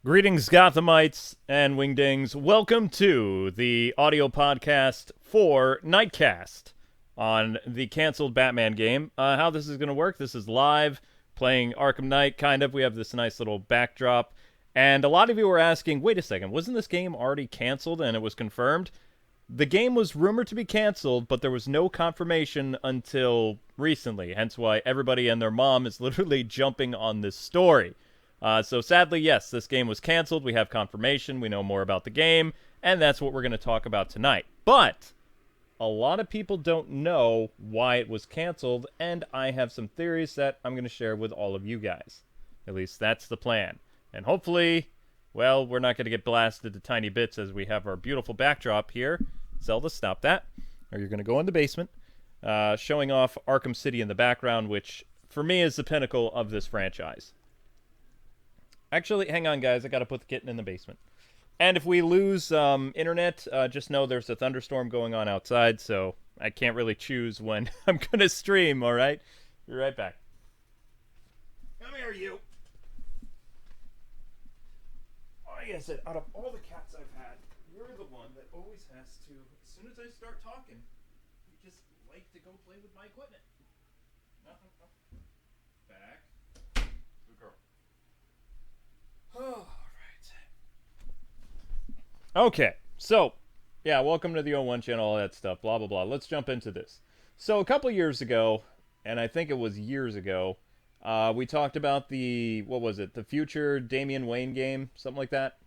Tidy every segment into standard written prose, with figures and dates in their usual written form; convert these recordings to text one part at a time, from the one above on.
Greetings, Gothamites and Wingdings. Welcome to the audio podcast for Knightcast on the canceled Batman game. How this is going to work, this is live, playing Arkham Knight, kind of. We have this nice little backdrop. And a lot of you were asking, wait a second, wasn't this game already canceled and it was confirmed? The game was rumored to be canceled, but there was no confirmation until recently. Hence why everybody and their mom is literally jumping on this story. So sadly, yes, this game was canceled. We have confirmation. We know more about the game. And that's what we're going to talk about tonight. But a lot of people don't know why it was canceled. And I have some theories that I'm going to share with all of you guys. At least that's the plan. And hopefully, well, we're not going to get blasted to tiny bits as we have our beautiful backdrop here. Zelda, stop that. Or you're going to go in the basement. Showing off Arkham City in the background, which for me is the pinnacle of this franchise. Actually, hang on, guys. I gotta put the kitten in the basement. And if we lose internet, just know there's a thunderstorm going on outside, so I can't really choose when I'm gonna stream, alright? Be right back. Come here, you! Like I said, out of all the cats I've had, you're the one that always has to, as soon as I start talking, you just like to go play with my equipment. No. Back. Good girl. All right. Okay, so, yeah, welcome to the O1 channel, all that stuff, blah, blah, blah. Let's jump into this. So, a couple years ago, and I think it was years ago, we talked about the, what was it, the future Damian Wayne game, something like that?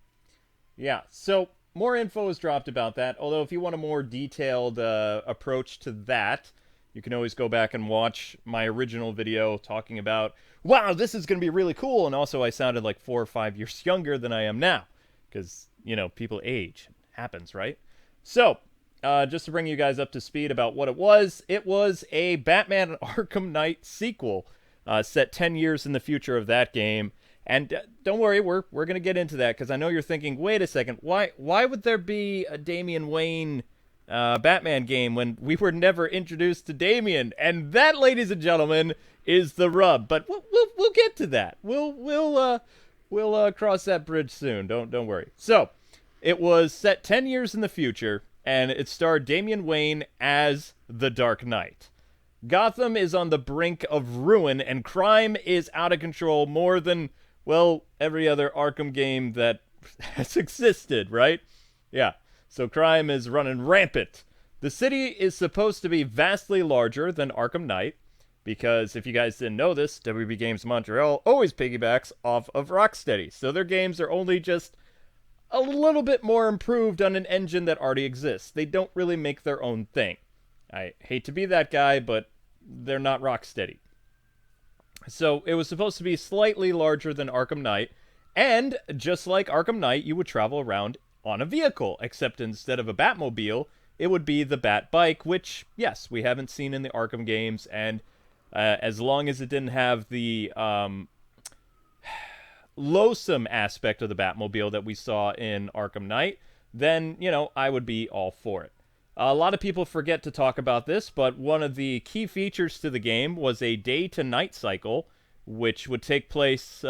Yeah, so, more info is dropped about that, although if you want a more detailed approach to that, you can always go back and watch my original video talking about, wow, this is going to be really cool, and also I sounded like 4 or 5 years younger than I am now, because, you know, people age. It happens, right? So, just to bring you guys up to speed about what it was a Batman Arkham Knight sequel, set 10 years in the future of that game, and don't worry, we're going to get into that, because I know you're thinking, wait a second, why would there be a Damian Wayne Batman game when we were never introduced to Damien? And that, ladies and gentlemen, is the rub. But we'll get to that. We'll cross that bridge soon. Don't worry. So, it was set 10 years in the future, and it starred Damian Wayne as the Dark Knight. Gotham is on the brink of ruin, and crime is out of control more than, well, every other Arkham game that has existed, right? Yeah. So crime is running rampant. The city is supposed to be vastly larger than Arkham Knight, because if you guys didn't know this, WB Games Montreal always piggybacks off of Rocksteady, so their games are only just a little bit more improved on an engine that already exists. They don't really make their own thing. I hate to be that guy, but they're not Rocksteady. So it was supposed to be slightly larger than Arkham Knight, and just like Arkham Knight, you would travel around on a vehicle, except instead of a Batmobile, it would be the Bat Bike, which, yes, we haven't seen in the Arkham games, and as long as it didn't have the loathsome aspect of the Batmobile that we saw in Arkham Knight, then, you know, I would be all for it. A lot of people forget to talk about this, but one of the key features to the game was a day-to-night cycle, which would take place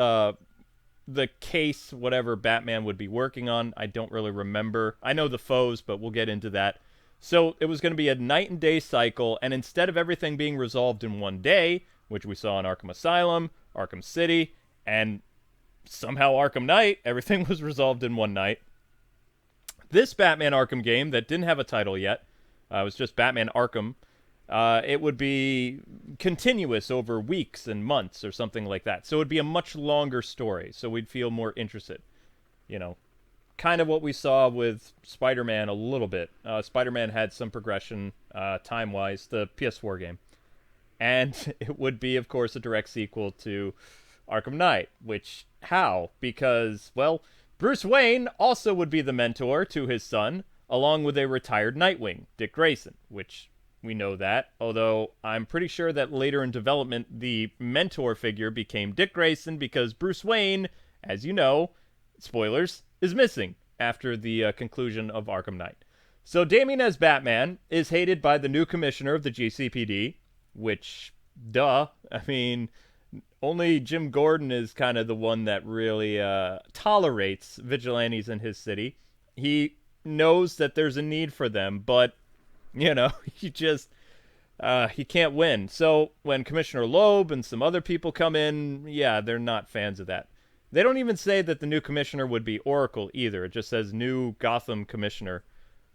the case, whatever Batman would be working on. I don't really remember. I know the foes, but we'll get into that. So it was going to be a night and day cycle, and instead of everything being resolved in one day, which we saw in Arkham Asylum, Arkham City, and somehow Arkham Knight, everything was resolved in one night. This Batman Arkham game that didn't have a title yet, it was just Batman Arkham, it would be continuous over weeks and months or something like that. So it would be a much longer story, so we'd feel more interested. You know, kind of what we saw with Spider-Man a little bit. Spider-Man had some progression time-wise, the PS4 game. And it would be, of course, a direct sequel to Arkham Knight, which, how? Because, well, Bruce Wayne also would be the mentor to his son, along with a retired Nightwing, Dick Grayson, which we know that, although I'm pretty sure that later in development, the mentor figure became Dick Grayson because Bruce Wayne, as you know, spoilers, is missing after the conclusion of Arkham Knight. So Damien as Batman is hated by the new commissioner of the GCPD, which, duh, I mean, Only Jim Gordon is kind of the one that really tolerates vigilantes in his city. He knows that there's a need for them, but he just he can't win. So when Commissioner Loeb and some other people come in, yeah, they're not fans of that. They don't even say that the new commissioner would be Oracle either. It just says new Gotham commissioner.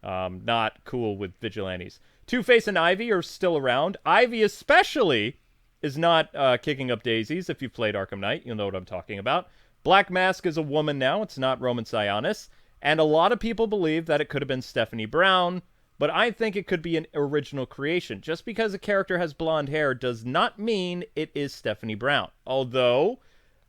Not cool with vigilantes. Two-Face and Ivy are still around. Ivy especially is not kicking up daisies. If you've played Arkham Knight, you'll know what I'm talking about. Black Mask is a woman now. It's not Roman Sionis. And a lot of people believe that it could have been Stephanie Brown, but I think it could be an original creation. Just because a character has blonde hair does not mean it is Stephanie Brown. Although,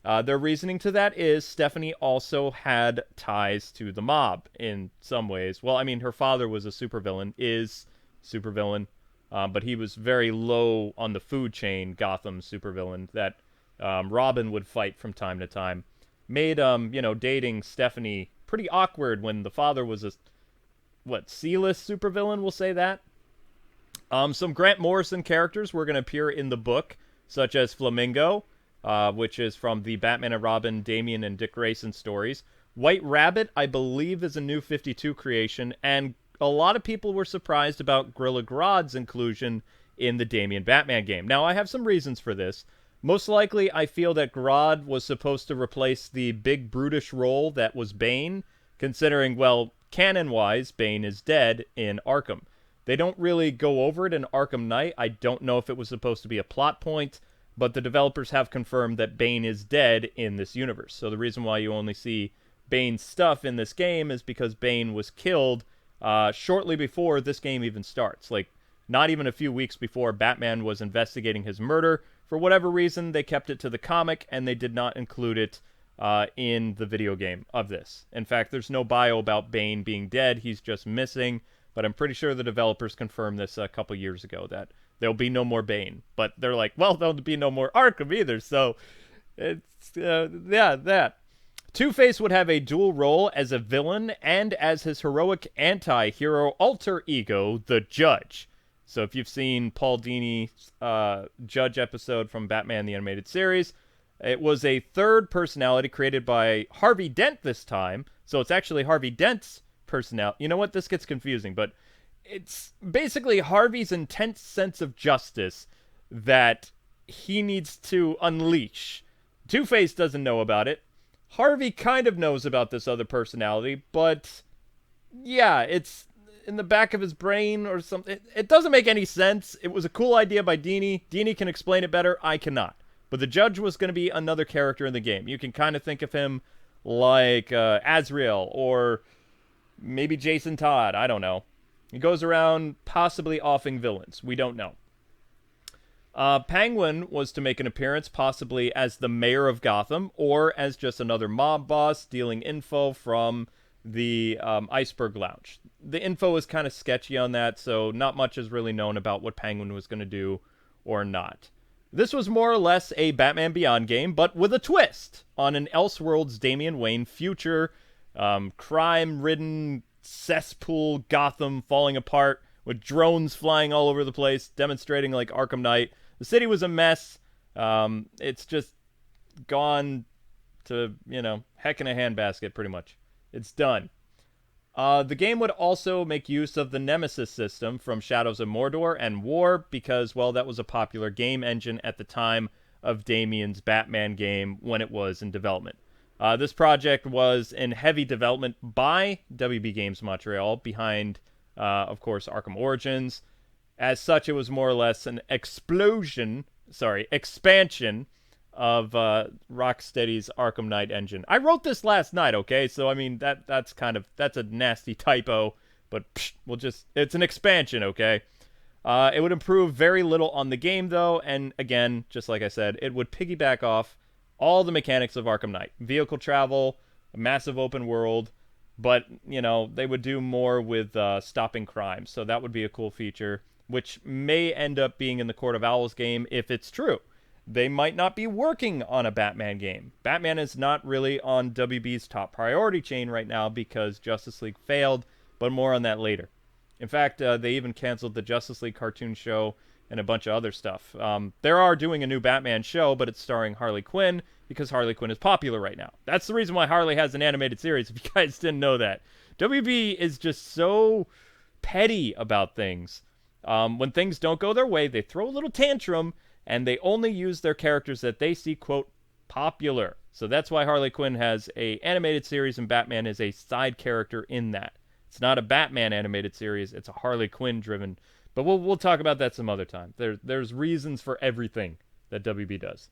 their reasoning to that is Stephanie also had ties to the mob in some ways. Well, I mean, her father was a supervillain, is supervillain, but he was very low on the food chain Gotham supervillain that Robin would fight from time to time. Made, dating Stephanie pretty awkward when the father was a C-list supervillain, we'll say that. Some Grant Morrison characters were going to appear in the book, such as Flamingo, which is from the Batman and Robin, Damien and Dick Grayson stories. White Rabbit, I believe, is a new 52 creation, and a lot of people were surprised about Gorilla Grodd's inclusion in the Damien Batman game. Now, I have some reasons for this. Most likely, I feel that Grodd was supposed to replace the big brutish role that was Bane, considering, well, canon-wise, Bane is dead in Arkham. They don't really go over it in Arkham Knight. I don't know if it was supposed to be a plot point, but the developers have confirmed that Bane is dead in this universe. So the reason why you only see Bane's stuff in this game is because Bane was killed shortly before this game even starts. Like, not even a few weeks before Batman was investigating his murder. For whatever reason, they kept it to the comic, and they did not include it in the video game of this. In fact, there's no bio about Bane being dead. He's just missing. But I'm pretty sure the developers confirmed this a couple years ago, that there'll be no more Bane. But they're like, well, there'll be no more Arkham either. So, it's, that. Two-Face would have a dual role as a villain and as his heroic anti-hero alter ego, the Judge. So if you've seen Paul Dini's Judge episode from Batman the Animated Series, it was a third personality created by Harvey Dent this time. So it's actually Harvey Dent's personality. You know what? This gets confusing, but it's basically Harvey's intense sense of justice that he needs to unleash. Two-Face doesn't know about it. Harvey kind of knows about this other personality, but yeah, it's in the back of his brain or something. It doesn't make any sense. It was a cool idea by Dini. Dini can explain it better. I cannot. But the Judge was going to be another character in the game. You can kind of think of him like Azrael or maybe Jason Todd. I don't know. He goes around possibly offing villains. We don't know. Penguin was to make an appearance possibly as the mayor of Gotham or as just another mob boss stealing info from the Iceberg Lounge. The info is kind of sketchy on that, so not much is really known about what Penguin was going to do or not. This was more or less a Batman Beyond game, but with a twist on an Elseworlds Damian Wayne future, crime-ridden cesspool Gotham falling apart with drones flying all over the place, demonstrating like Arkham Knight. The city was a mess. It's just gone to, heck in a handbasket, pretty much. It's done. The game would also make use of the Nemesis system from Shadows of Mordor and War because, well, that was a popular game engine at the time of Damien's Batman game when it was in development. This project was in heavy development by WB Games Montreal behind, of course, Arkham Origins. As such, it was more or less an expansion of Rocksteady's Arkham Knight engine. I wrote this last night, okay? So, I mean, that's a nasty typo, but it's an expansion, okay? It would improve very little on the game, though, and again, just like I said, it would piggyback off all the mechanics of Arkham Knight. Vehicle travel, a massive open world, but, they would do more with stopping crime, so that would be a cool feature, which may end up being in the Court of Owls game if it's true. They might not be working on a Batman game. Batman is not really on WB's top priority chain right now because Justice League failed, but more on that later. In fact, they even canceled the Justice League cartoon show and a bunch of other stuff. They are doing a new Batman show, but it's starring Harley Quinn because Harley Quinn is popular right now. That's the reason why Harley has an animated series, if you guys didn't know that. WB is just so petty about things. When things don't go their way, they throw a little tantrum, and they only use their characters that they see, quote, popular. So that's why Harley Quinn has a animated series and Batman is a side character in that. It's not a Batman animated series, it's a Harley Quinn driven. But we'll talk about that some other time. There's reasons for everything that WB does.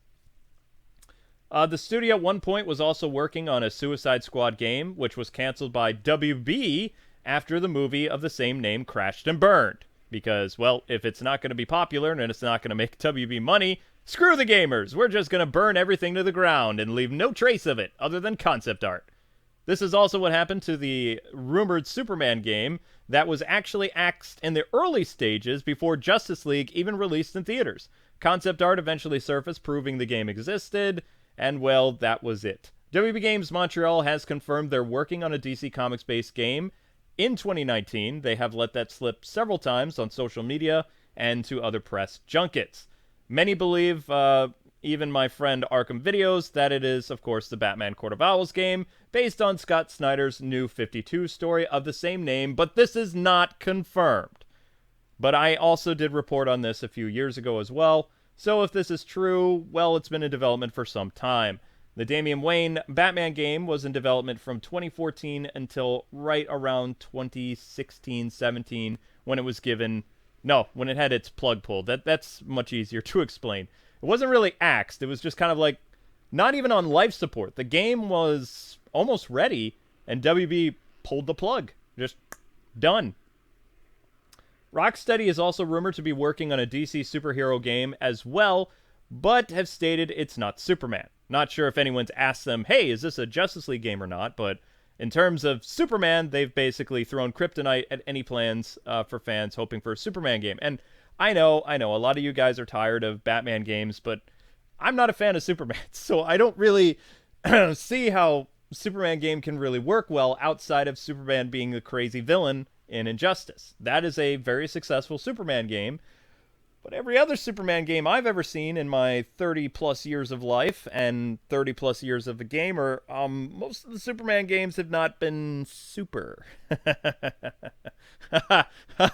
The studio at one point was also working on a Suicide Squad game, which was canceled by WB after the movie of the same name crashed and burned. Because, well, if it's not going to be popular and it's not going to make WB money, screw the gamers. We're just going to burn everything to the ground and leave no trace of it other than concept art. This is also what happened to the rumored Superman game that was actually axed in the early stages before Justice League even released in theaters. Concept art eventually surfaced proving the game existed, and well, that was it. WB Games Montreal has confirmed they're working on a DC Comics-based game in 2019. They have let that slip several times on social media and to other press junkets. Many believe, even my friend Arkham Videos, that it is, of course, the Batman Court of Owls game, based on Scott Snyder's New 52 story of the same name, but this is not confirmed. But I also did report on this a few years ago as well, so if this is true, well, it's been in development for some time. The Damian Wayne Batman game was in development from 2014 until right around 2016-17 when it was given... No, when it had its plug pulled. That's much easier to explain. It wasn't really axed. It was just kind of like not even on life support. The game was almost ready, and WB pulled the plug. Just done. Rocksteady is also rumored to be working on a DC superhero game as well, but have stated it's not Superman. Not sure if anyone's asked them, hey, is this a Justice League game or not, but in terms of Superman, they've basically thrown kryptonite at any plans for fans hoping for a Superman game. And I know, a lot of you guys are tired of Batman games, but I'm not a fan of Superman, so I don't really see how Superman game can really work well outside of Superman being the crazy villain in Injustice. That is a very successful Superman game, but every other Superman game I've ever seen in my 30-plus years of life and 30-plus years of a gamer, most of the Superman games have not been super.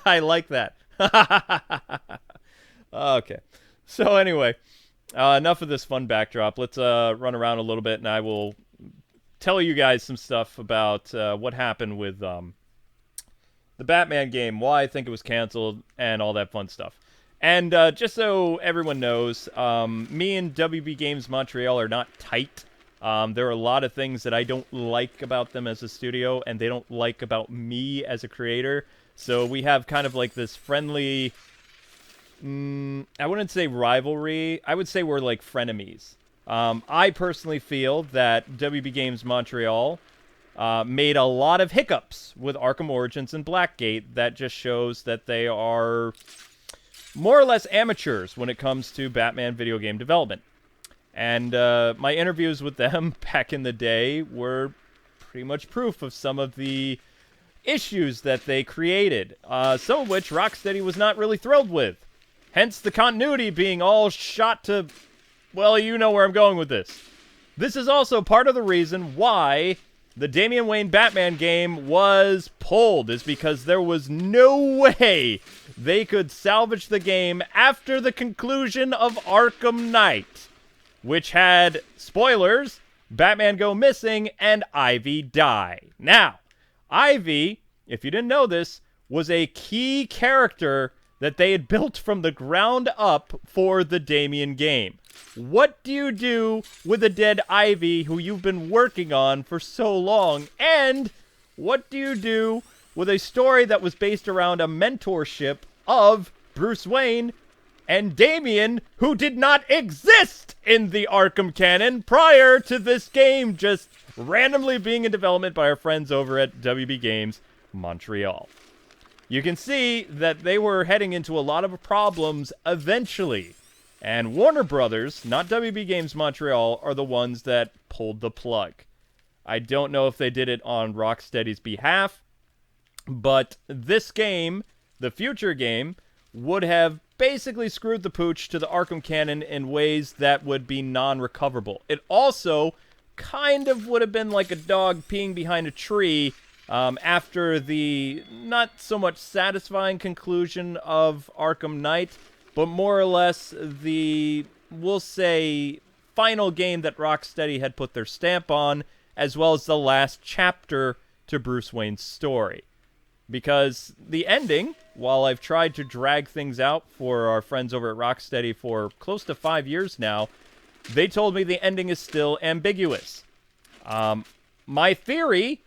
I like that. Okay. So anyway, enough of this fun backdrop. Let's run around a little bit, and I will tell you guys some stuff about what happened with the Batman game, why I think it was canceled, and all that fun stuff. And just so everyone knows, me and WB Games Montreal are not tight. There are a lot of things that I don't like about them as a studio, and they don't like about me as a creator. So we have kind of like this friendly, I wouldn't say rivalry. I would say we're like frenemies. I personally feel that WB Games Montreal made a lot of hiccups with Arkham Origins and Blackgate that just shows that they are more or less amateurs when it comes to Batman video game development. And my interviews with them back in the day were pretty much proof of some of the issues that they created, some of which Rocksteady was not really thrilled with. Hence the continuity being all shot to... Well, you know where I'm going with this. This is also part of the reason why the Damian Wayne Batman game was pulled, is because there was no way they could salvage the game after the conclusion of Arkham Knight, which had, spoilers, Batman go missing and Ivy die. Now, Ivy, if you didn't know this, was a key character that they had built from the ground up for the Damien game. What do you do with a dead Ivy who you've been working on for so long? And what do you do with a story that was based around a mentorship of Bruce Wayne and Damien, who did not exist in the Arkham canon prior to this game just randomly being in development by our friends over at WB Games Montreal? You can see that they were heading into a lot of problems eventually. And Warner Brothers, not WB Games Montreal, are the ones that pulled the plug. I don't know if they did it on Rocksteady's behalf, but this game, the future game, would have basically screwed the pooch to the Arkham canon in ways that would be non-recoverable. It also kind of would have been like a dog peeing behind a tree after the not so much satisfying conclusion of Arkham Knight, but more or less the, we'll say, final game that Rocksteady had put their stamp on, as well as the last chapter to Bruce Wayne's story. Because the ending, while I've tried to drag things out for our friends over at Rocksteady for close to 5 years now, they told me the ending is still ambiguous. My theory,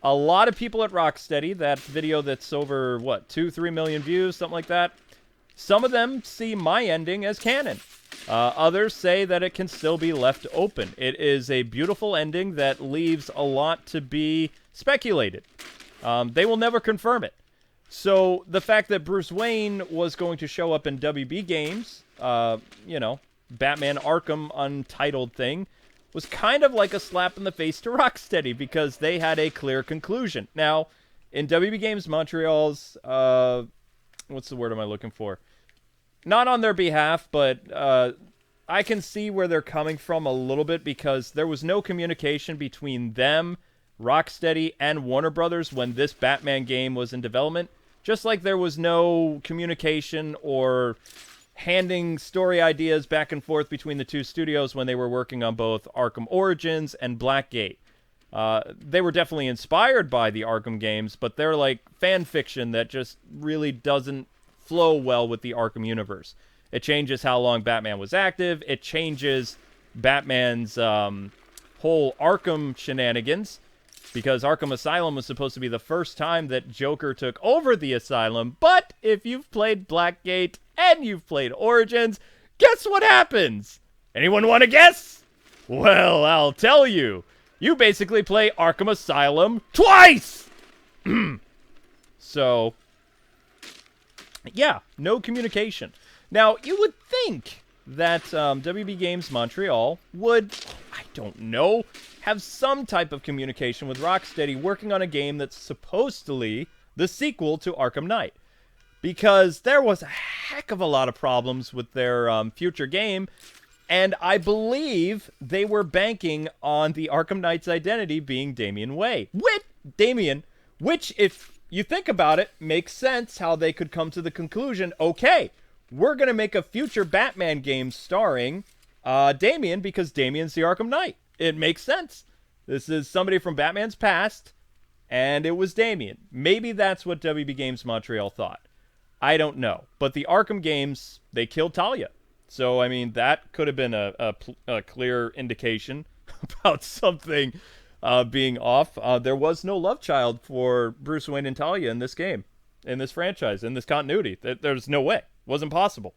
a lot of people at Rocksteady, that video that's over, 2-3 million views, something like that, some of them see my ending as canon. Others say that it can still be left open. It is a beautiful ending that leaves a lot to be speculated. They will never confirm it. So the fact that Bruce Wayne was going to show up in WB games, Batman Arkham Untitled thing, was kind of like a slap in the face to Rocksteady because they had a clear conclusion. Now, in WB Games Montreal's, what's the word am I looking for? Not on their behalf, but I can see where they're coming from a little bit because there was no communication between them, Rocksteady, and Warner Brothers when this Batman game was in development. Just like there was no communication or handing story ideas back and forth between the two studios when they were working on both Arkham Origins and Blackgate. They were definitely inspired by the Arkham games, but they're like fan fiction that just really doesn't flow well with the Arkham universe. It changes how long Batman was active. It changes Batman's whole Arkham shenanigans, because Arkham Asylum was supposed to be the first time that Joker took over the asylum. But if you've played Blackgate and you've played Origins, guess what happens? Anyone want to guess? Well, I'll tell you. You basically play Arkham Asylum twice! So, yeah, no communication. Now, you would think that WB Games Montreal would, I don't know, have some type of communication with Rocksteady working on a game that's supposedly the sequel to Arkham Knight. Because there was a heck of a lot of problems with their future game, and I believe they were banking on the Arkham Knight's identity being Damian Wayne. Which, if you think about it, makes sense how they could come to the conclusion, okay, we're going to make a future Batman game starring Damien because Damien's the Arkham Knight. It makes sense. This is somebody from Batman's past, and it was Damien. Maybe that's what WB Games Montreal thought. I don't know. But the Arkham games, they killed Talia. So, I mean, that could have been a clear indication about something being off. There was no love child for Bruce Wayne and Talia in this game, in this franchise, in this continuity. There's no way. It wasn't possible.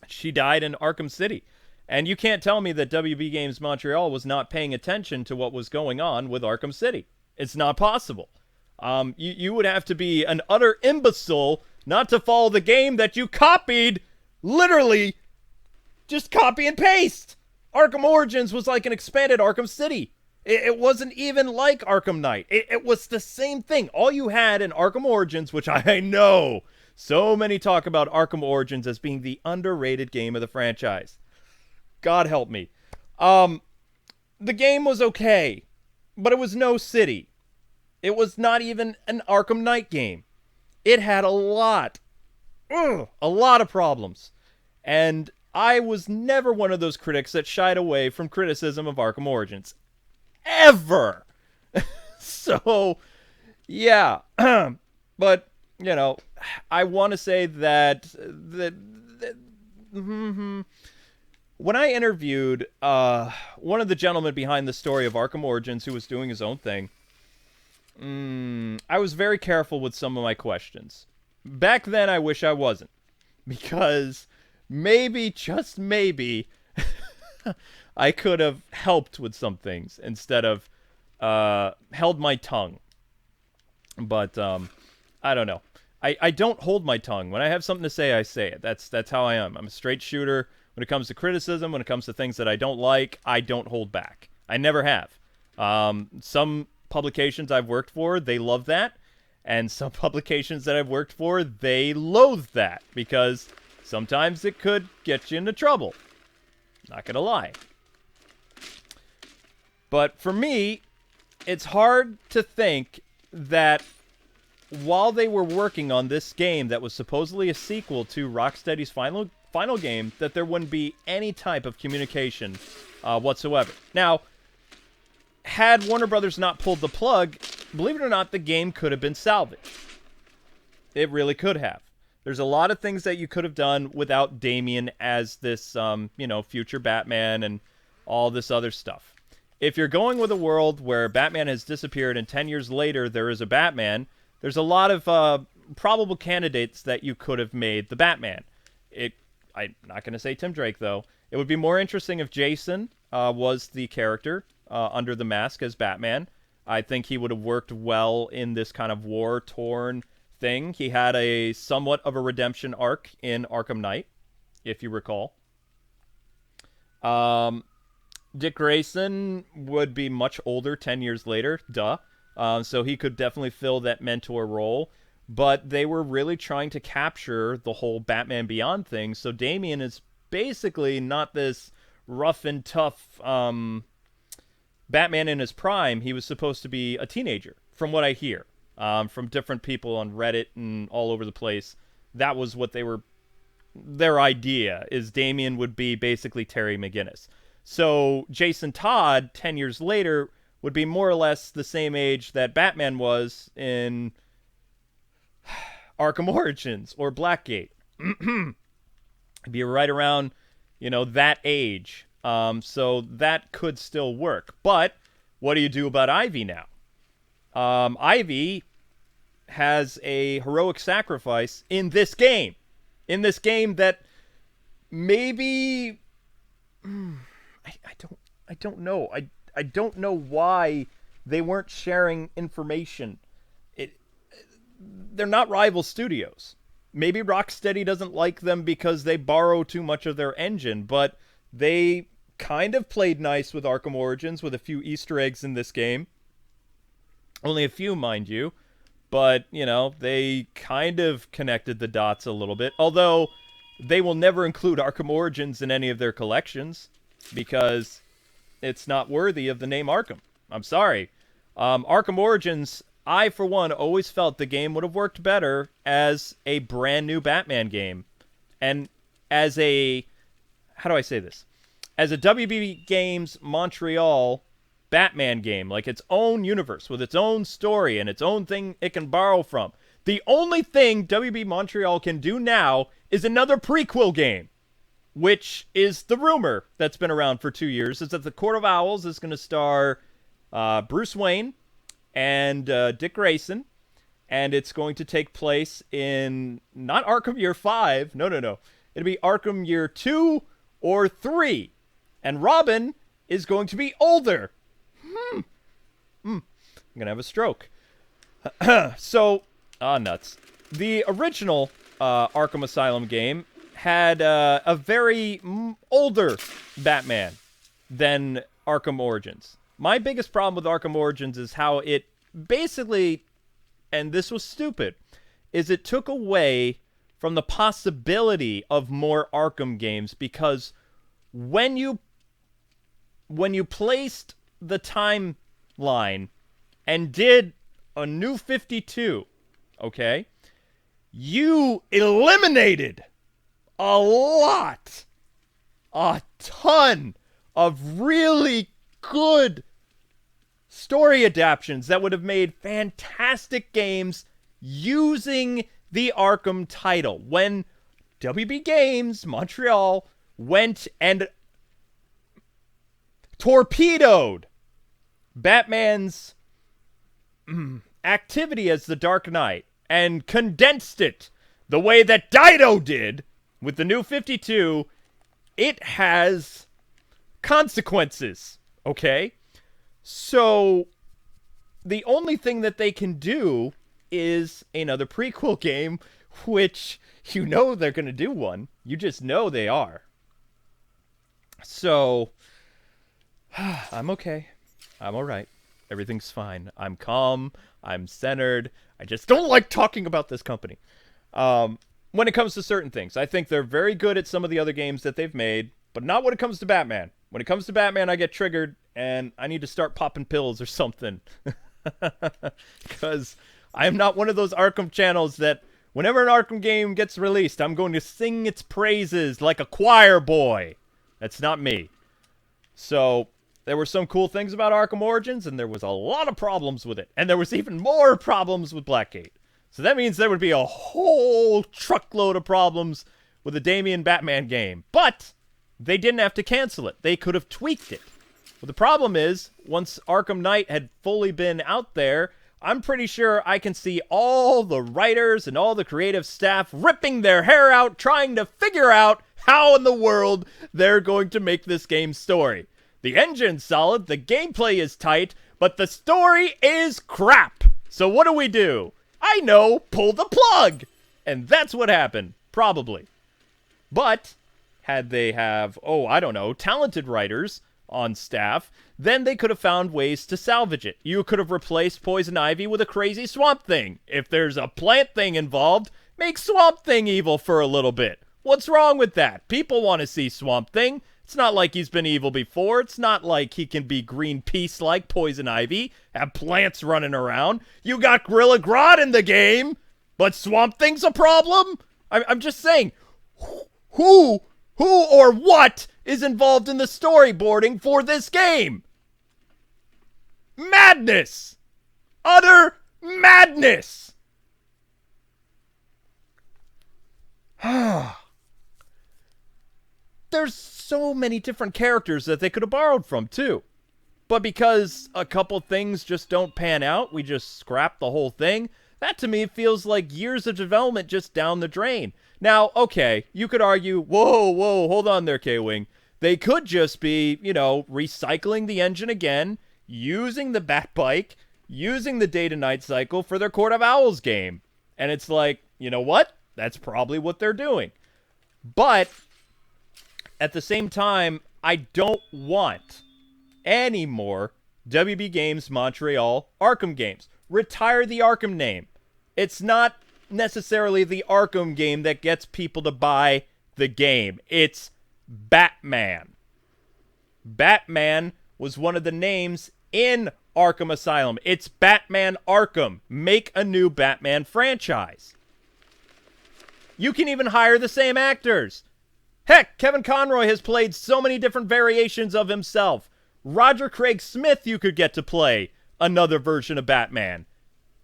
She died in Arkham City. And you can't tell me that WB Games Montreal was not paying attention to what was going on with Arkham City. It's not possible. You would have to be an utter imbecile not to follow the game that you copied. Literally, just copy and paste. Arkham Origins was like an expanded Arkham City. It wasn't even like Arkham Knight. It was the same thing. All you had in Arkham Origins, which I know so many talk about Arkham Origins as being the underrated game of the franchise. God help me. The game was okay, but it was no city. It was not even an Arkham Knight game. It had a lot of problems. And I was never one of those critics that shied away from criticism of Arkham Origins. Ever! So, yeah. But, you know, I want to say that when I interviewed one of the gentlemen behind the story of Arkham Origins who was doing his own thing, I was very careful with some of my questions. Back then, I wish I wasn't. Because maybe, just maybe, I could have helped with some things instead of held my tongue. But, I don't know. I don't hold my tongue. When I have something to say, I say it. That's how I am. I'm a straight shooter. When it comes to criticism, when it comes to things that I don't like, I don't hold back. I never have. Some publications I've worked for, they love that. And some publications that I've worked for, they loathe that because sometimes it could get you into trouble. Not gonna lie. But for me, it's hard to think that while they were working on this game that was supposedly a sequel to Rocksteady's final game, that there wouldn't be any type of communication whatsoever. Now, had Warner Brothers not pulled the plug, believe it or not, the game could have been salvaged. It really could have. There's a lot of things that you could have done without Damien as this, future Batman and all this other stuff. If you're going with a world where Batman has disappeared and 10 years later there is a Batman, there's a lot of probable candidates that you could have made the Batman. I'm not going to say Tim Drake, though. It would be more interesting if Jason was the character under the mask as Batman. I think he would have worked well in this kind of war-torn thing. He had a somewhat of a redemption arc in Arkham Knight, if you recall. Dick Grayson would be much older 10 years later, duh. So he could definitely fill that mentor role. But they were really trying to capture the whole Batman Beyond thing. So Damien is basically not this rough and tough Batman in his prime. He was supposed to be a teenager, from what I hear. From different people on Reddit and all over the place. That was what their idea, is Damien would be basically Terry McGinnis. So Jason Todd, 10 years later, would be more or less the same age that Batman was in Arkham Origins or Blackgate. Be right around, that age. So that could still work. But what do you do about Ivy now? Ivy has a heroic sacrifice in this game. In this game that maybe... I don't know. I don't know why they weren't sharing information. They're not rival studios. Maybe Rocksteady doesn't like them because they borrow too much of their engine, but they kind of played nice with Arkham Origins with a few Easter eggs in this game. Only a few, mind you. But, they kind of connected the dots a little bit. Although, they will never include Arkham Origins in any of their collections because it's not worthy of the name Arkham. I'm sorry. Arkham Origins, I, for one, always felt the game would have worked better as a brand new Batman game. And as a... How do I say this? As a WB Games Montreal Batman game, like its own universe, with its own story and its own thing it can borrow from. The only thing WB Montreal can do now is another prequel game, which is the rumor that's been around for 2 years, is that the Court of Owls is going to star Bruce Wayne and Dick Grayson, and it's going to take place in not Arkham Year 5, no. It'll be Arkham Year 2 or 3, and Robin is going to be older. I'm going to have a stroke. So, nuts. The original Arkham Asylum game had a very older Batman than Arkham Origins. My biggest problem with Arkham Origins is how it basically, and this was stupid, is it took away from the possibility of more Arkham games, because when you placed the timeline and did a new 52, okay, you eliminated a ton of really good story adaptions that would have made fantastic games using the Arkham title. When WB Games Montreal went and torpedoed Batman's activity as the Dark Knight and condensed it the way that Dido did with the new 52, it has consequences, okay? So, the only thing that they can do is another prequel game, which you know they're going to do one. You just know they are. So, I'm okay. I'm alright. Everything's fine. I'm calm. I'm centered. I just don't like talking about this company. When it comes to certain things, I think they're very good at some of the other games that they've made, but not when it comes to Batman. When it comes to Batman, I get triggered, and I need to start popping pills or something. Because I am not one of those Arkham channels that whenever an Arkham game gets released, I'm going to sing its praises like a choir boy. That's not me. So, there were some cool things about Arkham Origins, and there was a lot of problems with it. And there was even more problems with Blackgate. So that means there would be a whole truckload of problems with the Damian Batman game. But they didn't have to cancel it. They could have tweaked it. But the problem is, once Arkham Knight had fully been out there, I'm pretty sure I can see all the writers and all the creative staff ripping their hair out trying to figure out how in the world they're going to make this game's story. The engine's solid, the gameplay is tight, but the story is crap. So what do? I know, pull the plug! And that's what happened, probably. But, had they have, talented writers on staff, then they could have found ways to salvage it. You could have replaced Poison Ivy with a crazy Swamp Thing. If there's a plant thing involved, make Swamp Thing evil for a little bit. What's wrong with that? People want to see Swamp Thing. It's not like he's been evil before. It's not like he can be Greenpeace like Poison Ivy, have plants running around. You got Gorilla Grodd in the game, but Swamp Thing's a problem? I'm just saying, who or what is involved in the storyboarding for this game? Madness! Utter madness! There's so many different characters that they could have borrowed from, too. But because a couple things just don't pan out, we just scrap the whole thing. That, to me, feels like years of development just down the drain. Now, okay, you could argue, whoa, hold on there, Kwing. They could just be, recycling the engine again, using the Batbike, using the day-to-night cycle for their Court of Owls game. And it's like, you know what? That's probably what they're doing. But at the same time, I don't want any more WB Games Montreal Arkham games. Retire the Arkham name. It's not necessarily the Arkham game that gets people to buy the game. It's Batman. Batman was one of the names in Arkham Asylum. It's Batman Arkham. Make a new Batman franchise. You can even hire the same actors. Heck, Kevin Conroy has played so many different variations of himself. Roger Craig Smith you could get to play another version of Batman.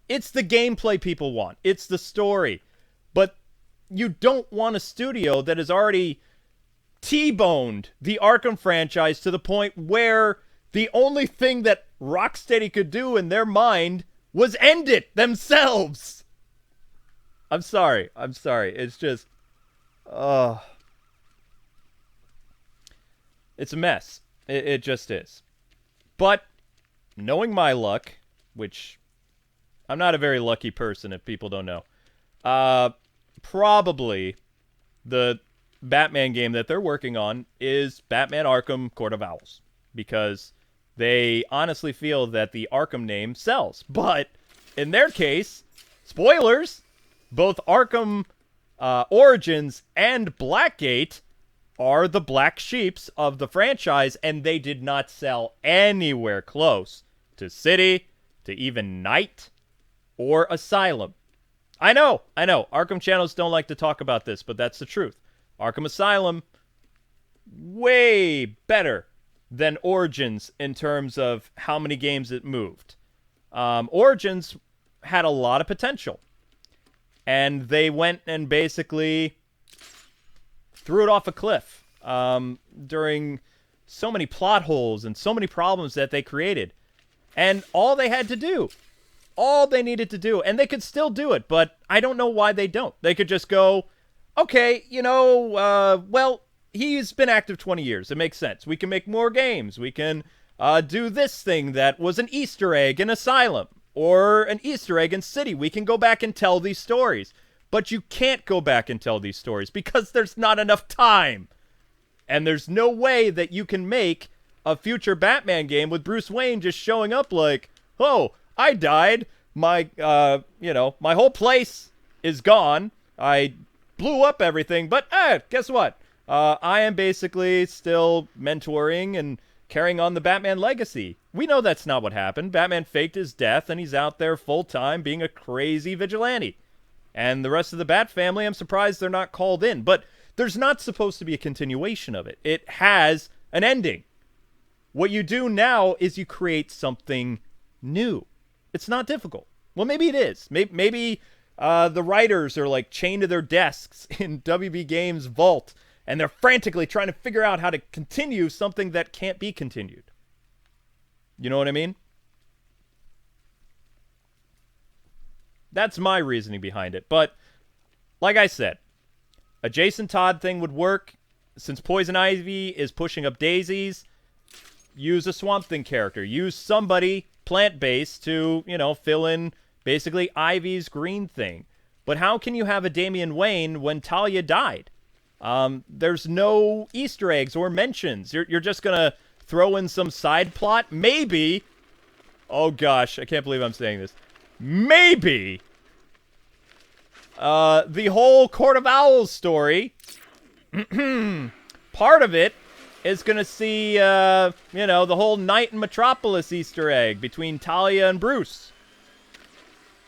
It's the gameplay people want. It's the story. But you don't want a studio that has already T-boned the Arkham franchise to the point where the only thing that Rocksteady could do in their mind was end it themselves. I'm sorry. It's just... It's a mess. It just is. But, knowing my luck, which I'm not a very lucky person if people don't know, probably the Batman game that they're working on is Batman Arkham Court of Owls. Because they honestly feel that the Arkham name sells. But, in their case, spoilers, both Arkham Origins and Blackgate are the black sheeps of the franchise, and they did not sell anywhere close to City, to even Night, or Asylum. I know, Arkham channels don't like to talk about this, but that's the truth. Arkham Asylum, way better than Origins in terms of how many games it moved. Origins had a lot of potential, and they went and basically threw it off a cliff during so many plot holes and so many problems that they created. And all they needed to do, and they could still do it, but I don't know why they don't. They could just go, okay, well, he's been active 20 years. It makes sense. We can make more games. We can do this thing that was an Easter egg in Asylum or an Easter egg in City. We can go back and tell these stories. But you can't go back and tell these stories because there's not enough time. And there's no way that you can make a future Batman game with Bruce Wayne just showing up like, oh, I died. My, my whole place is gone. I blew up everything, but guess what? I am basically still mentoring and carrying on the Batman legacy. We know that's not what happened. Batman faked his death, and he's out there full-time being a crazy vigilante. And the rest of the Bat family, I'm surprised they're not called in. But there's not supposed to be a continuation of it. It has an ending. What you do now is you create something new. It's not difficult. Well, maybe it is. Maybe the writers are like chained to their desks in WB Games' vault, and they're frantically trying to figure out how to continue something that can't be continued. You know what I mean? That's my reasoning behind it. But, like I said, a Jason Todd thing would work. Since Poison Ivy is pushing up daisies, use a Swamp Thing character. Use somebody plant-based to, fill in basically Ivy's green thing. But how can you have a Damian Wayne when Talia died? There's no Easter eggs or mentions. You're just going to throw in some side plot? Maybe. Oh, gosh. I can't believe I'm saying this. Maybe the whole Court of Owls story, part of it is going to see, the whole Night in Metropolis Easter egg between Talia and Bruce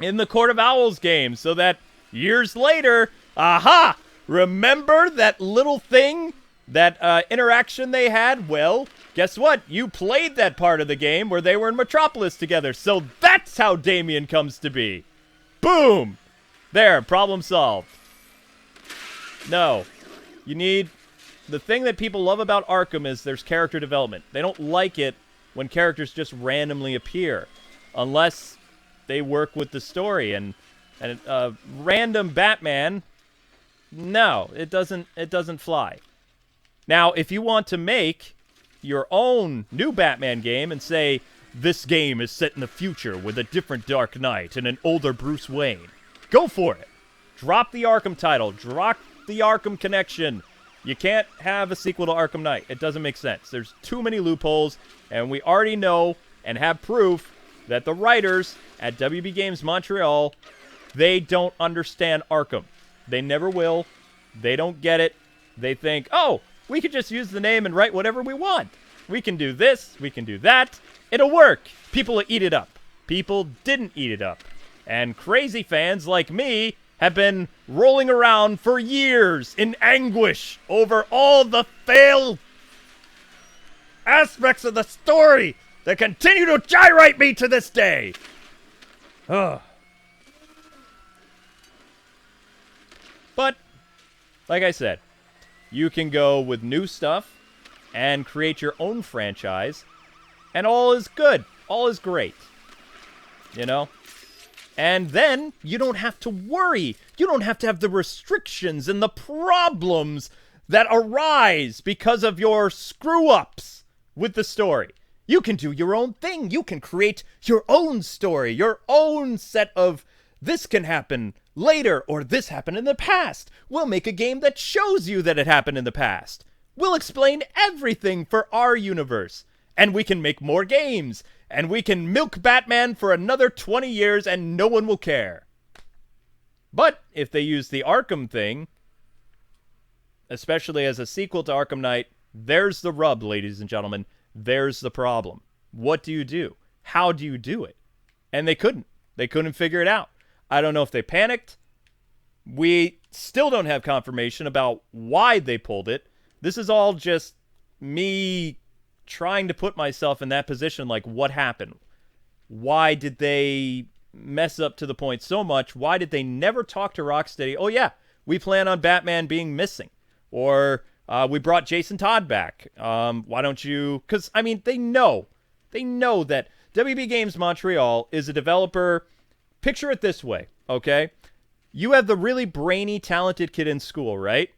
in the Court of Owls game, so that years later, aha! Remember that little thing, that interaction they had? Well, guess what? You played that part of the game where they were in Metropolis together, so that's how Damien comes to be. Boom! There, problem solved. No. You need... The thing that people love about Arkham is there's character development. They don't like it when characters just randomly appear, unless they work with the story. And random Batman, no, it doesn't fly. Now, if you want to make your own new Batman game and say, this game is set in the future with a different Dark Knight and an older Bruce Wayne, go for it. Drop the Arkham title. Drop the Arkham connection. You can't have a sequel to Arkham Knight. It doesn't make sense. There's too many loopholes, and we already know and have proof that the writers at WB Games Montreal, they don't understand Arkham. They never will. They don't get it. They think, oh, we could just use the name and write whatever we want. We can do this. We can do that. It'll work. People will eat it up. People didn't eat it up. And crazy fans like me have been rolling around for years in anguish over all the failed aspects of the story that continue to gyrate me to this day. Ugh. But, like I said, you can go with new stuff and create your own franchise, and all is good. All is great. You know? And then you don't have to worry. You don't have to have the restrictions and the problems that arise because of your screw-ups with the story. You can do your own thing. You can create your own story, your own set of this can happen later or this happened in the past. We'll make a game that shows you that it happened in the past. We'll explain everything for our universe. And we can make more games. And we can milk Batman for another 20 years and no one will care. But if they use the Arkham thing, especially as a sequel to Arkham Knight, there's the rub, ladies and gentlemen. There's the problem. What do you do? How do you do it? And they couldn't. They couldn't figure it out. I don't know if they panicked. We still don't have confirmation about why they pulled it. This is all just me trying to put myself in that position, like, what happened? Why did they mess up to the point so much? Why did they never talk to Rocksteady? Oh, yeah, we plan on Batman being missing. Or we brought Jason Todd back. Why don't you... Because, I mean, they know that WB Games Montreal is a developer... Picture it this way, okay? You have the really brainy, talented kid in school, right?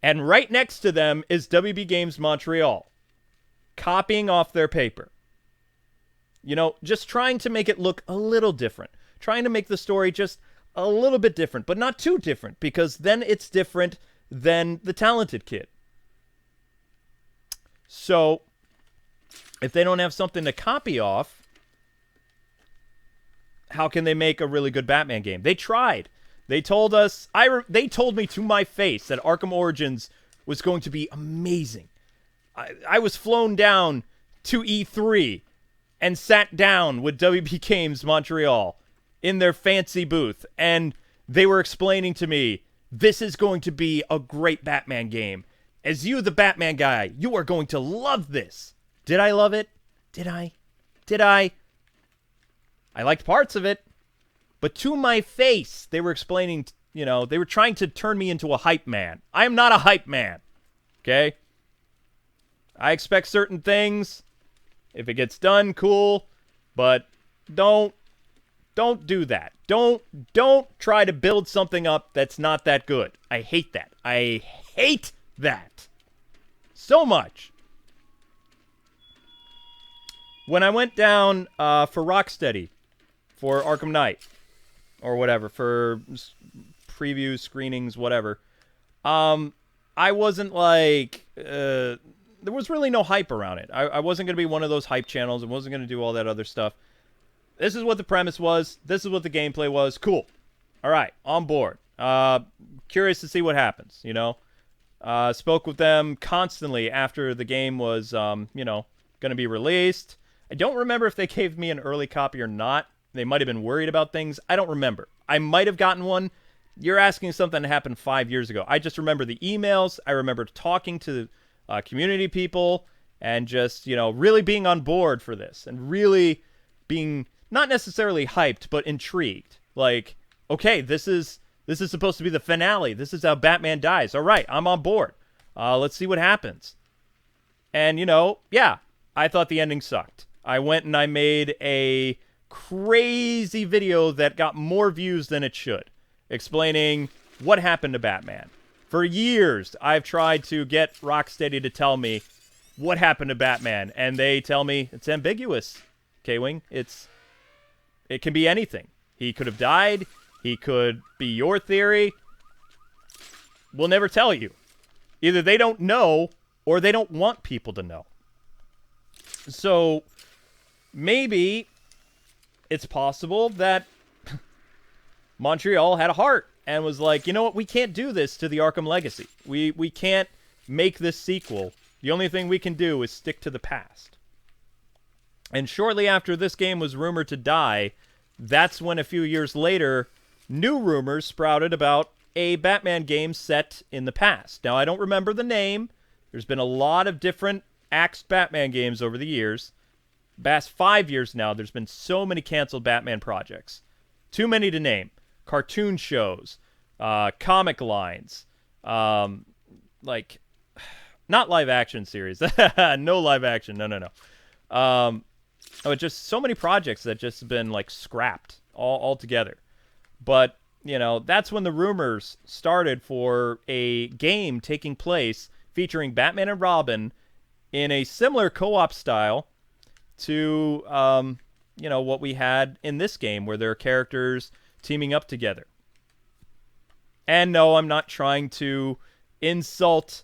And right next to them is WB Games Montreal, copying off their paper. You know, just trying to make it look a little different. Trying to make the story just a little bit different, but not too different, because then it's different than the talented kid. So, if they don't have something to copy off, how can they make a really good Batman game? They tried. They told us, they told me to my face that Arkham Origins was going to be amazing. I was flown down to E3 and sat down with WB Games Montreal in their fancy booth, and they were explaining to me, this is going to be a great Batman game. As you, the Batman guy, you are going to love this. Did I love it? Did I? I liked parts of it. But to my face, they were explaining, they were trying to turn me into a hype man. I am not a hype man. Okay? I expect certain things. If it gets done, cool. But don't do that. Don't try to build something up that's not that good. I hate that. I hate that so much. When I went down for Rocksteady, for Arkham Knight, or whatever, for previews, screenings, whatever, I wasn't like... there was really no hype around it. I wasn't going to be one of those hype channels. I wasn't going to do all that other stuff. This is what the premise was. This is what the gameplay was. Cool. All right, on board. Curious to see what happens, Spoke with them constantly after the game was, going to be released. I don't remember if they gave me an early copy or not. They might have been worried about things. I don't remember. I might have gotten one. You're asking something that happened 5 years ago. I just remember the emails. I remember talking to community people and just, really being on board for this and really being not necessarily hyped, but intrigued. Like, okay, this is supposed to be the finale. This is how Batman dies. All right, I'm on board. Let's see what happens. And, yeah, I thought the ending sucked. I went and I made a crazy video that got more views than it should, explaining what happened to Batman. For years, I've tried to get Rocksteady to tell me what happened to Batman, and they tell me it's ambiguous, Kwing. It can be anything. He could have died. He could be your theory. We'll never tell you. Either they don't know, or they don't want people to know. So, maybe it's possible that Montreal had a heart and was like, you know what, we can't do this to the Arkham Legacy. We can't make this sequel. The only thing we can do is stick to the past. And shortly after this game was rumored to die, that's when a few years later, new rumors sprouted about a Batman game set in the past. Now, I don't remember the name. There's been a lot of different axed Batman games over the years. Past 5 years now, there's been so many canceled Batman projects. Too many to name. Cartoon shows, comic lines, not live action series. No live action. No. Just so many projects that just have been scrapped all together. But, that's when the rumors started for a game taking place featuring Batman and Robin in a similar co-op style to, what we had in this game, where there are characters teaming up together. And no, I'm not trying to insult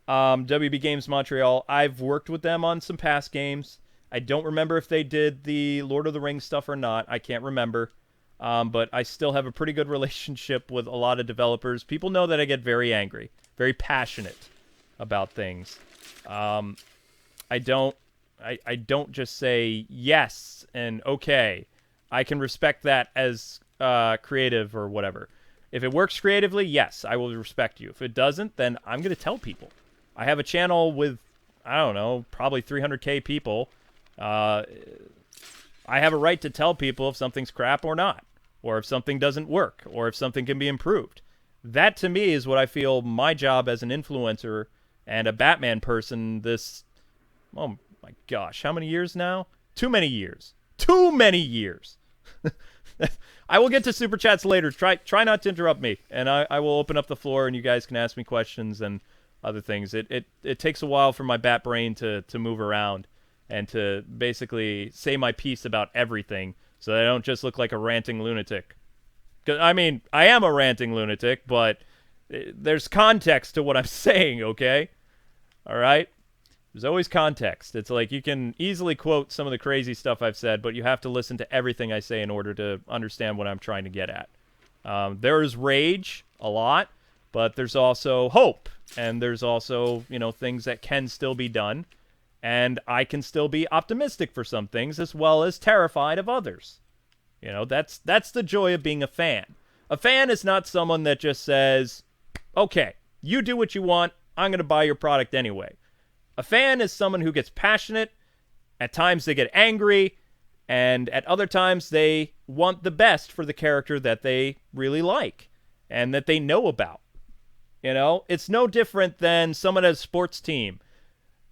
WB Games Montreal. I've worked with them on some past games. I don't remember if they did the Lord of the Rings stuff or not. I can't remember. But I still have a pretty good relationship with a lot of developers. People know that I get very angry, very passionate about things. I don't just say yes and okay. I can respect that as creative or whatever. If it works creatively, yes, I will respect you. If it doesn't, then I'm going to tell people. I have a channel with, I don't know, probably 300k people. I have a right to tell people if something's crap or not, or if something doesn't work, or if something can be improved. That, to me, is what I feel my job as an influencer and a Batman person this, oh my gosh, how many years now? Too many years. Too many years. I will get to Super Chats later. Try not to interrupt me, and I will open up the floor, and you guys can ask me questions and other things. It takes a while for my bat brain to move around and to basically say my piece about everything so that I don't just look like a ranting lunatic. 'Cause, I mean, I am a ranting lunatic, but there's context to what I'm saying, okay? All right? There's always context. It's like you can easily quote some of the crazy stuff I've said, but you have to listen to everything I say in order to understand what I'm trying to get at. There is rage, a lot, but there's also hope, and there's also, things that can still be done, and I can still be optimistic for some things as well as terrified of others. That's the joy of being a fan. A fan is not someone that just says, okay, you do what you want, I'm going to buy your product anyway. A fan is someone who gets passionate. At times they get angry, and at other times they want the best for the character that they really like and that they know about. It's no different than someone at a sports team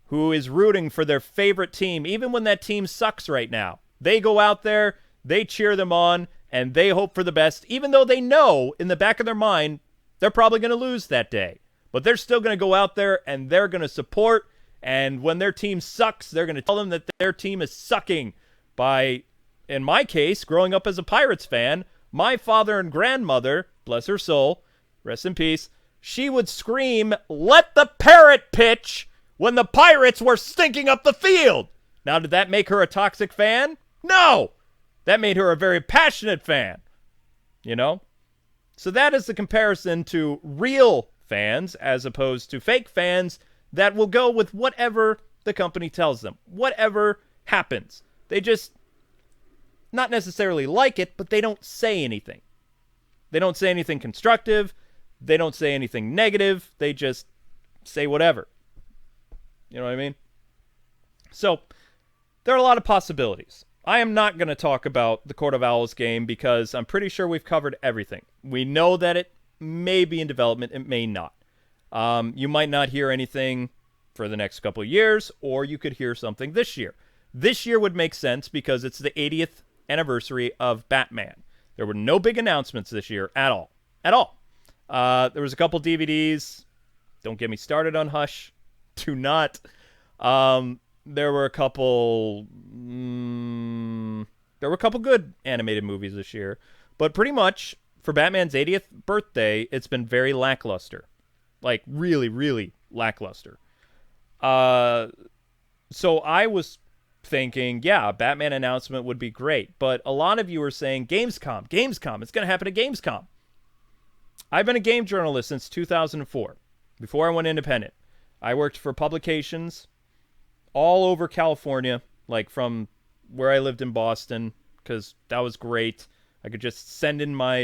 who is rooting for their favorite team, even when that team sucks right now. They go out there, they cheer them on, and they hope for the best, even though they know in the back of their mind they're probably going to lose that day. But they're still going to go out there and they're going to support. And when their team sucks, they're going to tell them that their team is sucking by, in my case, growing up as a Pirates fan, my father and grandmother, bless her soul, rest in peace, she would scream, "Let the parrot pitch," when the Pirates were stinking up the field. Now, did that make her a toxic fan? No! That made her a very passionate fan. So that is the comparison to real fans as opposed to fake fans that will go with whatever the company tells them. Whatever happens. They just not necessarily like it, but they don't say anything. They don't say anything constructive. They don't say anything negative. They just say whatever. You know what I mean? So, there are a lot of possibilities. I am not going to talk about the Court of Owls game because I'm pretty sure we've covered everything. We know that it may be in development. It may not. You might not hear anything for the next couple of years, or you could hear something this year. This year would make sense because it's the 80th anniversary of Batman. There were no big announcements this year at all. At all. There was a couple DVDs. Don't get me started on Hush. Do not. There were a couple good animated movies this year. But pretty much, for Batman's 80th birthday, it's been very lackluster. Like, really, really lackluster. So I was thinking, yeah, a Batman announcement would be great. But a lot of you were saying, Gamescom, it's going to happen at Gamescom. I've been a game journalist since 2004, before I went independent. I worked for publications all over California, like from where I lived in Boston, because that was great. I could just send in my,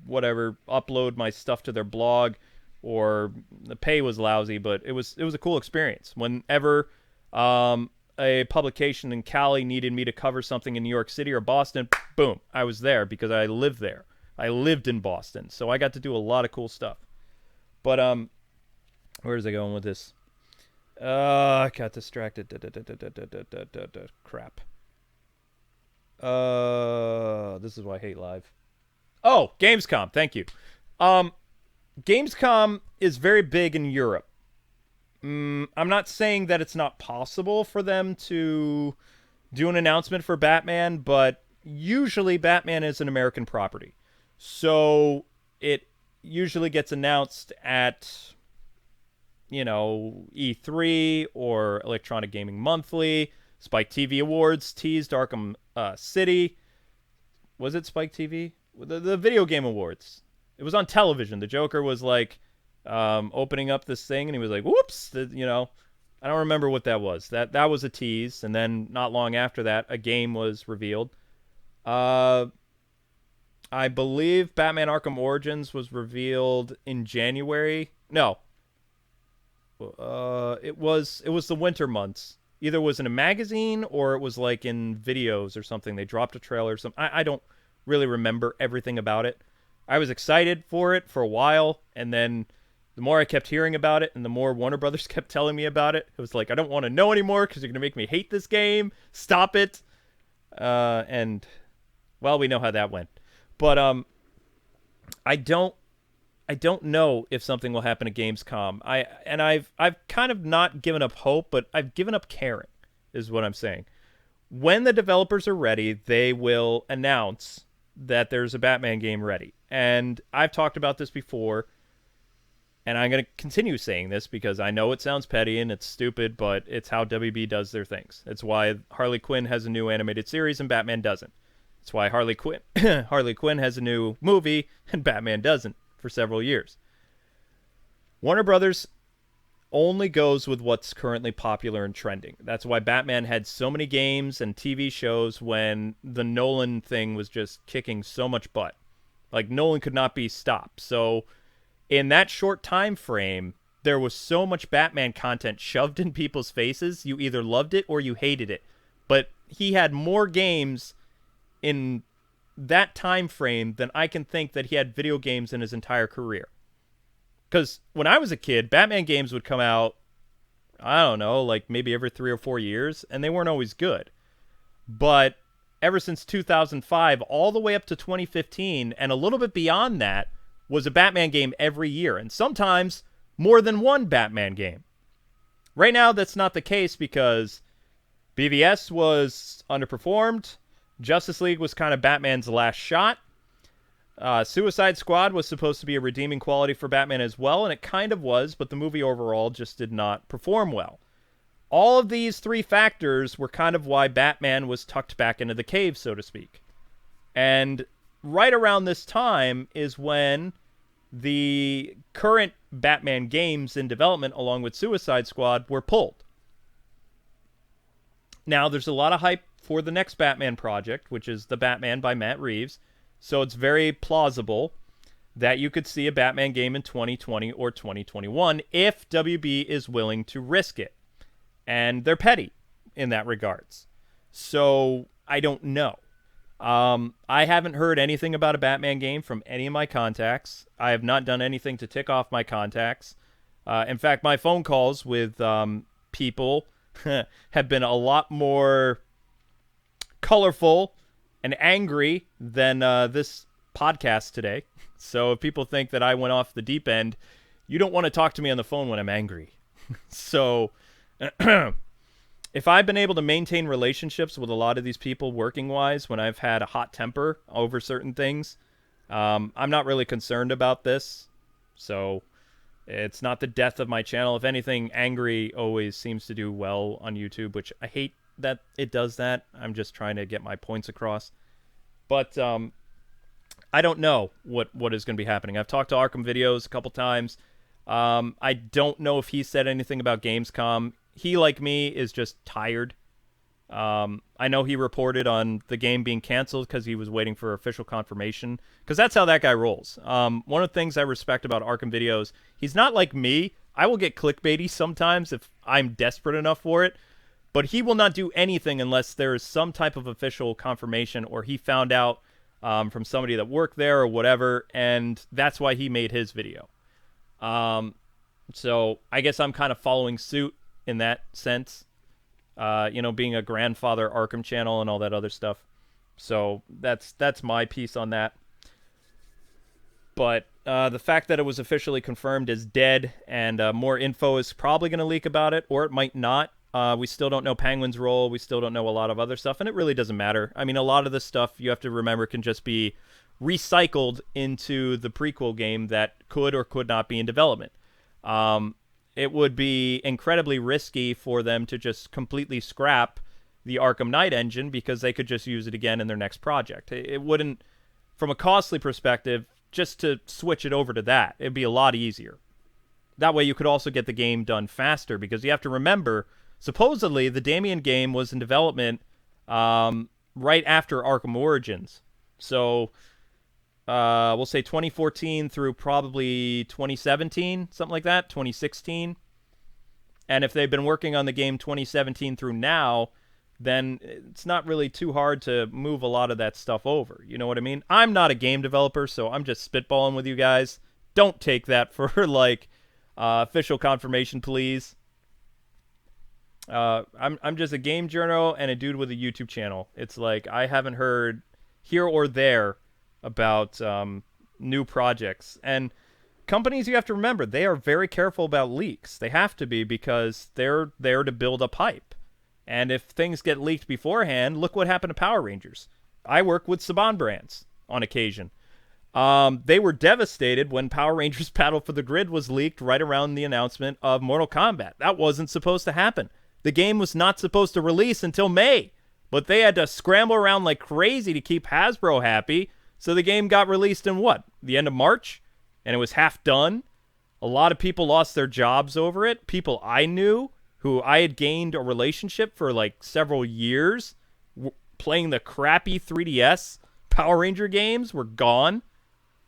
upload my stuff to their blog, or the pay was lousy, but it was a cool experience. Whenever a publication in Cali needed me to cover something in New York City or Boston, boom, I was there because I lived there. I lived in Boston, so I got to do a lot of cool stuff. But where's I going with this? I got distracted. Crap. This is why I hate live. Oh, Gamescom. Thank you. Gamescom is very big in Europe. I'm not saying that it's not possible for them to do an announcement for Batman, but usually Batman is an American property. So it usually gets announced at, E3 or Electronic Gaming Monthly. Spike TV Awards teased Arkham City. Was it Spike TV? The Video Game Awards. It was on television. The Joker was like opening up this thing, and he was like, whoops, I don't remember what that was. That was a tease, and then not long after that, a game was revealed. I believe Batman Arkham Origins was revealed in January. No. It was the winter months. Either it was in a magazine or it was like in videos or something. They dropped a trailer or something. I don't really remember everything about it. I was excited for it for a while, and then the more I kept hearing about it and the more Warner Brothers kept telling me about it, it was like, I don't want to know anymore because you're going to make me hate this game. Stop it. And, well, we know how that went. But I don't know if something will happen at Gamescom. I've kind of not given up hope, but I've given up caring, is what I'm saying. When the developers are ready, they will announce that there's a Batman game ready. And I've talked about this before. and I'm going to continue saying this because I know it sounds petty and it's stupid, but it's how WB does their things. It's why Harley Quinn has a new animated series and Batman doesn't. It's why Harley Quinn has a new movie and Batman doesn't for several years. Warner Brothers only goes with what's currently popular and trending. That's why Batman had so many games and TV shows when the Nolan thing was just kicking so much butt. Like, Nolan could not be stopped. So in that short time frame, there was so much Batman content shoved in people's faces, you either loved it or you hated it. But he had more games in that time frame than I can think that he had video games in his entire career. Because when I was a kid, Batman games would come out, I don't know, like maybe every 3 or 4 years, and they weren't always good. But ever since 2005, all the way up to 2015, and a little bit beyond that, was a Batman game every year, and sometimes more than one Batman game. Right now, that's not the case because BVS was underperformed, Justice League was kind of Batman's last shot, Suicide Squad was supposed to be a redeeming quality for Batman as well, and it kind of was, but the movie overall just did not perform well. All of these three factors were kind of why Batman was tucked back into the cave, so to speak. And right around this time is when the current Batman games in development, along with Suicide Squad, were pulled. Now, there's a lot of hype for the next Batman project, which is The Batman by Matt Reeves. So it's very plausible that you could see a Batman game in 2020 or 2021 if WB is willing to risk it. And they're petty in that regards. So I don't know. I haven't heard anything about a Batman game from any of my contacts. I have not done anything to tick off my contacts. In fact, my phone calls with people have been a lot more colorful and angry than this podcast today. So if people think that I went off the deep end, you don't want to talk to me on the phone when I'm angry. So if I've been able to maintain relationships with a lot of these people working-wise when I've had a hot temper over certain things, I'm not really concerned about this. So it's not the death of my channel. If anything, angry always seems to do well on YouTube, which I hate that it does that. I'm just trying to get my points across. But I don't know what is going to be happening. I've talked to Arkham Videos a couple times. I don't know if he said anything about Gamescom. He, like me, is just tired. I know he reported on the game being canceled because he was waiting for official confirmation. Because that's how that guy rolls. One of the things I respect about Arkham Videos, he's not like me. I will get clickbaity sometimes if I'm desperate enough for it. But he will not do anything unless there is some type of official confirmation or he found out from somebody that worked there or whatever, and that's why he made his video. So I guess I'm kind of following suit in that sense, being a grandfather Arkham channel and all that other stuff. So that's my piece on that. But the fact that it was officially confirmed is dead, and more info is probably going to leak about it, or it might not. We still don't know Penguin's role. We still don't know a lot of other stuff, and it really doesn't matter. I mean, a lot of this stuff, you have to remember, can just be recycled into the prequel game that could or could not be in development. It would be incredibly risky for them to just completely scrap the Arkham Knight engine because they could just use it again in their next project. It wouldn't, from a costly perspective, just to switch it over to that, it'd be a lot easier. That way you could also get the game done faster because you have to remember, supposedly, the Damien game was in development right after Arkham Origins. So, we'll say 2014 through probably 2017, something like that, 2016. And if they've been working on the game 2017 through now, then it's not really too hard to move a lot of that stuff over. You know what I mean? I'm not a game developer, so I'm just spitballing with you guys. Don't take that for, official confirmation, please. I'm just a game journal and a dude with a YouTube channel. It's like I haven't heard here or there about new projects. And companies, you have to remember, they are very careful about leaks. They have to be because they're there to build up hype. And if things get leaked beforehand, look what happened to Power Rangers. I work with Saban brands on occasion. They were devastated when Power Rangers Battle for the Grid was leaked right around the announcement of Mortal Kombat. That wasn't supposed to happen. The game was not supposed to release until May, but they had to scramble around like crazy to keep Hasbro happy, so the game got released in what? The end of March? And it was half done? A lot of people lost their jobs over it. People I knew who I had gained a relationship for like several years playing the crappy 3DS Power Ranger games were gone.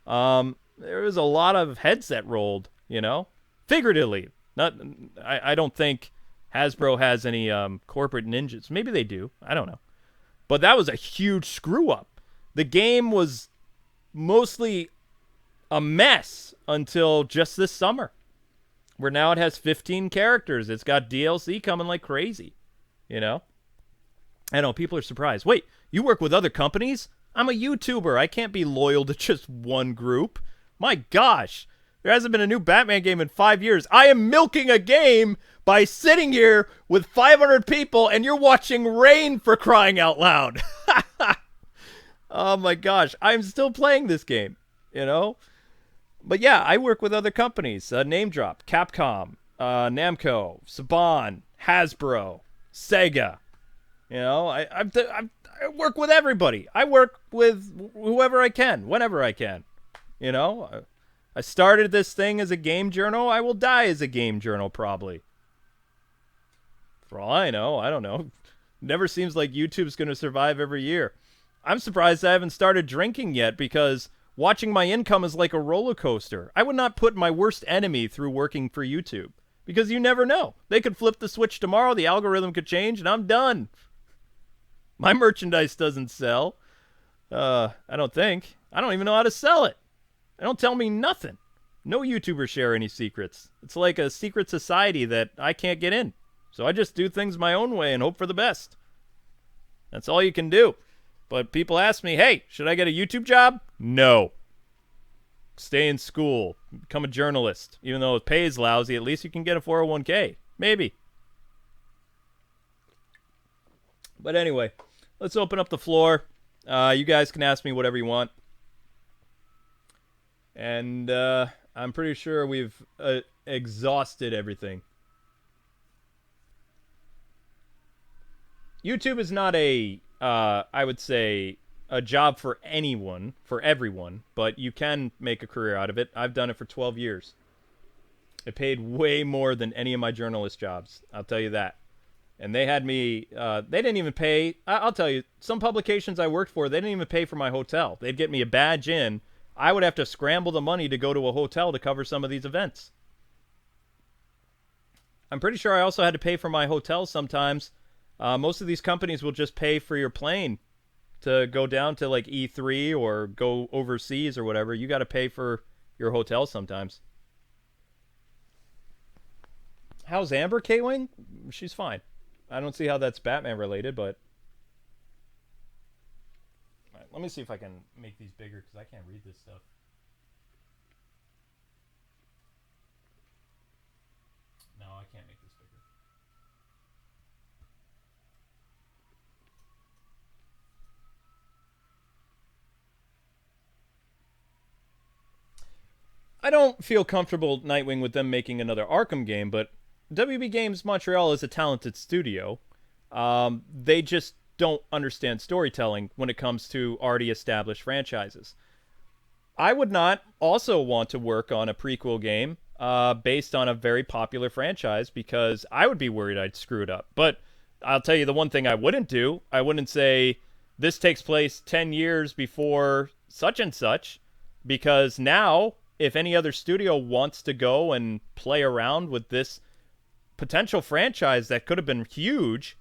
There was a lot of heads that rolled, you know, figuratively. I don't think Hasbro has any corporate ninjas. Maybe they do. I don't know. But that was a huge screw up. The game was mostly a mess until just this summer, where now it has 15 characters. It's got DLC coming like crazy, you know? I know, people are surprised. Wait, you work with other companies? I'm a YouTuber. I can't be loyal to just one group. My gosh, there hasn't been a new Batman game in 5 years. I am milking a game by sitting here with 500 people and you're watching rain, for crying out loud. Oh my gosh, I'm still playing this game, you know? But yeah, I work with other companies. Name drop: Capcom, Namco, Saban, Hasbro, Sega. You know, I work with everybody. I work with whoever I can, whenever I can. You know, I started this thing as a game journal. I will die as a game journal, probably. For all I know, I don't know. Never seems like YouTube's going to survive every year. I'm surprised I haven't started drinking yet, because watching my income is like a roller coaster. I would not put my worst enemy through working for YouTube, because you never know. They could flip the switch tomorrow, the algorithm could change, and I'm done. My merchandise doesn't sell. I don't think. I don't even know how to sell it. They don't tell me nothing. No YouTubers share any secrets. It's like a secret society that I can't get in. So I just do things my own way and hope for the best. That's all you can do. But people ask me, hey, should I get a YouTube job? No. Stay in school. Become a journalist. Even though it pays lousy, at least you can get a 401k. Maybe. But anyway, let's open up the floor. You guys can ask me whatever you want. And I'm pretty sure we've exhausted everything. YouTube is not I would say, a job for anyone, for everyone, but you can make a career out of it. I've done it for 12 years. It paid way more than any of my journalist jobs, I'll tell you that. And they had me, they didn't even pay, I'll tell you, some publications I worked for, they didn't even pay for my hotel. They'd get me a badge in. I would have to scramble the money to go to a hotel to cover some of these events. I'm pretty sure I also had to pay for my hotel sometimes. Most of these companies will just pay for your plane to go down to like E3 or go overseas or whatever. You got to pay for your hotel sometimes. How's Amber, Kwing? She's fine. I don't see how that's Batman related, but... All right, let me see if I can make these bigger, because I can't read this stuff. No, I can't make this bigger. I don't feel comfortable, Nightwing, with them making another Arkham game, but WB Games Montreal is a talented studio. They just don't understand storytelling when it comes to already established franchises. I would not also want to work on a prequel game based on a very popular franchise, because I would be worried I'd screw it up. But I'll tell you the one thing I wouldn't do. I wouldn't say, this takes place 10 years before such and such, because now, if any other studio wants to go and play around with this potential franchise that could have been huge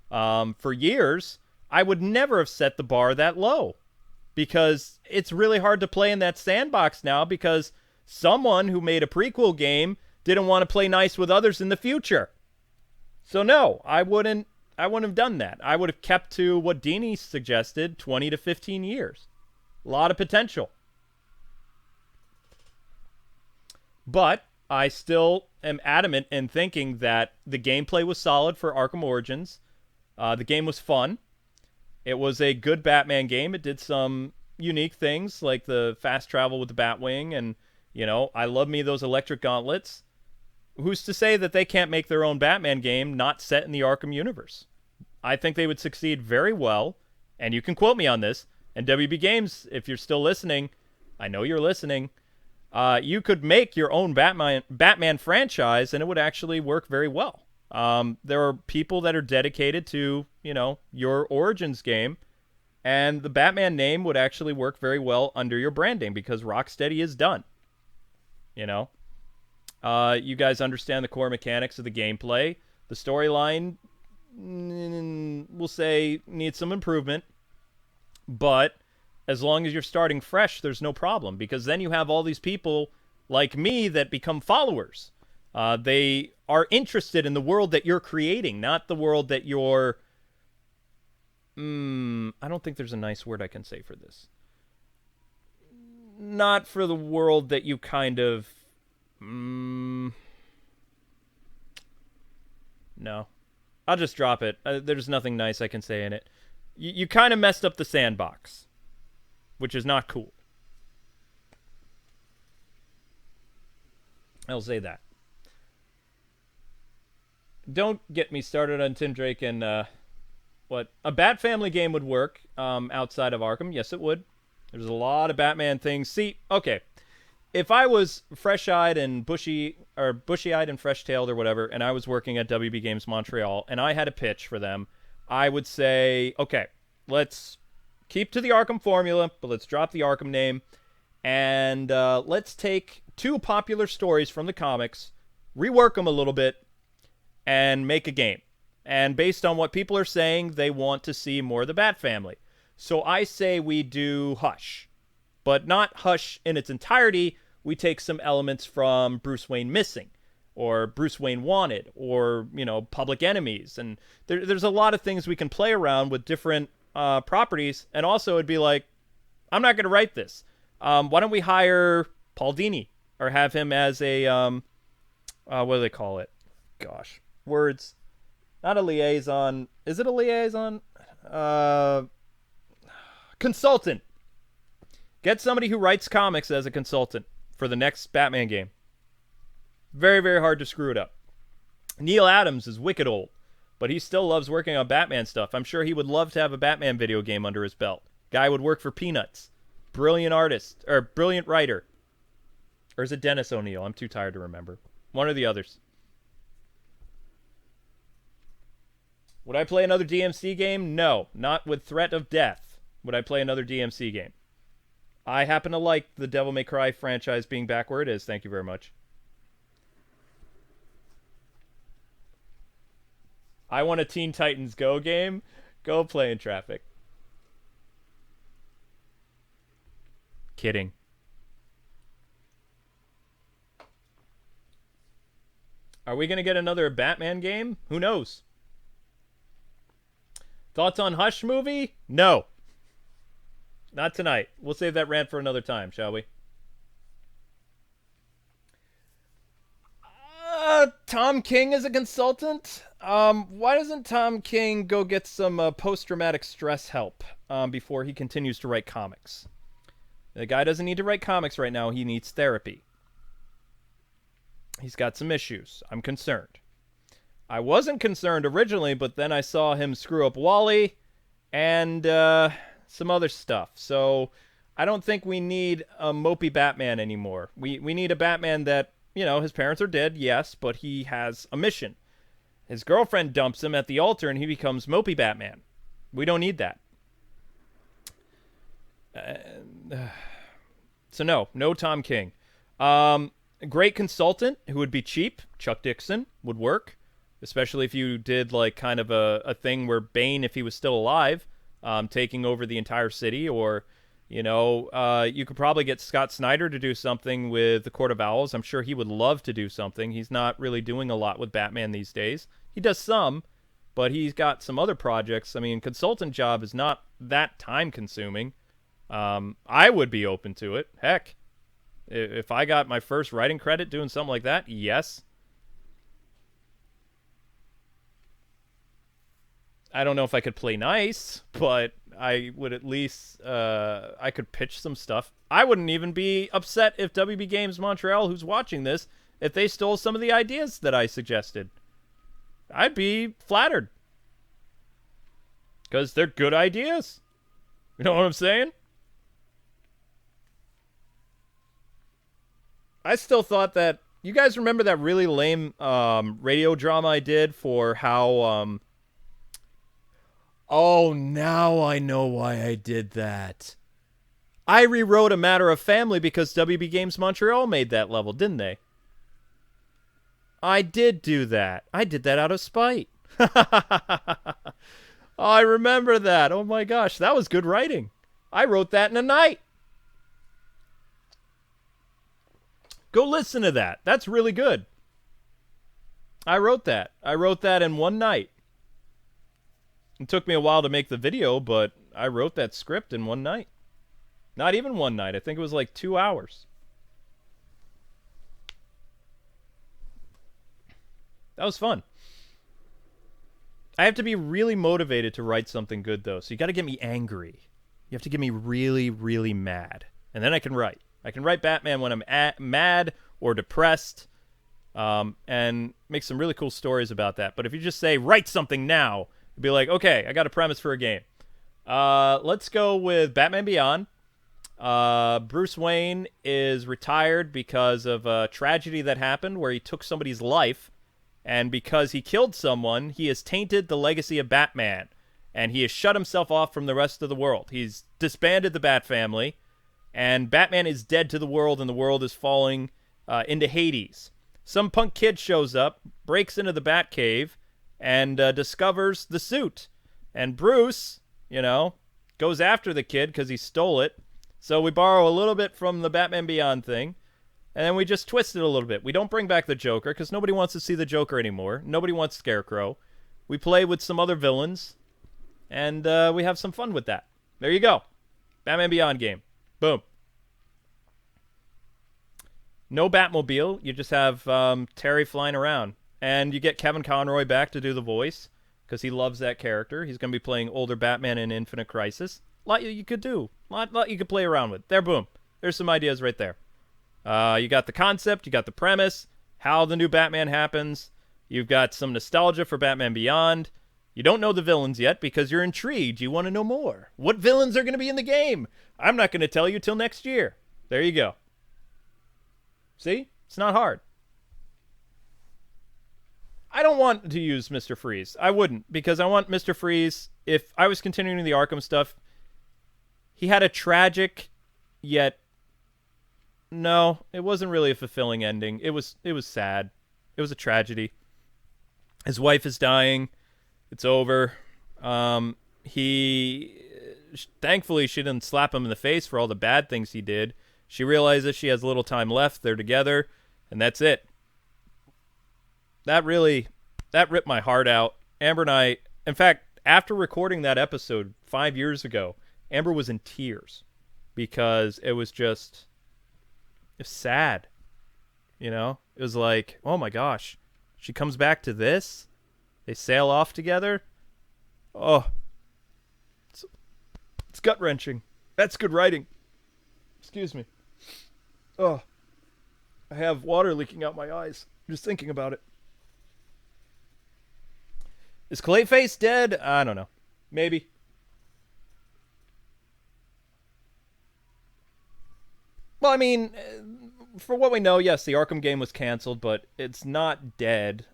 for years, I would never have set the bar that low, because it's really hard to play in that sandbox now, because someone who made a prequel game didn't want to play nice with others in the future. So no, I wouldn't have done that. I would have kept to what Deanie suggested, 20 to 15 years. A lot of potential. But I still am adamant in thinking that the gameplay was solid for Arkham Origins. The game was fun. It was a good Batman game. It did some, unique things like the fast travel with the Batwing, and I love me those electric gauntlets. Who's to say that they can't make their own Batman game not set in the Arkham universe? I think they would succeed very well, and you can quote me on this. And WB Games, if you're still listening, I know you're listening. You could make your own Batman franchise, and it would actually work very well. There are people that are dedicated to, your Origins game, and the Batman name would actually work very well under your branding because Rocksteady is done. You guys understand the core mechanics of the gameplay. The storyline, we'll say, needs some improvement. But as long as you're starting fresh, there's no problem. Because then you have all these people like me that become followers. They are interested in the world that you're creating, not the world that you're... I don't think there's a nice word I can say for this. Not for the world that you kind of... No. I'll just drop it. There's nothing nice I can say in it. You kind of messed up the sandbox, which is not cool. I'll say that. Don't get me started on Tim Drake and what a Bat Family game would work outside of Arkham. Yes, it would. There's a lot of Batman things. See, okay, if I was fresh-eyed and bushy-eyed and fresh-tailed or whatever, and I was working at WB Games Montreal, and I had a pitch for them, I would say, okay, let's keep to the Arkham formula, but let's drop the Arkham name, and let's take two popular stories from the comics, rework them a little bit, and make a game. And based on what people are saying, they want to see more of the Bat Family. So I say we do Hush. But not Hush in its entirety. We take some elements from Bruce Wayne Missing, or Bruce Wayne Wanted, or, Public Enemies. And there's a lot of things we can play around with different properties. And also it'd be like, I'm not going to write this. Why don't we hire Paul Dini? Or have him as a, what do they call it? Gosh. Words. Not a liaison. Is it a liaison? Consultant. Get somebody who writes comics as a consultant for the next Batman game. Very, very hard to screw it up. Neil Adams is wicked old, but he still loves working on Batman stuff. I'm sure he would love to have a Batman video game under his belt. Guy would work for peanuts. Brilliant artist, or brilliant writer. Or is it Dennis O'Neil? I'm too tired to remember. One or the others. Would I play another DMC game? No, not with threat of death. Would I play another DMC game? I happen to like the Devil May Cry franchise being back where it is. Thank you very much. I want a Teen Titans Go game. Go play in traffic. Kidding. Are we going to get another Batman game? Who knows? Thoughts on Hush movie? No. Not tonight. We'll save that rant for another time, shall we? Tom King as a consultant? Why doesn't Tom King go get some post-traumatic stress help before he continues to write comics? The guy doesn't need to write comics right now. He needs therapy. He's got some issues. I'm concerned. I wasn't concerned originally, but then I saw him screw up Wally and some other stuff. So I don't think we need a mopey Batman anymore. We need a Batman that, his parents are dead, yes, but he has a mission. His girlfriend dumps him at the altar and he becomes mopey Batman. We don't need that. So no Tom King. Great consultant who would be cheap. Chuck Dixon would work. Especially if you did like kind of a thing where Bane, if he was still alive, taking over the entire city, or you could probably get Scott Snyder to do something with the Court of Owls. I'm sure he would love to do something. He's not really doing a lot with Batman these days. He does some, but he's got some other projects. I mean, consultant job is not that time consuming. I would be open to it. Heck, if I got my first writing credit doing something like that, yes. I don't know if I could play nice, but, I would at least I could pitch some stuff. I wouldn't even be upset if WB Games Montreal, who's watching this, if they stole some of the ideas that I suggested. I'd be flattered. Because they're good ideas. You know what I'm saying? I still thought that... You guys remember that really lame radio drama I did for how... Oh, now I know why I did that. I rewrote A Matter of Family because WB Games Montreal made that level, didn't they? I did do that. I did that out of spite. Oh, I remember that. Oh my gosh, that was good writing. I wrote that in a night. Go listen to that. That's really good. I wrote that. I wrote that in one night. It took me a while to make the video, but I wrote that script in one night. Not even one night. I think it was like 2 hours. That was fun. I have to be really motivated to write something good, though. So you got to get me angry. You have to get me really, really mad. And then I can write. I can write Batman when I'm mad or depressed. And make some really cool stories about that. But if you just say, write something now, it'd be like, okay, I got a premise for a game. Let's go with Batman Beyond. Bruce Wayne is retired because of a tragedy that happened where he took somebody's life. And because he killed someone, he has tainted the legacy of Batman. And he has shut himself off from the rest of the world. He's disbanded the Bat family. And Batman is dead to the world, and the world is falling into Hades. Some punk kid shows up, breaks into the Batcave, and discovers the suit. And Bruce, goes after the kid because he stole it. So we borrow a little bit from the Batman Beyond thing. And then we just twist it a little bit. We don't bring back the Joker because nobody wants to see the Joker anymore. Nobody wants Scarecrow. We play with some other villains. And we have some fun with that. There you go. Batman Beyond game. Boom. No Batmobile. You just have Terry flying around. And you get Kevin Conroy back to do the voice because he loves that character. He's going to be playing older Batman in Infinite Crisis. A lot you could do. A lot you could play around with. There, boom. There's some ideas right there. You got the concept, you got the premise, how the new Batman happens. You've got some nostalgia for Batman Beyond. You don't know the villains yet because you're intrigued. You want to know more. What villains are going to be in the game? I'm not going to tell you till next year. There you go. See? It's not hard. I don't want to use Mr. Freeze. I wouldn't, because I want Mr. Freeze, if I was continuing the Arkham stuff, he had a tragic, yet... No, it wasn't really a fulfilling ending. It was sad. It was a tragedy. His wife is dying. It's over. Thankfully, she didn't slap him in the face for all the bad things he did. She realizes she has little time left. They're together, and that's it. That ripped my heart out. Amber and I, in fact, after recording that episode 5 years ago, Amber was in tears because it was just... It's sad, It was like, oh my gosh, she comes back to this. They sail off together. Oh, it's gut wrenching. That's good writing. Excuse me. Oh, I have water leaking out my eyes just thinking about it. Is Clayface dead? I don't know. Maybe. Well, I mean, for what we know, yes, the Arkham game was canceled, but it's not dead.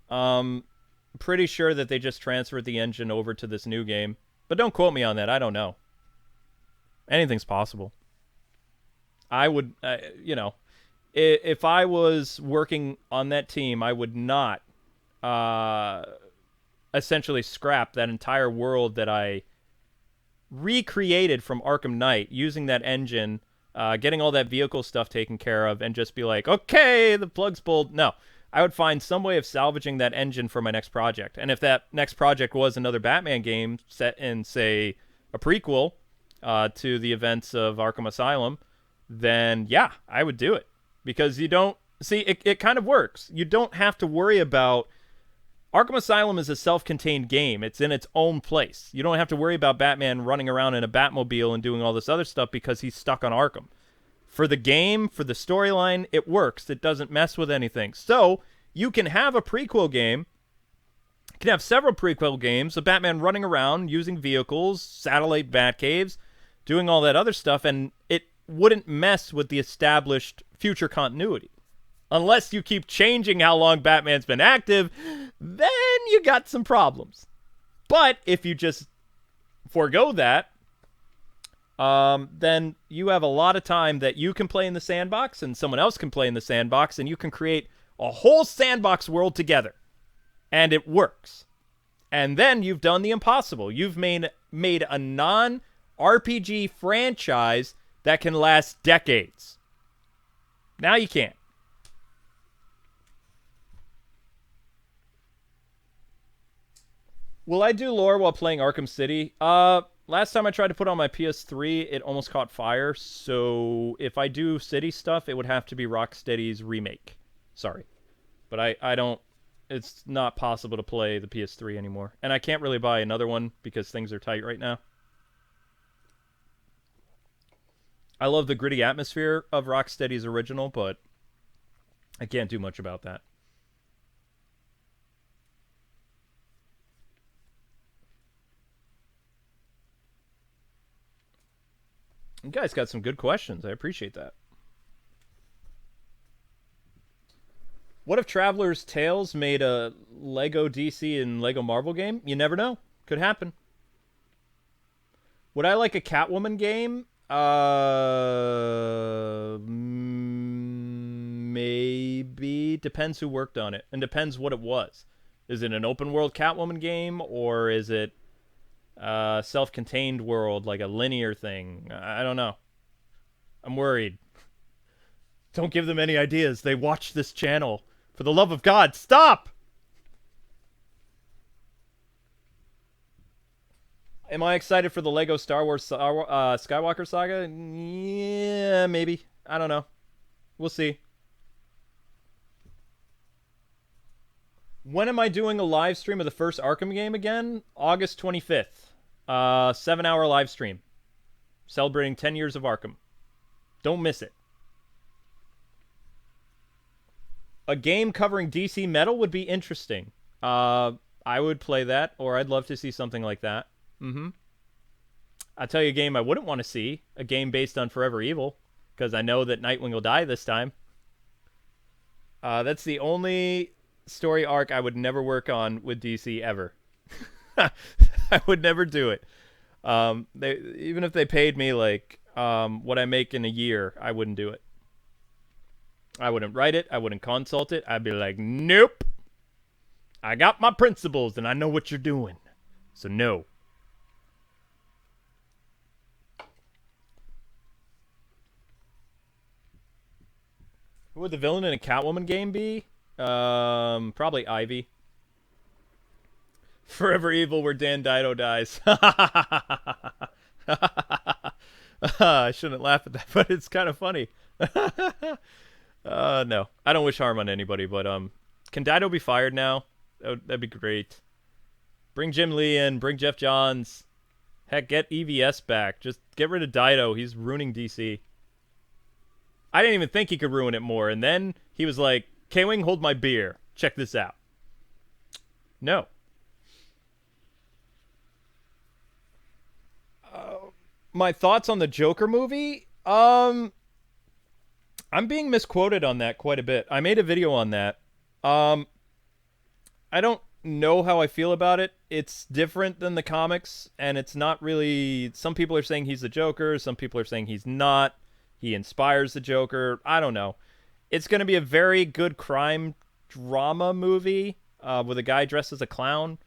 Pretty sure that they just transferred the engine over to this new game. But don't quote me on that. I don't know. Anything's possible. I would, if I was working on that team, I would not essentially scrap that entire world that I recreated from Arkham Knight using that engine. Getting all that vehicle stuff taken care of and just be like, okay, the plug's pulled. No, I would find some way of salvaging that engine for my next project. And if that next project was another Batman game set in, say, a prequel to the events of Arkham Asylum, then yeah, I would do it. Because you don't... See, it kind of works. You don't have to worry about... Arkham Asylum is a self-contained game. It's in its own place. You don't have to worry about Batman running around in a Batmobile and doing all this other stuff because he's stuck on Arkham. For the game, for the storyline, it works. It doesn't mess with anything. So, you can have a prequel game. You can have several prequel games of Batman running around using vehicles, satellite Batcaves, doing all that other stuff, and it wouldn't mess with the established future continuity. Unless you keep changing how long Batman's been active, then you got some problems. But if you just forego that, then you have a lot of time that you can play in the sandbox and someone else can play in the sandbox, and you can create a whole sandbox world together. And it works. And then you've done the impossible. You've made a non-RPG franchise that can last decades. Now you can't. Will I do lore while playing Arkham City? Last time I tried to put on my PS3, it almost caught fire. So if I do City stuff, it would have to be Rocksteady's remake. Sorry. But I don't... It's not possible to play the PS3 anymore. And I can't really buy another one because things are tight right now. I love the gritty atmosphere of Rocksteady's original, but I can't do much about that. You guys got some good questions. I appreciate that. What if Traveler's Tales made a Lego DC and Lego Marvel game? You never know. Could happen. Would I like a Catwoman game? Maybe. Depends who worked on it. And depends what it was. Is it an open world Catwoman game? Or is it self-contained world, like a linear thing? I don't know. I'm worried. Don't give them any ideas. They watch this channel. For the love of God, stop! Am I excited for the Lego Star Wars Skywalker saga? Yeah, maybe. I don't know. We'll see. When am I doing a live stream of the first Arkham game again? August 25th. 7-hour live stream. Celebrating 10 years of Arkham. Don't miss it. A game covering DC Metal would be interesting. I would play that, or I'd love to see something like that. I'll tell you a game I wouldn't want to see. A game based on Forever Evil. Because I know that Nightwing will die this time. That's the only story arc I would never work on with DC ever. I would never do it. Even if they paid me like what I make in a year, I wouldn't do it. I wouldn't write it. I wouldn't consult it. I'd be like, nope. I got my principles and I know what you're doing. So no. Who would the villain in a Catwoman game be? Probably Ivy. Forever Evil where Dan Dido dies. I shouldn't laugh at that, but it's kind of funny. No, I don't wish harm on anybody, but can Dido be fired now? That'd be great. Bring Jim Lee in, bring Jeff Johns. Heck, get EVS back. Just get rid of Dido. He's ruining DC. I didn't even think he could ruin it more, and then he was like, K-Wing, hold my beer. Check this out. No. My thoughts on the Joker movie? I'm being misquoted on that quite a bit. I made a video on that. I don't know how I feel about it. It's different than the comics, and it's not really... Some people are saying he's the Joker. Some people are saying he's not. He inspires the Joker. I don't know. It's going to be a very good crime drama movie with a guy dressed as a clown.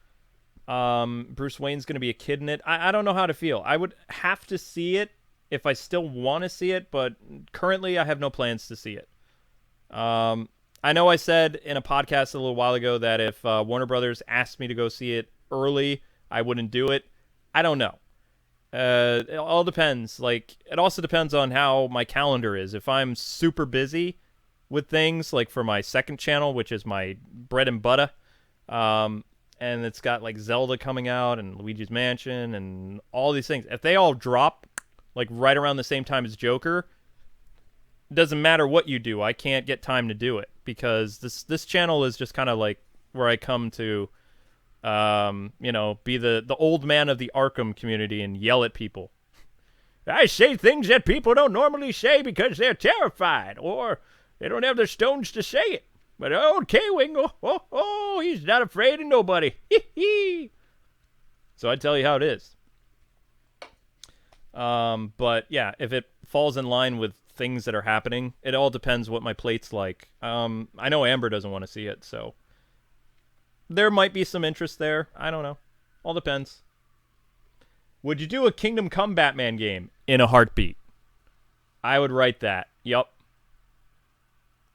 Bruce Wayne's going to be a kid in it. I don't know how to feel. I would have to see it if I still want to see it, but currently I have no plans to see it. I know I said in a podcast a little while ago that if Warner Brothers asked me to go see it early, I wouldn't do it. I don't know. It all depends. Like, it also depends on how my calendar is. If I'm super busy with things, like for my second channel, which is my bread and butter, and it's got like Zelda coming out and Luigi's Mansion and all these things. If they all drop like right around the same time as Joker, it doesn't matter what you do. I can't get time to do it because this channel is just kind of like where I come to, be the old man of the Arkham community and yell at people. I say things that people don't normally say because they're terrified or they don't have the stones to say it. But old Kwing, he's not afraid of nobody. So I tell you how it is. But yeah, if it falls in line with things that are happening, it all depends what my plate's like. I know Amber doesn't want to see it, so there might be some interest there. I don't know. All depends. Would you do a Kingdom Come Batman game? In a heartbeat. I would write that. Yup.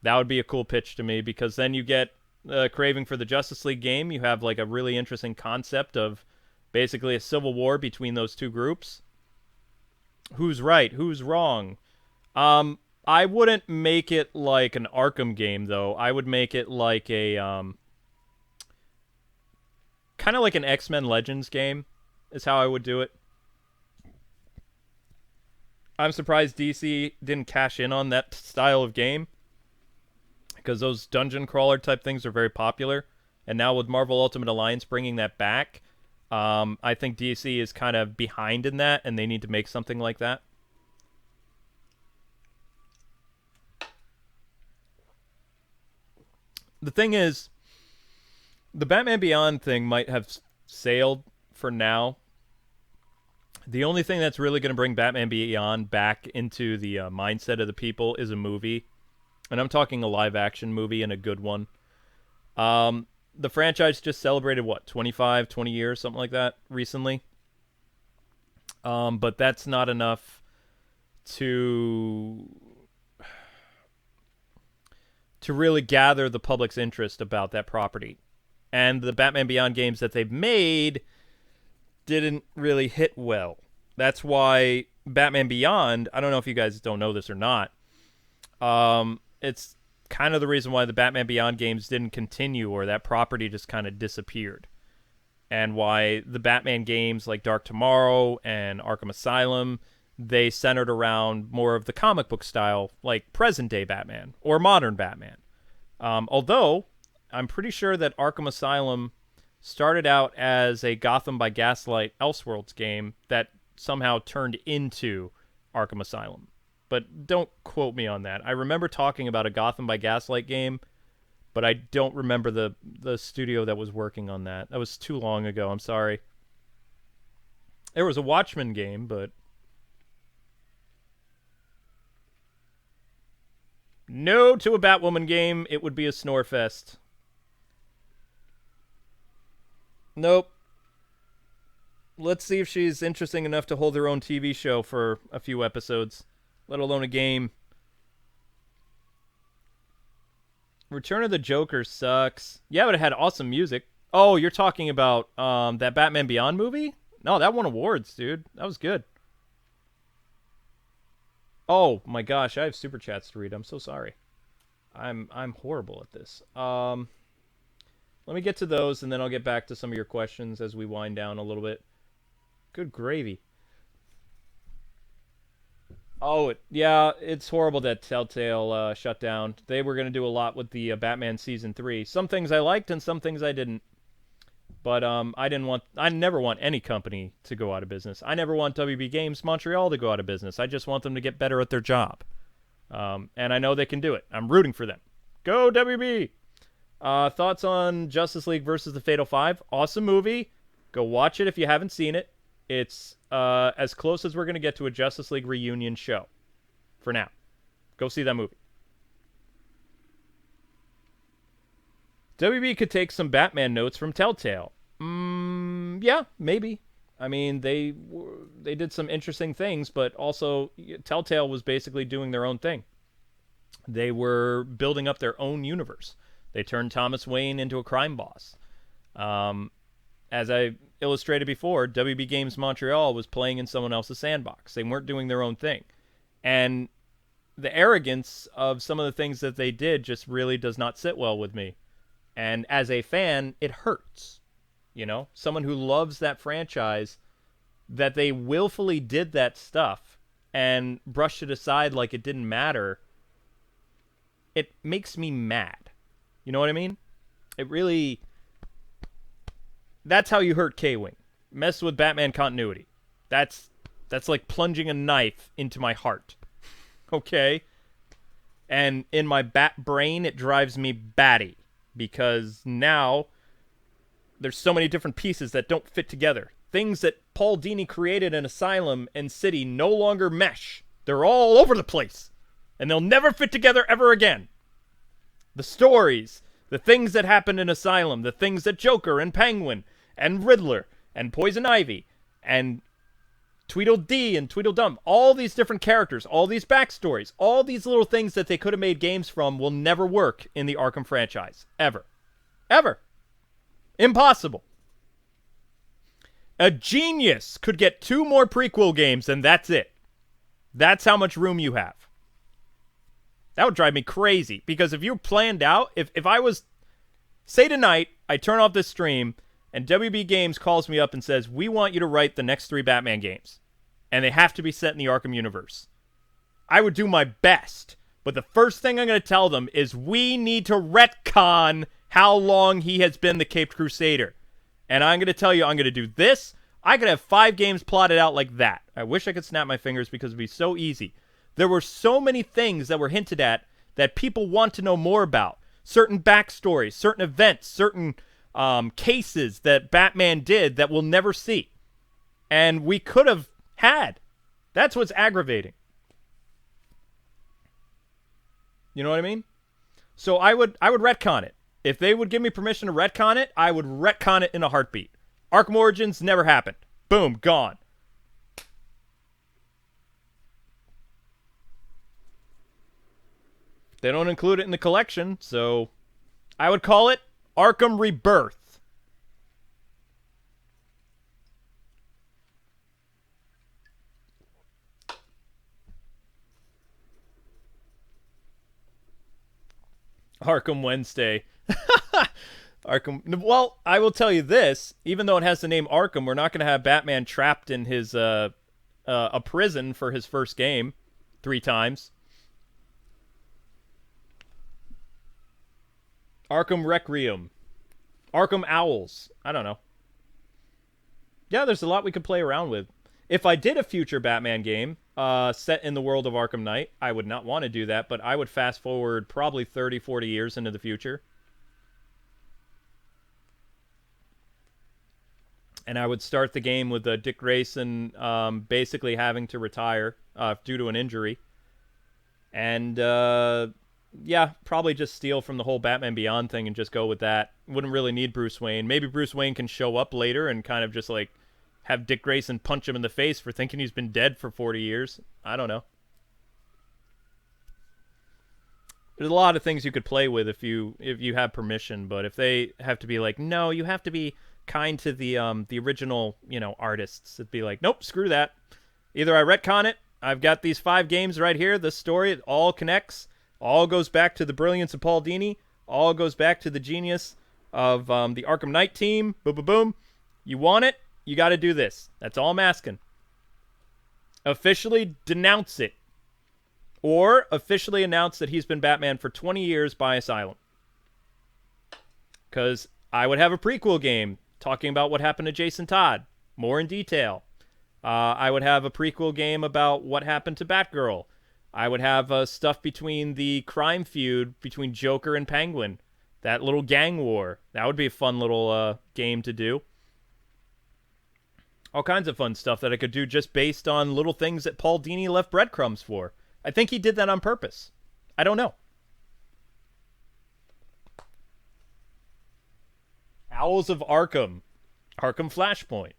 That would be a cool pitch to me because then you get craving for the Justice League game. You have like a really interesting concept of basically a civil war between those two groups. Who's right? Who's wrong? I wouldn't make it like an Arkham game though. I would make it like a kind of like an X-Men Legends game is how I would do it. I'm surprised DC didn't cash in on that style of game because those dungeon crawler type things are very popular. And now with Marvel Ultimate Alliance bringing that back, I think DC is kind of behind in that and they need to make something like that. The thing is, the Batman Beyond thing might have sailed for now. The only thing that's really going to bring Batman Beyond back into the mindset of the people is a movie. And I'm talking a live-action movie and a good one. The franchise just celebrated, 20 years, something like that, recently. But that's not enough to really gather the public's interest about that property. And the Batman Beyond games that they've made didn't really hit well. That's why Batman Beyond, I don't know if you guys don't know this or not, it's kind of the reason why the Batman Beyond games didn't continue or that property just kind of disappeared. And why the Batman games like Dark Tomorrow and Arkham Asylum, they centered around more of the comic book style, like present-day Batman or modern Batman. Although, I'm pretty sure that Arkham Asylum started out as a Gotham by Gaslight Elseworlds game that somehow turned into Arkham Asylum. But don't quote me on that. I remember talking about a Gotham by Gaslight game, but I don't remember the studio that was working on that. That was too long ago. I'm sorry. There was a Watchmen game, but no to a Batwoman game. It would be a snore fest. Nope. Let's see if she's interesting enough to hold her own TV show for a few episodes, let alone a game. Return of the Joker sucks. Yeah, but it had awesome music. Oh, you're talking about that Batman Beyond movie? No, that won awards, dude. That was good. Oh my gosh, I have super chats to read. I'm so sorry. I'm horrible at this. Let me get to those, and then I'll get back to some of your questions as we wind down a little bit. Good gravy. Oh, yeah, it's horrible that Telltale shut down. They were going to do a lot with the Batman Season 3. Some things I liked and some things I didn't. But I never want any company to go out of business. I never want WB Games Montreal to go out of business. I just want them to get better at their job. And I know they can do it. I'm rooting for them. Go, WB! Thoughts on Justice League versus the Fatal Five? Awesome movie. Go watch it if you haven't seen it. It's as close as we're going to get to a Justice League reunion show. For now. Go see that movie. WB could take some Batman notes from Telltale. Yeah, maybe. I mean, they did some interesting things, but also Telltale was basically doing their own thing. They were building up their own universe. They turned Thomas Wayne into a crime boss. As I illustrated before, WB Games Montreal was playing in someone else's sandbox. They weren't doing their own thing. And the arrogance of some of the things that they did just really does not sit well with me. And as a fan, it hurts. someone who loves that franchise, that they willfully did that stuff and brushed it aside like it didn't matter, it makes me mad. You know what I mean? It really... That's how you hurt Kwing. Mess with Batman continuity. That's like plunging a knife into my heart. Okay? And in my bat brain, it drives me batty. Because now, there's so many different pieces that don't fit together. Things that Paul Dini created in Asylum and City no longer mesh. They're all over the place. And they'll never fit together ever again. The stories, the things that happened in Asylum, the things that Joker and Penguin and Riddler and Poison Ivy and Tweedledee and Tweedledum, all these different characters, all these backstories, all these little things that they could have made games from will never work in the Arkham franchise. Ever. Ever. Impossible. A genius could get 2 more prequel games and that's it. That's how much room you have. That would drive me crazy, because if you planned out, if I was, say tonight, I turn off this stream, and WB Games calls me up and says, we want you to write the next 3 Batman games, and they have to be set in the Arkham universe. I would do my best, but the first thing I'm going to tell them is we need to retcon how long he has been the Caped Crusader. And I'm going to tell you, I'm going to do this. I could have 5 games plotted out like that. I wish I could snap my fingers because it would be so easy. There were so many things that were hinted at that people want to know more about. Certain backstories, certain events, certain cases that Batman did that we'll never see. And we could have had. That's what's aggravating. You know what I mean? So I would retcon it. If they would give me permission to retcon it, I would retcon it in a heartbeat. Arkham Origins never happened. Boom, gone. They don't include it in the collection, so I would call it Arkham Rebirth. Arkham Wednesday. Arkham. Well, I will tell you this. Even though it has the name Arkham, we're not going to have Batman trapped in his a prison for his first game 3 times. Arkham Requiem. Arkham Owls. I don't know. Yeah, there's a lot we could play around with. If I did a future Batman game set in the world of Arkham Knight, I would not want to do that, but I would fast forward probably 30, 40 years into the future. And I would start the game with Dick Grayson basically having to retire due to an injury. And, yeah, probably just steal from the whole Batman Beyond thing and just go with that. Wouldn't really need Bruce Wayne. Maybe Bruce Wayne can show up later and kind of just, like, have Dick Grayson punch him in the face for thinking he's been dead for 40 years. I don't know. There's a lot of things you could play with if you have permission, but if they have to be like, no, you have to be kind to the original, artists, it'd be like, nope, screw that. Either I retcon it, I've got these 5 games right here, this story, it all connects, all goes back to the brilliance of Paul Dini, all goes back to the genius of the Arkham Knight team, boom, boom, boom. You want it? You got to do this. That's all I'm asking. Officially denounce it. Or officially announce that he's been Batman for 20 years by Asylum. Because I would have a prequel game talking about what happened to Jason Todd. More in detail. I would have a prequel game about what happened to Batgirl. I would have stuff between the crime feud between Joker and Penguin. That little gang war. That would be a fun little game to do. All kinds of fun stuff that I could do just based on little things that Paul Dini left breadcrumbs for. I think he did that on purpose. I don't know. Owls of Arkham. Arkham Flashpoint.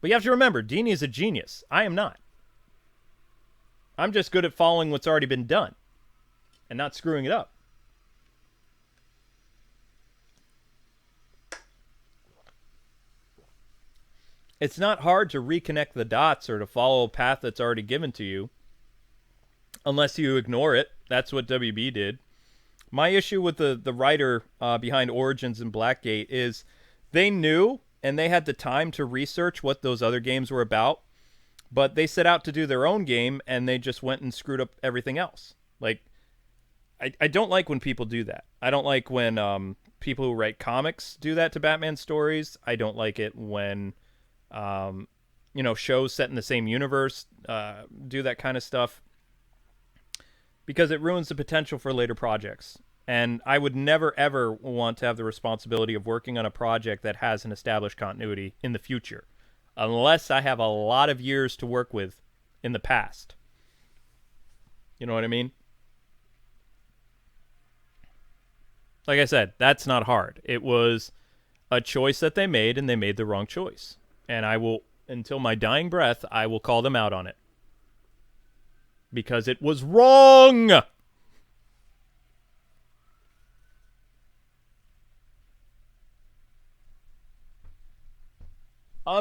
But you have to remember, Dini is a genius. I am not. I'm just good at following what's already been done. And not screwing it up. It's not hard to reconnect the dots or to follow a path that's already given to you. Unless you ignore it. That's what WB did. My issue with the writer behind Origins and Blackgate is they knew and they had the time to research what those other games were about, but they set out to do their own game and they just went and screwed up everything else. Like, I don't like when people do that. I don't like when people who write comics do that to Batman stories. I don't like it when shows set in the same universe do that kind of stuff, because it ruins the potential for later projects. And I would never, ever want to have the responsibility of working on a project that has an established continuity in the future, unless I have a lot of years to work with in the past. You know what I mean? Like I said, that's not hard. It was a choice that they made, and they made the wrong choice. And I will, until my dying breath, I will call them out on it. Because it was wrong!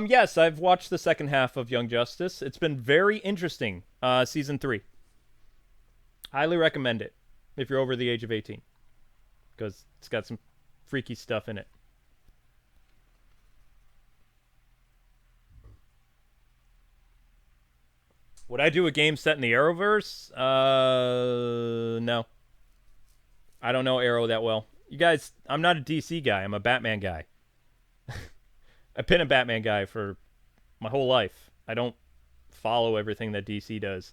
Yes, I've watched the second half of Young Justice. It's been very interesting. Season 3. Highly recommend it if you're over the age of 18. Because it's got some freaky stuff in it. Would I do a game set in the Arrowverse? No. I don't know Arrow that well. You guys, I'm not a DC guy. I'm a Batman guy. I've been a Batman guy for my whole life. I don't follow everything that DC does.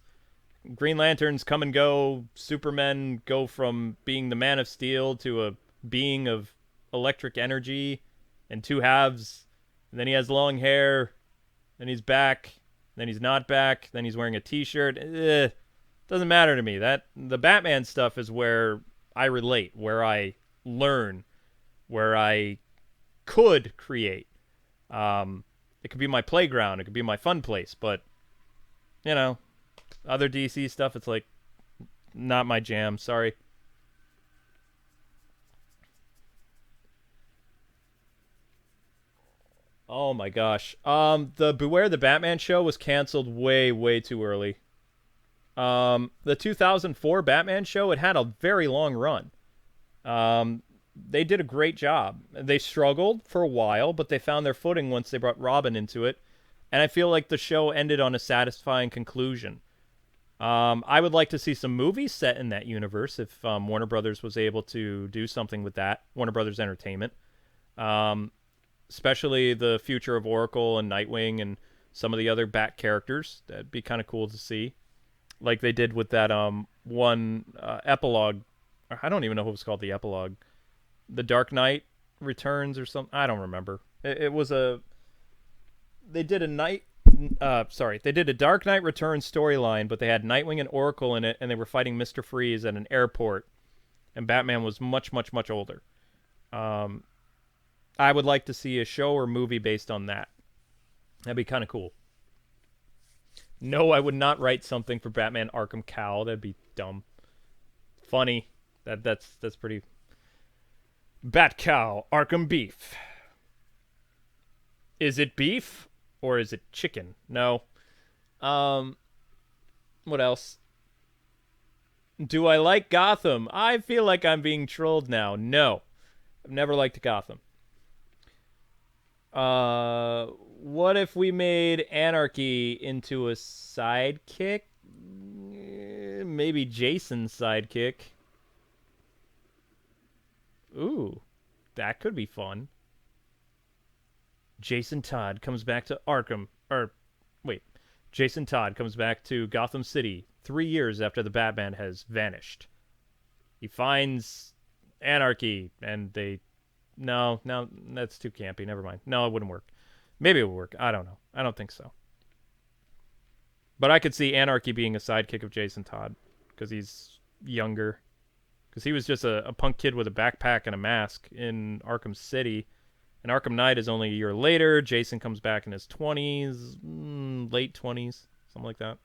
Green Lanterns come and go. Supermen go from being the Man of Steel to a being of electric energy and two halves. And then he has long hair. Then he's back. Then he's not back. Then he's wearing a t-shirt. Doesn't matter to me. The Batman stuff is where I relate, where I learn, where I could create. It could be my playground. It could be my fun place. But, other DC stuff, it's like not my jam. Sorry. Oh my gosh. The Beware the Batman show was canceled way, way too early. The 2004 Batman show, it had a very long run. They did a great job. They struggled for a while, but they found their footing once they brought Robin into it. And I feel like the show ended on a satisfying conclusion. I would like to see some movies set in that universe if Warner Brothers was able to do something with that. Warner Brothers Entertainment. Especially the future of Oracle and Nightwing and some of the other Bat characters. That'd be kind of cool to see. Like they did with that one epilogue. I don't even know what was called the epilogue. The Dark Knight Returns or something. I don't remember. It was a... They did a Dark Knight Returns storyline, but they had Nightwing and Oracle in it, and they were fighting Mr. Freeze at an airport, and Batman was much, much, much older. I would like to see a show or movie based on that. That'd be kind of cool. No, I would not write something for Batman Arkham Cowl. That'd be dumb. Funny. That's pretty... Bat Cow Arkham Beef. Is it beef? Or is it chicken? No. What else? Do I like Gotham? I feel like I'm being trolled now. No. I've never liked Gotham. What if we made Anarchy into a sidekick? Maybe Jason's sidekick. Ooh, that could be fun. Jason Todd comes back to Arkham. Jason Todd comes back to Gotham City 3 years after the Batman has vanished. He finds Anarchy, and they... No, that's too campy. Never mind. No, it wouldn't work. Maybe it would work. I don't know. I don't think so. But I could see Anarchy being a sidekick of Jason Todd, because he's younger. Because he was just a punk kid with a backpack and a mask in Arkham City. And Arkham Knight is only a year later. Jason comes back in his 20s, late 20s, something like that.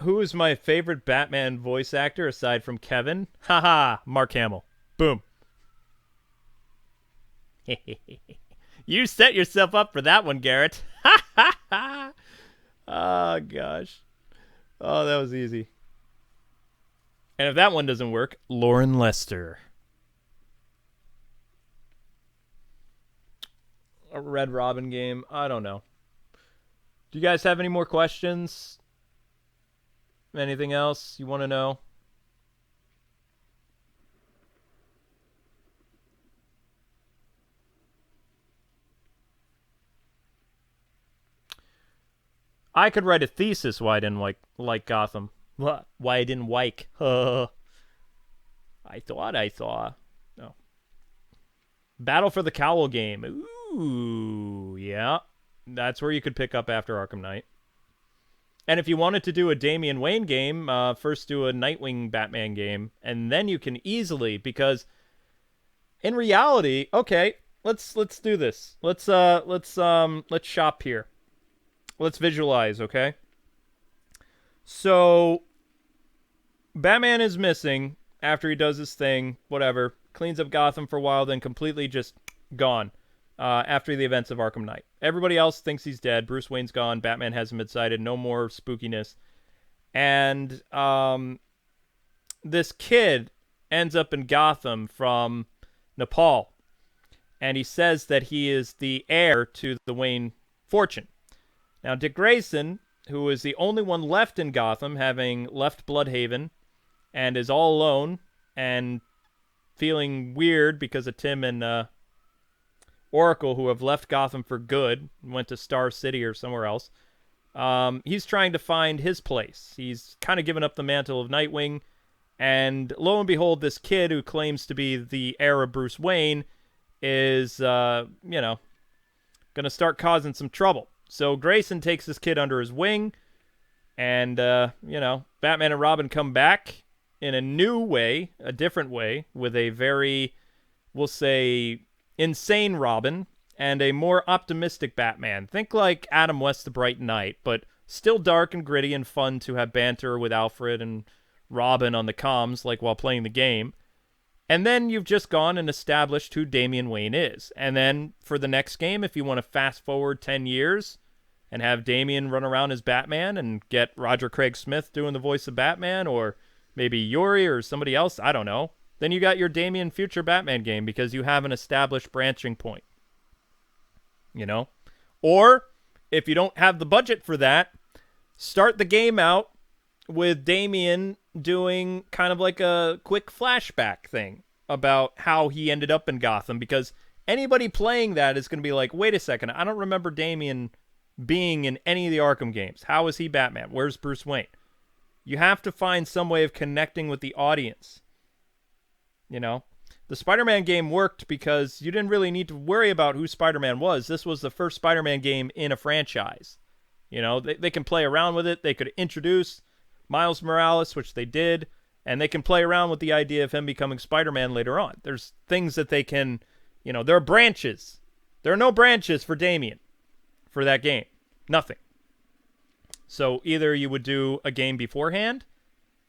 Who is my favorite Batman voice actor aside from Kevin? Haha, Mark Hamill. Boom. You set yourself up for that one, Garrett. Oh, gosh. Oh, that was easy. And if that one doesn't work, Lauren Lester. A Red Robin game. I don't know. Do you guys have any more questions? Anything else you want to know? I could write a thesis why I didn't like Gotham. Why I didn't like. I thought I saw. No. Battle for the Cowl game. Ooh, yeah. That's where you could pick up after Arkham Knight. And if you wanted to do a Damian Wayne game, first do a Nightwing Batman game, and then you can easily, because in reality, okay, let's do this. Let's shop here. Let's visualize, okay? So Batman is missing after he does his thing, whatever, cleans up Gotham for a while, then completely just gone after the events of Arkham Knight. Everybody else thinks he's dead. Bruce Wayne's gone. Batman hasn't been sighted. No more spookiness. And this kid ends up in Gotham from Nepal. And he says that he is the heir to the Wayne fortune. Now, Dick Grayson, who is the only one left in Gotham, having left Bloodhaven, and is all alone, and feeling weird because of Tim and Oracle, who have left Gotham for good, went to Star City or somewhere else. He's trying to find his place. He's kind of given up the mantle of Nightwing, and lo and behold, this kid who claims to be the heir of Bruce Wayne is, going to start causing some trouble. So Grayson takes this kid under his wing, and, Batman and Robin come back in a new way, a different way, with a very, we'll say, insane Robin and a more optimistic Batman. Think like Adam West the Bright Knight, but still dark and gritty and fun to have banter with Alfred and Robin on the comms, like while playing the game. And then you've just gone and established who Damian Wayne is. And then for the next game, if you want to fast forward 10 years and have Damien run around as Batman and get Roger Craig Smith doing the voice of Batman, or maybe Yuri or somebody else, I don't know, then you got your Damien future Batman game because you have an established branching point. Or if you don't have the budget for that, start the game out with Damien doing kind of like a quick flashback thing about how he ended up in Gotham, because anybody playing that is going to be like, wait a second, I don't remember Damien being in any of the Arkham games. How is he Batman? Where's Bruce Wayne? You have to find some way of connecting with the audience. The Spider-Man game worked because you didn't really need to worry about who Spider-Man was. This was the first Spider-Man game in a franchise. They can play around with it. They could introduce Miles Morales, which they did, and they can play around with the idea of him becoming Spider-Man later on. There's things that they can, there are branches. There are no branches for Damien for that game. Nothing. So either you would do a game beforehand,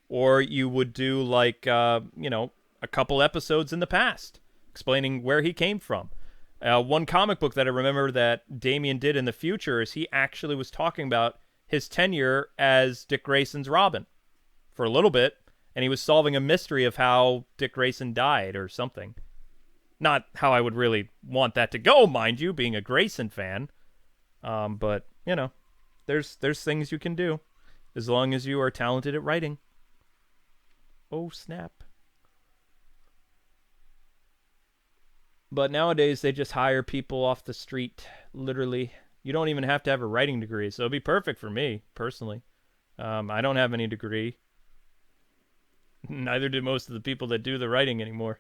or you would do like, a couple episodes in the past explaining where he came from. One comic book that I remember that Damien did in the future is he actually was talking about his tenure as Dick Grayson's Robin for a little bit, and he was solving a mystery of how Dick Grayson died or something. Not how I would really want that to go, mind you, being a Grayson fan. But, there's things you can do as long as you are talented at writing. Oh, snap. But nowadays, they just hire people off the street, literally. You don't even have to have a writing degree, so it'd be perfect for me, personally. I don't have any degree. Neither do most of the people that do the writing anymore.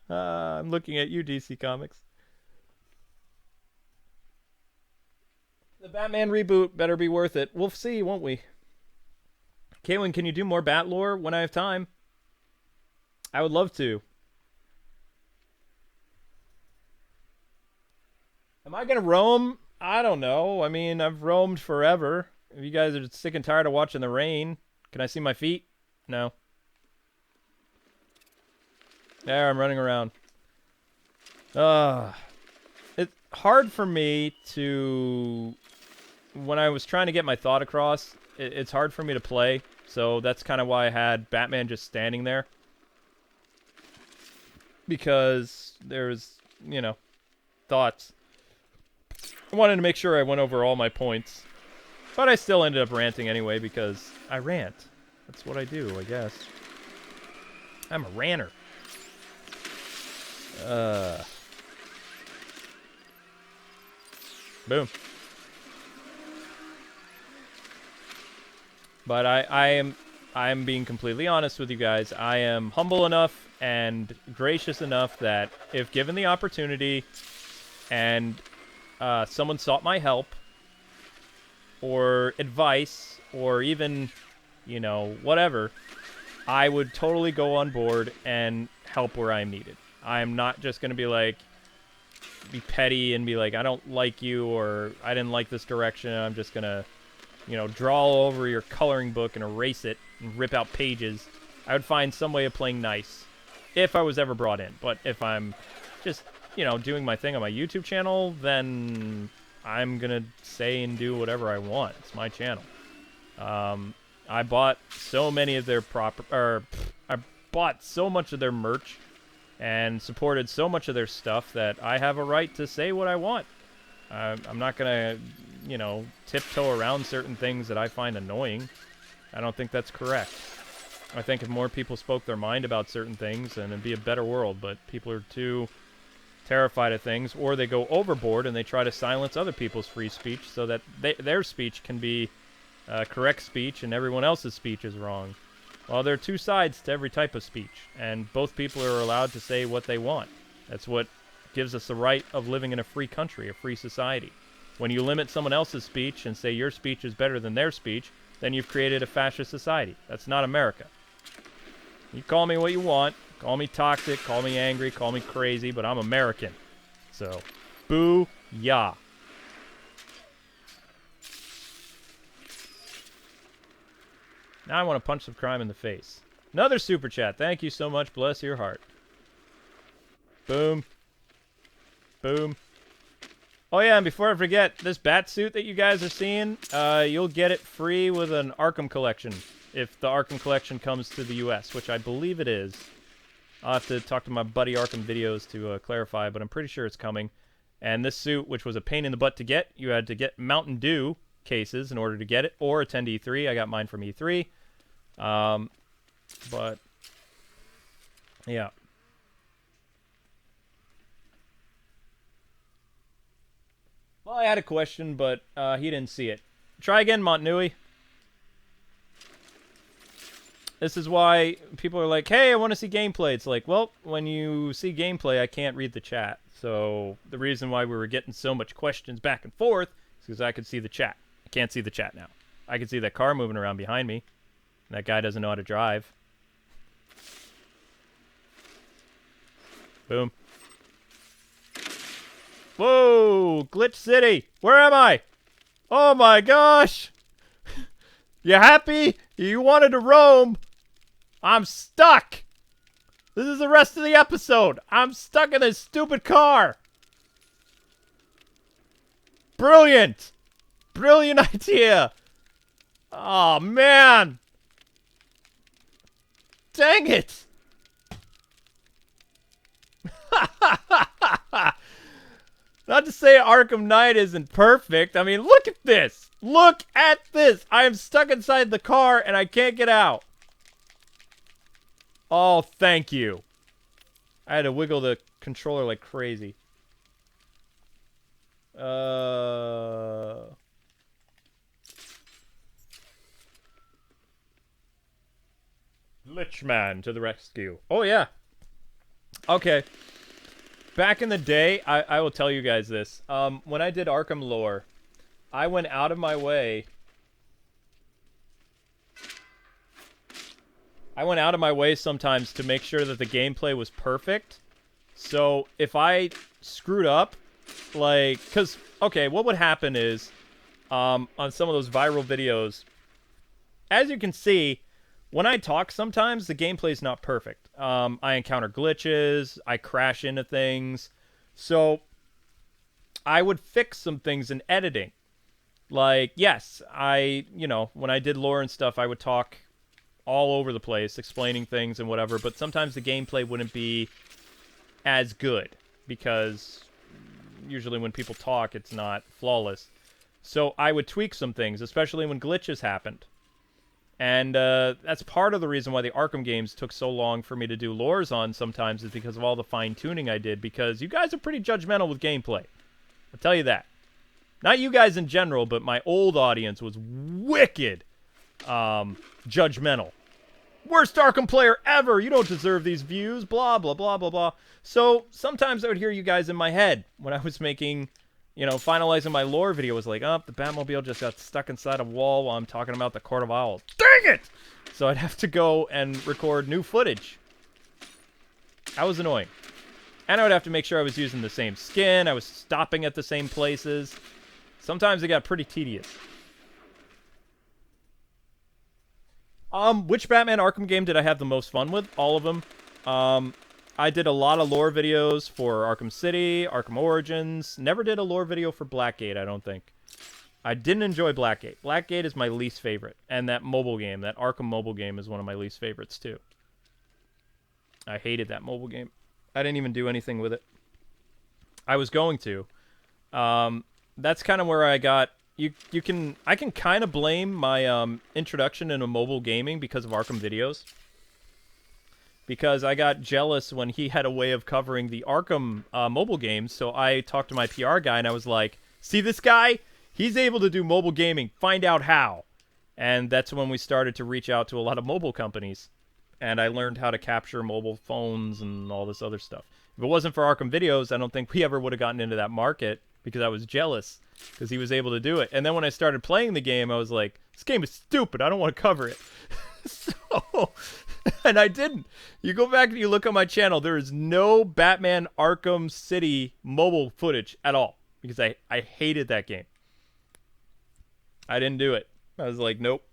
I'm looking at you, DC Comics. The Batman reboot better be worth it. We'll see, won't we? Kaylin, can you do more Bat lore when I have time? I would love to. Am I going to roam? I don't know. I mean, I've roamed forever. If you guys are sick and tired of watching the rain, can I see my feet? No. There, I'm running around. It's hard for me to... When I was trying to get my thought across, it's hard for me to play So that's kind of why I had Batman just standing there. Because there's, thoughts. I wanted to make sure I went over all my points. But I still ended up ranting anyway because I rant. That's what I do, I guess. I'm a ranter. Boom. But I'm being completely honest with you guys. I am humble enough and gracious enough that if given the opportunity and someone sought my help or advice or even, whatever, I would totally go on board and help where I'm needed. I'm not just going to be petty and be like, I don't like you or I didn't like this direction. I'm just going to, draw all over your coloring book and erase it and rip out pages. I would find some way of playing nice if I was ever brought in. But if I'm just, doing my thing on my YouTube channel, then I'm going to say and do whatever I want. It's my channel. I bought so many of their I bought so much of their merch and supported so much of their stuff that I have a right to say what I want. I'm not going to, tiptoe around certain things that I find annoying. I don't think that's correct. I think if more people spoke their mind about certain things, then it'd be a better world, but people are too terrified of things, or they go overboard and they try to silence other people's free speech so that their speech can be correct speech and everyone else's speech is wrong. Well, there are two sides to every type of speech, and both people are allowed to say what they want. That's what gives us the right of living in a free country, a free society. When you limit someone else's speech and say your speech is better than their speech, then you've created a fascist society. That's not America. You call me what you want. Call me toxic, call me angry, call me crazy, but I'm American. So, boo-yah. Now I want to punch some crime in the face. Another super chat. Thank you so much. Bless your heart. Boom. Boom. Oh yeah, and before I forget, this bat suit that you guys are seeing, you'll get it free with an Arkham collection. If the Arkham collection comes to the US, which I believe it is. I'll have to talk to my buddy Arkham Videos to clarify, but I'm pretty sure it's coming. And this suit, which was a pain in the butt to get, you had to get Mountain Dew cases in order to get it, or attend E3. I got mine from E3. But, yeah. Well, I had a question, but he didn't see it. Try again, Montnui. This is why people are like, hey, I want to see gameplay. It's like, well, when you see gameplay, I can't read the chat. So the reason why we were getting so much questions back and forth is because I could see the chat. I can't see the chat now. I can see that car moving around behind me. And that guy doesn't know how to drive. Boom. Whoa! Glitch City! Where am I? Oh my gosh! You happy? You wanted to roam? I'm stuck! This is the rest of the episode. I'm stuck in this stupid car. Brilliant! Brilliant idea! Oh man! Dang it! Not to say Arkham Knight isn't perfect. I mean, look at this. Look at this. I am stuck inside the car and I can't get out. Oh, thank you. I had to wiggle the controller like crazy. Lichman to the rescue. Oh, yeah. Okay. Back in the day, I will tell you guys this. When I did Arkham lore, I went out of my way. I went out of my way sometimes to make sure that the gameplay was perfect. So if I screwed up, like, because, okay, what would happen is, on some of those viral videos, as you can see, when I talk sometimes, the gameplay's not perfect. I encounter glitches, I crash into things, so I would fix some things in editing. Like, yes, when I did lore and stuff, I would talk all over the place explaining things and whatever, but sometimes the gameplay wouldn't be as good because usually when people talk, it's not flawless. So I would tweak some things, especially when glitches happened. And that's part of the reason why the Arkham games took so long for me to do lores on sometimes, is because of all the fine-tuning I did, because you guys are pretty judgmental with gameplay. I'll tell you that. Not you guys in general, but my old audience was wicked judgmental. Worst Arkham player ever! You don't deserve these views, blah, blah, blah, blah, blah. So sometimes I would hear you guys in my head when I was making, you know, finalizing my lore video. Was like, oh, the Batmobile just got stuck inside a wall while I'm talking about the Court of Owls. Dang it! So I'd have to go and record new footage. That was annoying. And I would have to make sure I was using the same skin. I was stopping at the same places. Sometimes it got pretty tedious. Which Batman Arkham game did I have the most fun with? All of them. I did a lot of lore videos for Arkham City, Arkham Origins. Never did a lore video for Blackgate, I don't think. I didn't enjoy Blackgate. Blackgate is my least favorite. And that mobile game, that Arkham mobile game, is one of my least favorites, too. I hated that mobile game. I didn't even do anything with it. I was going to. That's kind of where I got... I can kind of blame my introduction into mobile gaming because of Arkham videos. Because I got jealous when he had a way of covering the Arkham mobile games, so I talked to my PR guy and I was like, see this guy? He's able to do mobile gaming. Find out how. And that's when we started to reach out to a lot of mobile companies. And I learned how to capture mobile phones and all this other stuff. If it wasn't for Arkham videos, I don't think we ever would have gotten into that market, because I was jealous because he was able to do it. And then when I started playing the game, I was like, this game is stupid. I don't want to cover it. And I didn't. You go back and you look on my channel, there is no Batman Arkham City mobile footage at all, because I hated that game. I didn't do it. I was like, nope.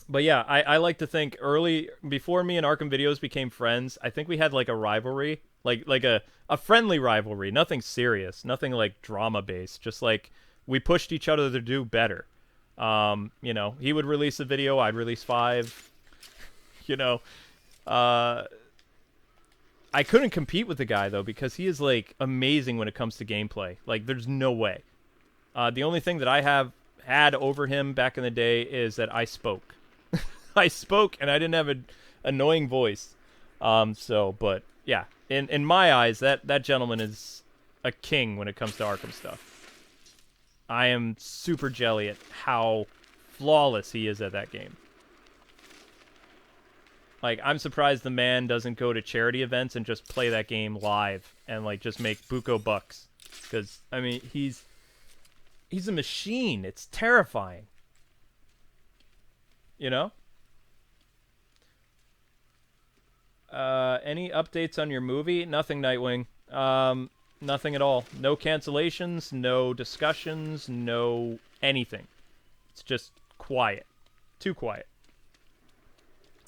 But yeah, I like to think before me and Arkham videos became friends, I think we had like a rivalry, like a friendly rivalry, nothing serious, nothing like drama based, just like we pushed each other to do better. You know, he would release a video, I'd release 5. You know, I couldn't compete with the guy though, because he is like amazing when it comes to gameplay. Like there's no way. The only thing that I have had over him back in the day is that I spoke. I spoke and I didn't have an annoying voice. But yeah, in my eyes, that gentleman is a king when it comes to Arkham stuff. I am super jelly at how flawless he is at that game. Like, I'm surprised the man doesn't go to charity events and just play that game live and like just make buco bucks. Because I mean, he's a machine. It's terrifying. You know? Any updates on your movie? Nothing, Nightwing. Nothing at all. No cancellations, no discussions, no anything. It's just quiet. Too quiet.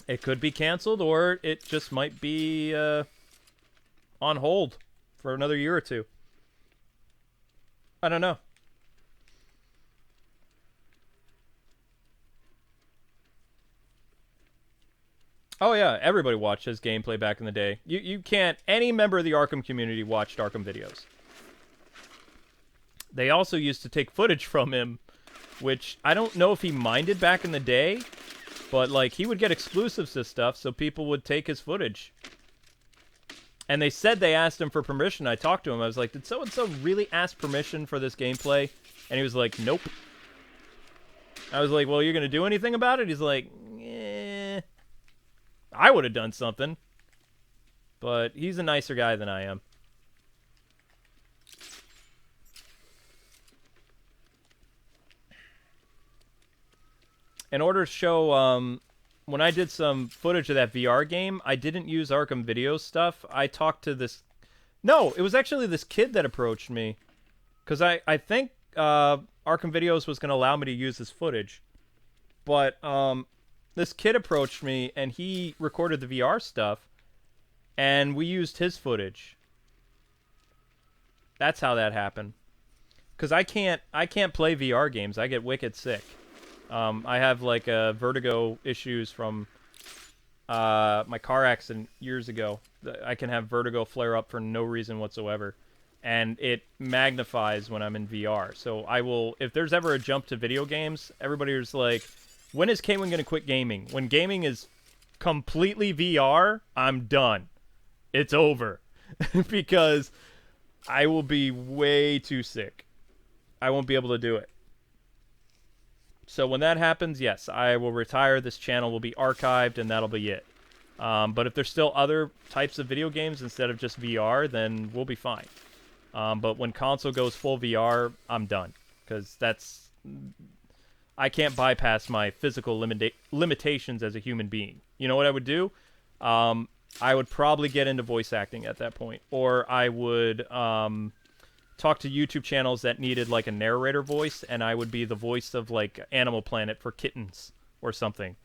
It could be canceled, or it just might be on hold for another year or two. I don't know. Oh yeah, everybody watched his gameplay back in the day. You can't... Any member of the Arkham community watched Arkham videos. They also used to take footage from him, which I don't know if he minded back in the day, but like he would get exclusives to stuff, so people would take his footage. And they said they asked him for permission. I talked to him. I was like, did so-and-so really ask permission for this gameplay? And he was like, nope. I was like, well, you're going to do anything about it? He's like, eh... I would have done something. But he's a nicer guy than I am. In order to show, when I did some footage of that VR game, I didn't use Arkham video stuff. I talked to this... No, it was actually this kid that approached me. Because I think Arkham Videos was going to allow me to use this footage. But, this kid approached me, and he recorded the VR stuff, and we used his footage. That's how that happened. Because I can't play VR games. I get wicked sick. I have like vertigo issues from my car accident years ago. I can have vertigo flare up for no reason whatsoever, and it magnifies when I'm in VR. So I will, if there's ever a jump to video games, everybody is like, when is Kwing going to quit gaming? When gaming is completely VR, I'm done. It's over. Because I will be way too sick. I won't be able to do it. So when that happens, yes, I will retire. This channel will be archived, and that'll be it. But if there's still other types of video games instead of just VR, then we'll be fine. But when console goes full VR, I'm done. Because that's... I can't bypass my physical limitations as a human being. You know what I would do? I would probably get into voice acting at that point. Or I would talk to YouTube channels that needed like a narrator voice, and I would be the voice of like Animal Planet for kittens or something.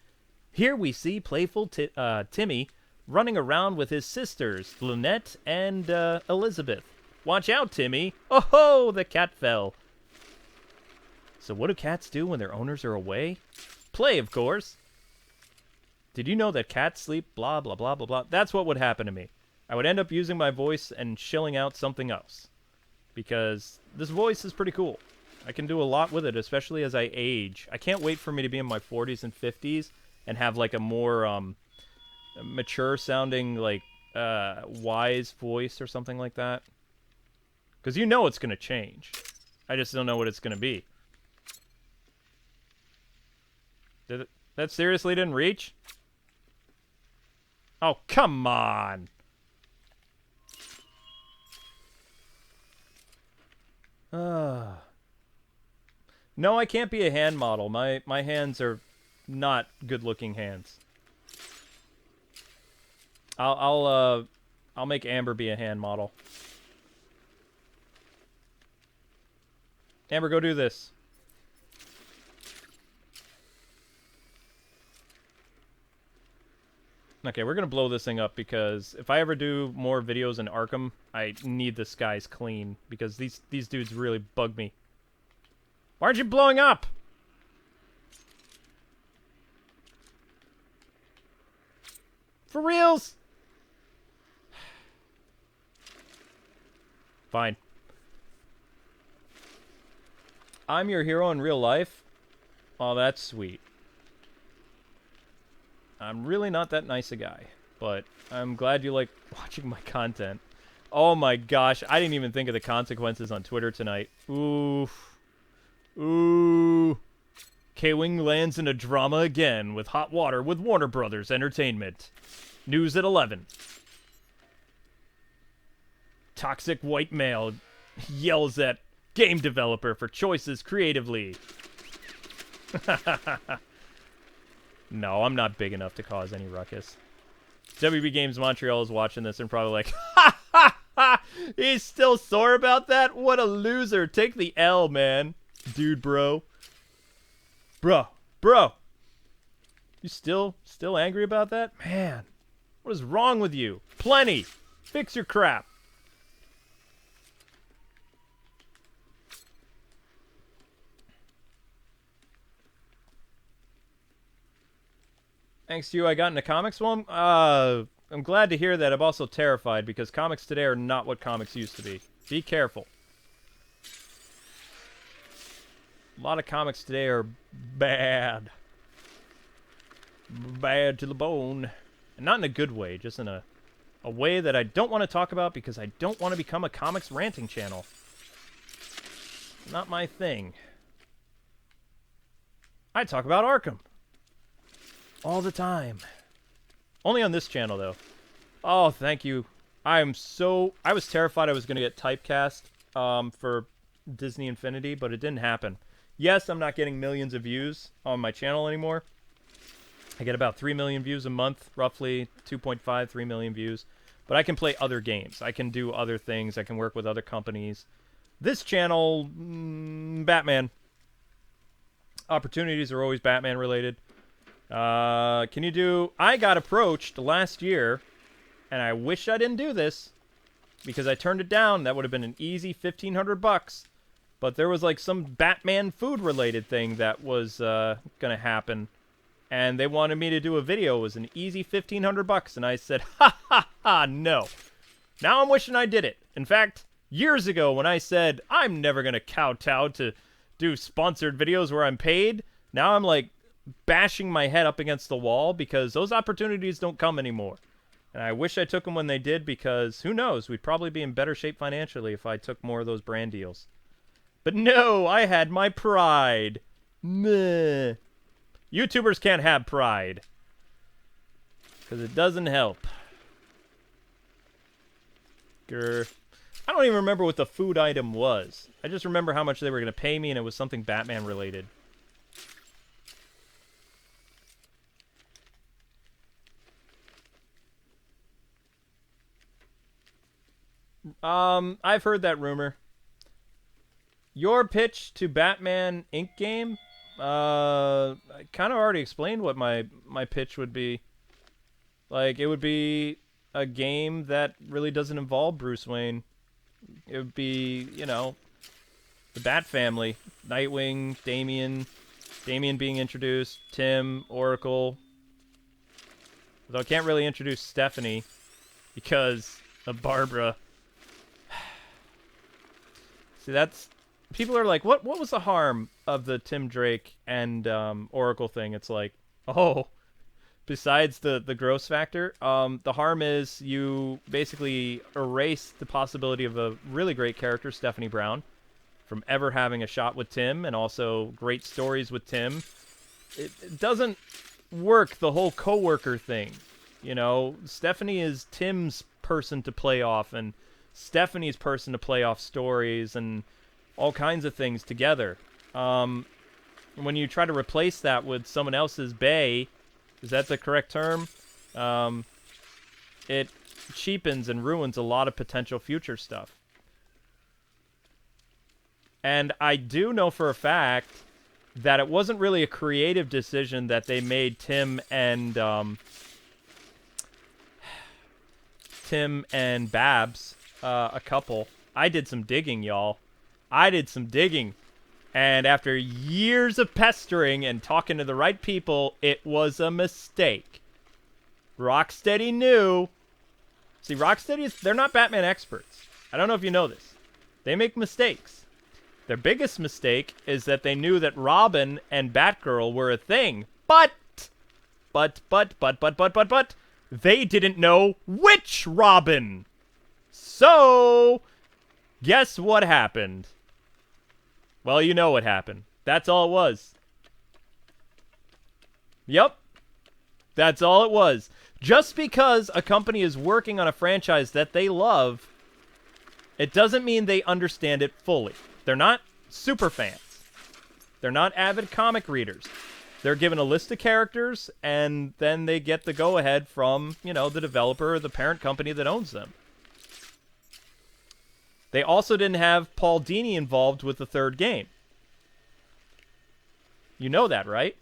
Here we see playful Timmy running around with his sisters, Lynette and Elizabeth. Watch out, Timmy. Oh ho, the cat fell. So what do cats do when their owners are away? Play, of course. Did you know that cats sleep blah, blah, blah, blah, blah? That's what would happen to me. I would end up using my voice and shilling out something else. Because this voice is pretty cool. I can do a lot with it, especially as I age. I can't wait for me to be in my 40s and 50s and have like a more mature-sounding, like, wise voice or something like that. Because you know it's going to change. I just don't know what it's going to be. That seriously didn't reach? Oh, come on! No, I can't be a hand model. My hands are not good-looking hands. I'll make Amber be a hand model. Amber, go do this. Okay, we're gonna blow this thing up because if I ever do more videos in Arkham, I need this guy's clean because these dudes really bug me. Why aren't you blowing up? For reals? Fine. I'm your hero in real life? Oh, that's sweet. I'm really not that nice a guy, but I'm glad you like watching my content. Oh my gosh, I didn't even think of the consequences on Twitter tonight. Oof. Ooh. Kwing lands in a drama again with hot water with Warner Brothers Entertainment. News at 11. Toxic white male yells at game developer for choices creatively. No, I'm not big enough to cause any ruckus. WB Games Montreal is watching this and probably like, ha ha ha! He's still sore about that? What a loser. Take the L, man. Dude, bro. Bro. You still angry about that? Man, what is wrong with you? Plenty. Fix your crap. Thanks to you, I got into comics. Well, I'm glad to hear that. I'm also terrified because comics today are not what comics used to be. Be careful. A lot of comics today are bad. Bad to the bone. And not in a good way, just in a way that I don't want to talk about because I don't want to become a comics ranting channel. Not my thing. I talk about Arkham. All the time. Only on this channel, though. Oh, thank you. I was terrified I was going to get typecast for Disney Infinity, but it didn't happen. Yes, I'm not getting millions of views on my channel anymore. I get about 3 million views a month, roughly 2.5, 3 million views. But I can play other games. I can do other things. I can work with other companies. This channel, Batman. Opportunities are always Batman related. Can you do... I got approached last year, and I wish I didn't do this, because I turned it down. That would have been an easy $1,500 but there was like some Batman food related thing that was gonna happen, and they wanted me to do a video. It was an easy $1,500, and I said, ha ha ha, no. Now I'm wishing I did it. In fact, years ago when I said I'm never gonna kowtow to do sponsored videos where I'm paid, now I'm like bashing my head up against the wall because those opportunities don't come anymore. And I wish I took them when they did, because who knows, we'd probably be in better shape financially if I took more of those brand deals. But no, I had my pride. Meh. YouTubers can't have pride, because it doesn't help. Grr. I don't even remember what the food item was. I just remember how much they were going to pay me, and it was something Batman related. I've heard that rumor. Your pitch to Batman Inc. game? I kind of already explained what my pitch would be. Like, it would be a game that really doesn't involve Bruce Wayne. It would be, you know, the Bat family. Nightwing, Damien being introduced, Tim, Oracle. Though I can't really introduce Stephanie because of Barbara. See, that's... People are like, what was the harm of the Tim Drake and Oracle thing? It's like, oh, besides the gross factor, the harm is you basically erase the possibility of a really great character, Stephanie Brown, from ever having a shot with Tim, and also great stories with Tim. It doesn't work, the whole coworker thing. You know, Stephanie is Tim's person to play off, and Stephanie's person to play off stories, and all kinds of things together. When you try to replace that with someone else's bae, is that the correct term? It cheapens and ruins a lot of potential future stuff. And I do know for a fact that it wasn't really a creative decision that they made Tim and Babs a couple. I did some digging, y'all. I did some digging. And after years of pestering and talking to the right people, it was a mistake. Rocksteady knew. See, Rocksteady, they're not Batman experts. I don't know if you know this. They make mistakes. Their biggest mistake is that they knew that Robin and Batgirl were a thing. But, they didn't know which Robin. So, guess what happened? Well, you know what happened. That's all it was. Yep. That's all it was. Just because a company is working on a franchise that they love, it doesn't mean they understand it fully. They're not super fans. They're not avid comic readers. They're given a list of characters, and then they get the go-ahead from, you know, the developer or the parent company that owns them. They also didn't have Paul Dini involved with the third game. You know that, right?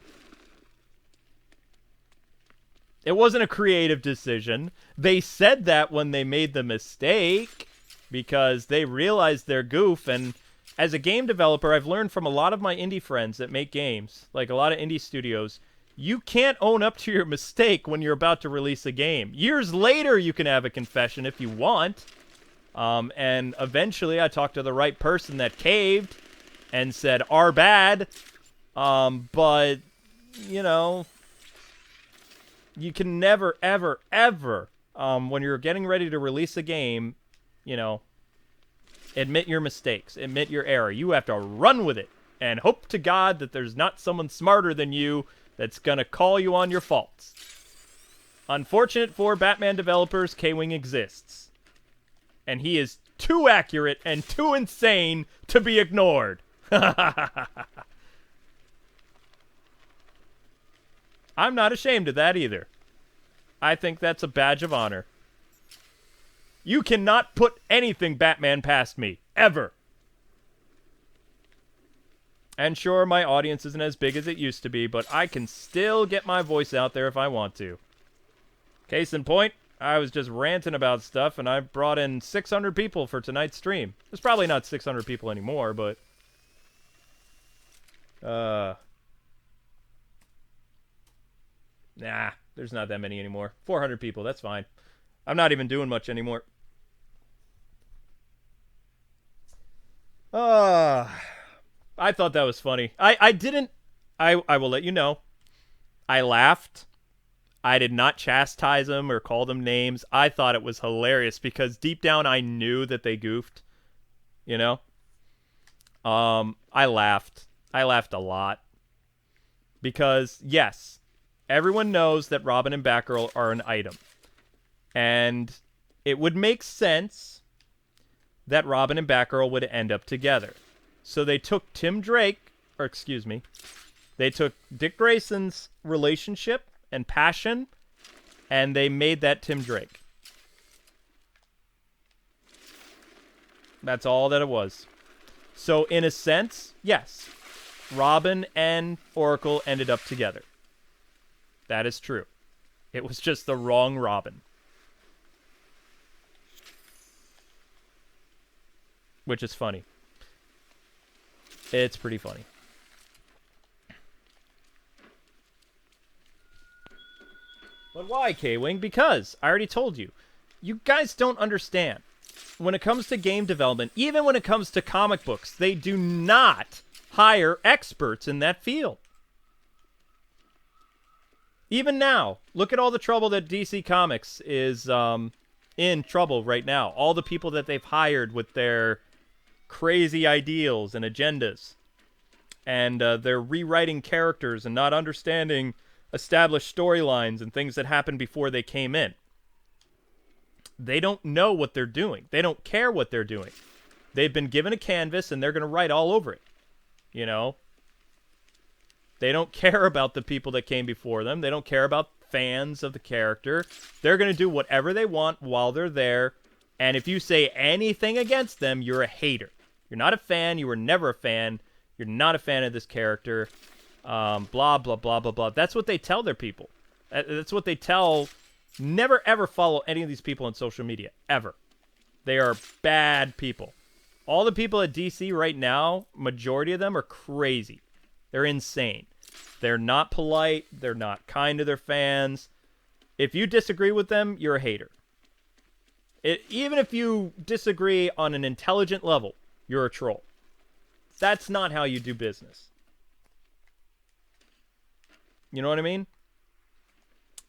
It wasn't a creative decision. They said that when they made the mistake because they realized their goof. And as a game developer, I've learned from a lot of my indie friends that make games, like a lot of indie studios, you can't own up to your mistake when you're about to release a game. Years later, you can have a confession if you want. And eventually I talked to the right person that caved and said, "Our bad." But, you know, you can never, ever, ever, when you're getting ready to release a game, you know, admit your mistakes, admit your error. You have to run with it and hope to God that there's not someone smarter than you that's going to call you on your faults. Unfortunate for Batman developers, Kwing exists. And he is too accurate and too insane to be ignored. I'm not ashamed of that either. I think that's a badge of honor. You cannot put anything Batman past me, ever. And sure, my audience isn't as big as it used to be, but I can still get my voice out there if I want to. Case in point, I was just ranting about stuff, and I brought in 600 people for tonight's stream. There's probably not 600 people anymore, but Nah, there's not that many anymore. 400 people, that's fine. I'm not even doing much anymore. I thought that was funny. I didn't. I will let you know. I laughed. I did not chastise them or call them names. I thought it was hilarious because deep down I knew that they goofed. You know? I laughed. I laughed a lot. Because, yes, everyone knows that Robin and Batgirl are an item. And it would make sense that Robin and Batgirl would end up together. So they took they took Dick Grayson's relationship and passion, and they made that Tim Drake. That's all that it was. So in a sense, yes, Robin and Oracle ended up together. That is true. It was just the wrong Robin. Which is funny. It's pretty funny. But why, Kwing? Because, I already told you, you guys don't understand. When it comes to game development, even when it comes to comic books, they do not hire experts in that field. Even now, look at all the trouble that DC Comics is in trouble right now. All the people that they've hired with their crazy ideals and agendas. And they're rewriting characters and not understanding established storylines and things that happened before they came in. They don't know what they're doing. They don't care what they're doing. They've been given a canvas and they're going to write all over it. You know? They don't care about the people that came before them. They don't care about fans of the character. They're going to do whatever they want while they're there. And if you say anything against them, you're a hater. You're not a fan. You were never a fan. You're not a fan of this character. Blah, blah, blah, blah, blah. That's what they tell their people. That's what they tell. Never, ever follow any of these people on social media. Ever. They are bad people. All the people at DC right now, majority of them are crazy. They're insane. They're not polite. They're not kind to their fans. If you disagree with them, you're a hater. Even if you disagree on an intelligent level, you're a troll. That's not how you do business. You know what I mean?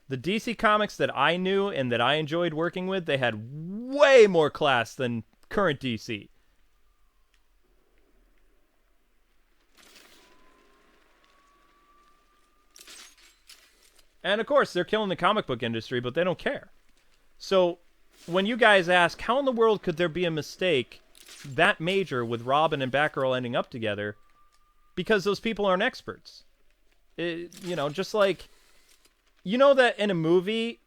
The DC Comics that I knew and that I enjoyed working with, they had way more class than current DC. And of course, they're killing the comic book industry, but they don't care. So, when you guys ask, how in the world could there be a mistake that major with Robin and Batgirl ending up together? Because those people aren't experts. Just like, you know that in a movie,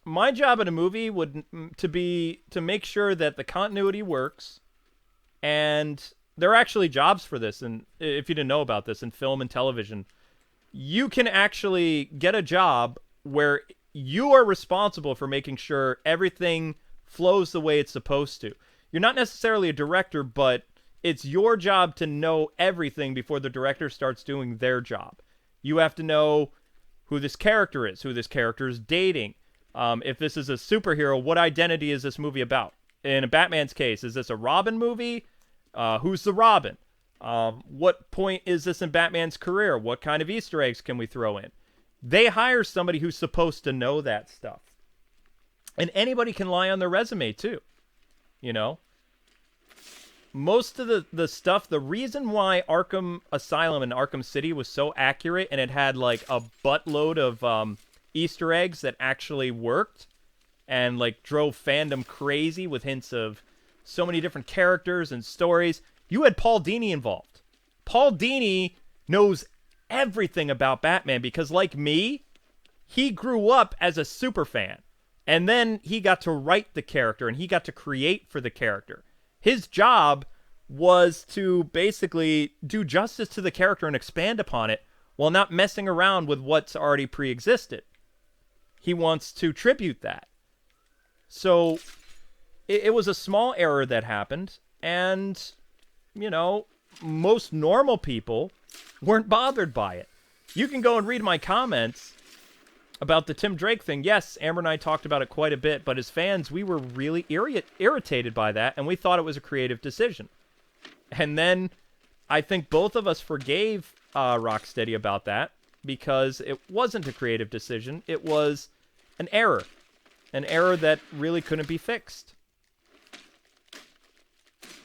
my job in a movie would to make sure that the continuity works, and there are actually jobs for this, and if you didn't know about this, in film and television, you can actually get a job where you are responsible for making sure everything flows the way it's supposed to. You're not necessarily a director, but it's your job to know everything before the director starts doing their job. You have to know who this character is dating. If this is a superhero, what identity is this movie about? In a Batman's case, is this a Robin movie? Who's the Robin? What point is this in Batman's career? What kind of Easter eggs can we throw in? They hire somebody who's supposed to know that stuff. And anybody can lie on their resume, too. You know? Most of the stuff, the reason why Arkham Asylum and Arkham City was so accurate and it had like a buttload of Easter eggs that actually worked and like drove fandom crazy with hints of so many different characters and stories, you had Paul Dini involved. Paul Dini knows everything about Batman because, like me, he grew up as a super fan. And then he got to write the character and he got to create for the character. His job was to basically do justice to the character and expand upon it while not messing around with what's already pre-existed. He wants to tribute that. So it was a small error that happened, and, you know, most normal people weren't bothered by it. You can go and read my comments about the Tim Drake thing. Yes, Amber and I talked about it quite a bit, but as fans, we were really irritated by that, and we thought it was a creative decision. And then I think both of us forgave Rocksteady about that, because it wasn't a creative decision. It was an error that really couldn't be fixed.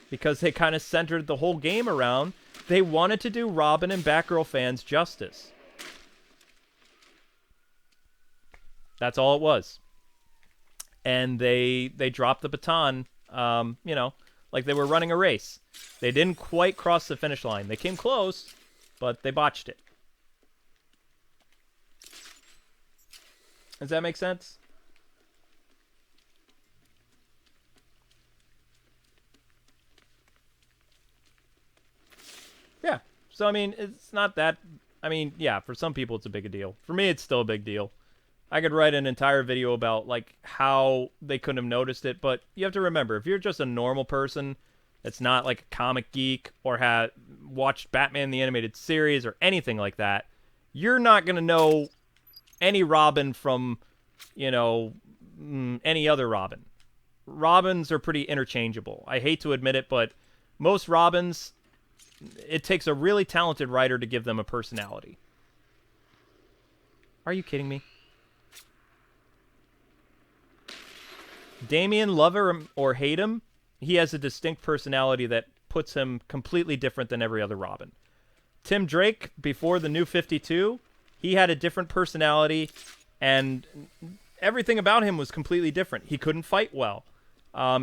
Because they kind of centered the whole game around, they wanted to do Robin and Batgirl fans justice. That's all it was. And they dropped the baton, you know, like they were running a race. They didn't quite cross the finish line. They came close, but they botched it. Does that make sense? Yeah. So, I mean, it's not that... I mean, yeah, for some people it's a big deal. For me, it's still a big deal. I could write an entire video about, like, how they couldn't have noticed it, but you have to remember, if you're just a normal person that's not, like, a comic geek or had watched Batman the Animated Series or anything like that, you're not going to know any Robin from, you know, any other Robin. Robins are pretty interchangeable. I hate to admit it, but most Robins, it takes a really talented writer to give them a personality. Are you kidding me? Damien, love him or hate him, he has a distinct personality that puts him completely different than every other Robin. Tim Drake, before the New 52, he had a different personality, and everything about him was completely different. He couldn't fight well.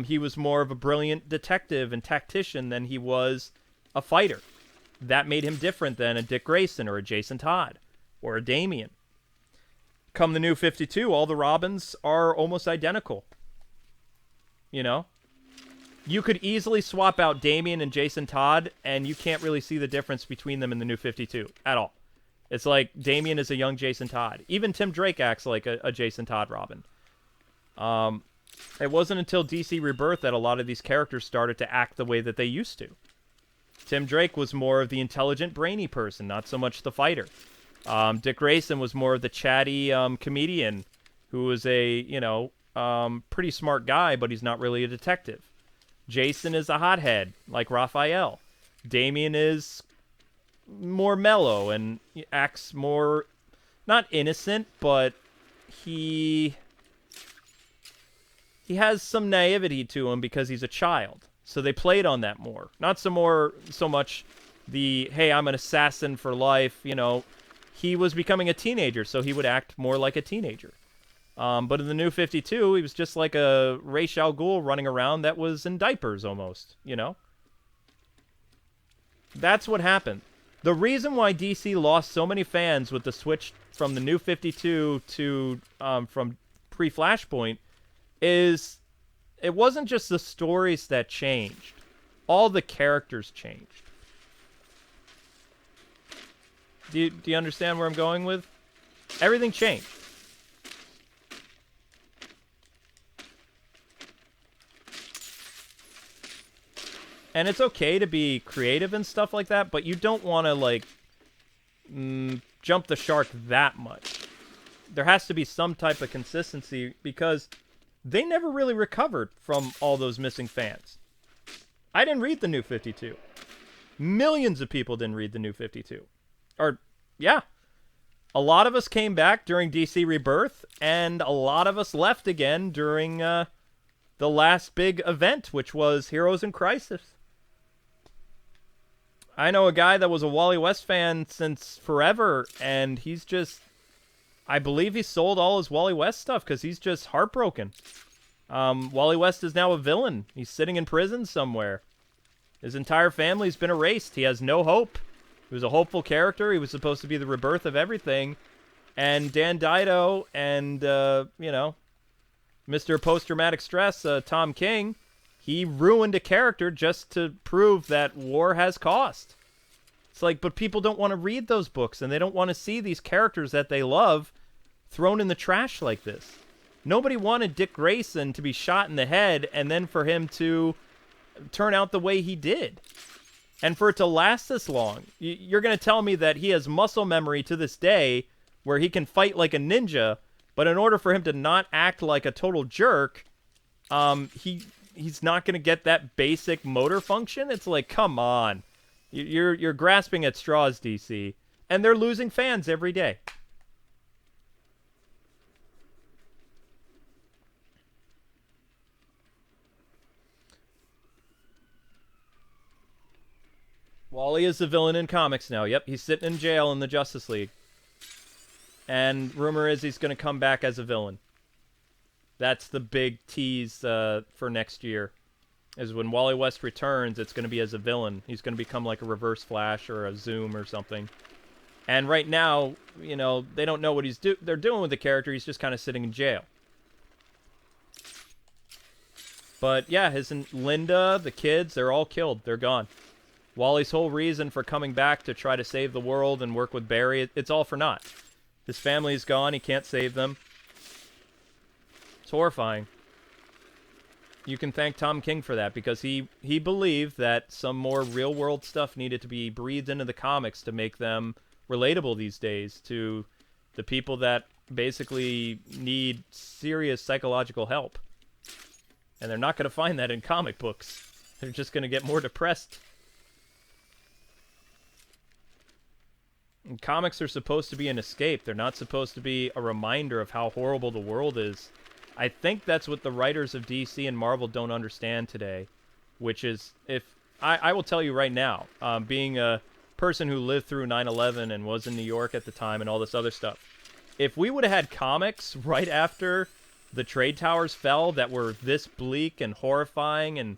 He was more of a brilliant detective and tactician than he was a fighter. That made him different than a Dick Grayson or a Jason Todd or a Damien. Come the New 52, all the Robins are almost identical. You know? You could easily swap out Damien and Jason Todd, and you can't really see the difference between them in the New 52 at all. It's like Damien is a young Jason Todd. Even Tim Drake acts like a Jason Todd Robin. It wasn't until DC Rebirth that a lot of these characters started to act the way that they used to. Tim Drake was more of the intelligent, brainy person, not so much the fighter. Dick Grayson was more of the chatty comedian who was a, you know, pretty smart guy, but he's not really a detective. Jason is a hothead, like Raphael. Damien is more mellow and acts more, not innocent, but he has some naivety to him because he's a child. So they played on that more. Not so much the, hey, I'm an assassin for life, you know. He was becoming a teenager, so he would act more like a teenager. But in the New 52, he was just like a Ra's al Ghul running around that was in diapers almost, you know? That's what happened. The reason why DC lost so many fans with the switch from the New 52 to from pre-Flashpoint is it wasn't just the stories that changed. All the characters changed. Do you understand where I'm going with? Everything changed. And it's okay to be creative and stuff like that, but you don't want to, like, jump the shark that much. There has to be some type of consistency because they never really recovered from all those missing fans. I didn't read the New 52. Millions of people didn't read the New 52. Or, yeah. A lot of us came back during DC Rebirth, and a lot of us left again during the last big event, which was Heroes in Crisis. I know a guy that was a Wally West fan since forever, and he's just... I believe he sold all his Wally West stuff because he's just heartbroken. Wally West is now a villain. He's sitting in prison somewhere. His entire family's been erased. He has no hope. He was a hopeful character. He was supposed to be the rebirth of everything. And Dan Dido and, you know, Mr. Post-Traumatic Stress, Tom King, he ruined a character just to prove that war has cost. It's like, but people don't want to read those books, and they don't want to see these characters that they love thrown in the trash like this. Nobody wanted Dick Grayson to be shot in the head and then for him to turn out the way he did. And for it to last this long, you're going to tell me that he has muscle memory to this day where he can fight like a ninja, but in order for him to not act like a total jerk, he's not going to get that basic motor function? It's like, come on. You're grasping at straws, DC. And they're losing fans every day. Wally is the villain in comics now. Yep, he's sitting in jail in the Justice League. And rumor is he's going to come back as a villain. That's the big tease for next year. Is when Wally West returns, it's going to be as a villain. He's going to become like a Reverse Flash or a Zoom or something. And right now, you know, they don't know what they're doing with the character. He's just kind of sitting in jail. But yeah, Linda, the kids, they're all killed. They're gone. Wally's whole reason for coming back to try to save the world and work with Barry, it's all for naught. His family's gone. He can't save them. It's horrifying. You can thank Tom King for that, because he believed that some more real-world stuff needed to be breathed into the comics to make them relatable these days to the people that basically need serious psychological help. And they're not going to find that in comic books. They're just going to get more depressed. And comics are supposed to be an escape. They're not supposed to be a reminder of how horrible the world is. I think that's what the writers of DC and Marvel don't understand today, which is, if I will tell you right now, being a person who lived through 9/11 and was in New York at the time and all this other stuff, if we would have had comics right after the trade towers fell that were this bleak and horrifying and,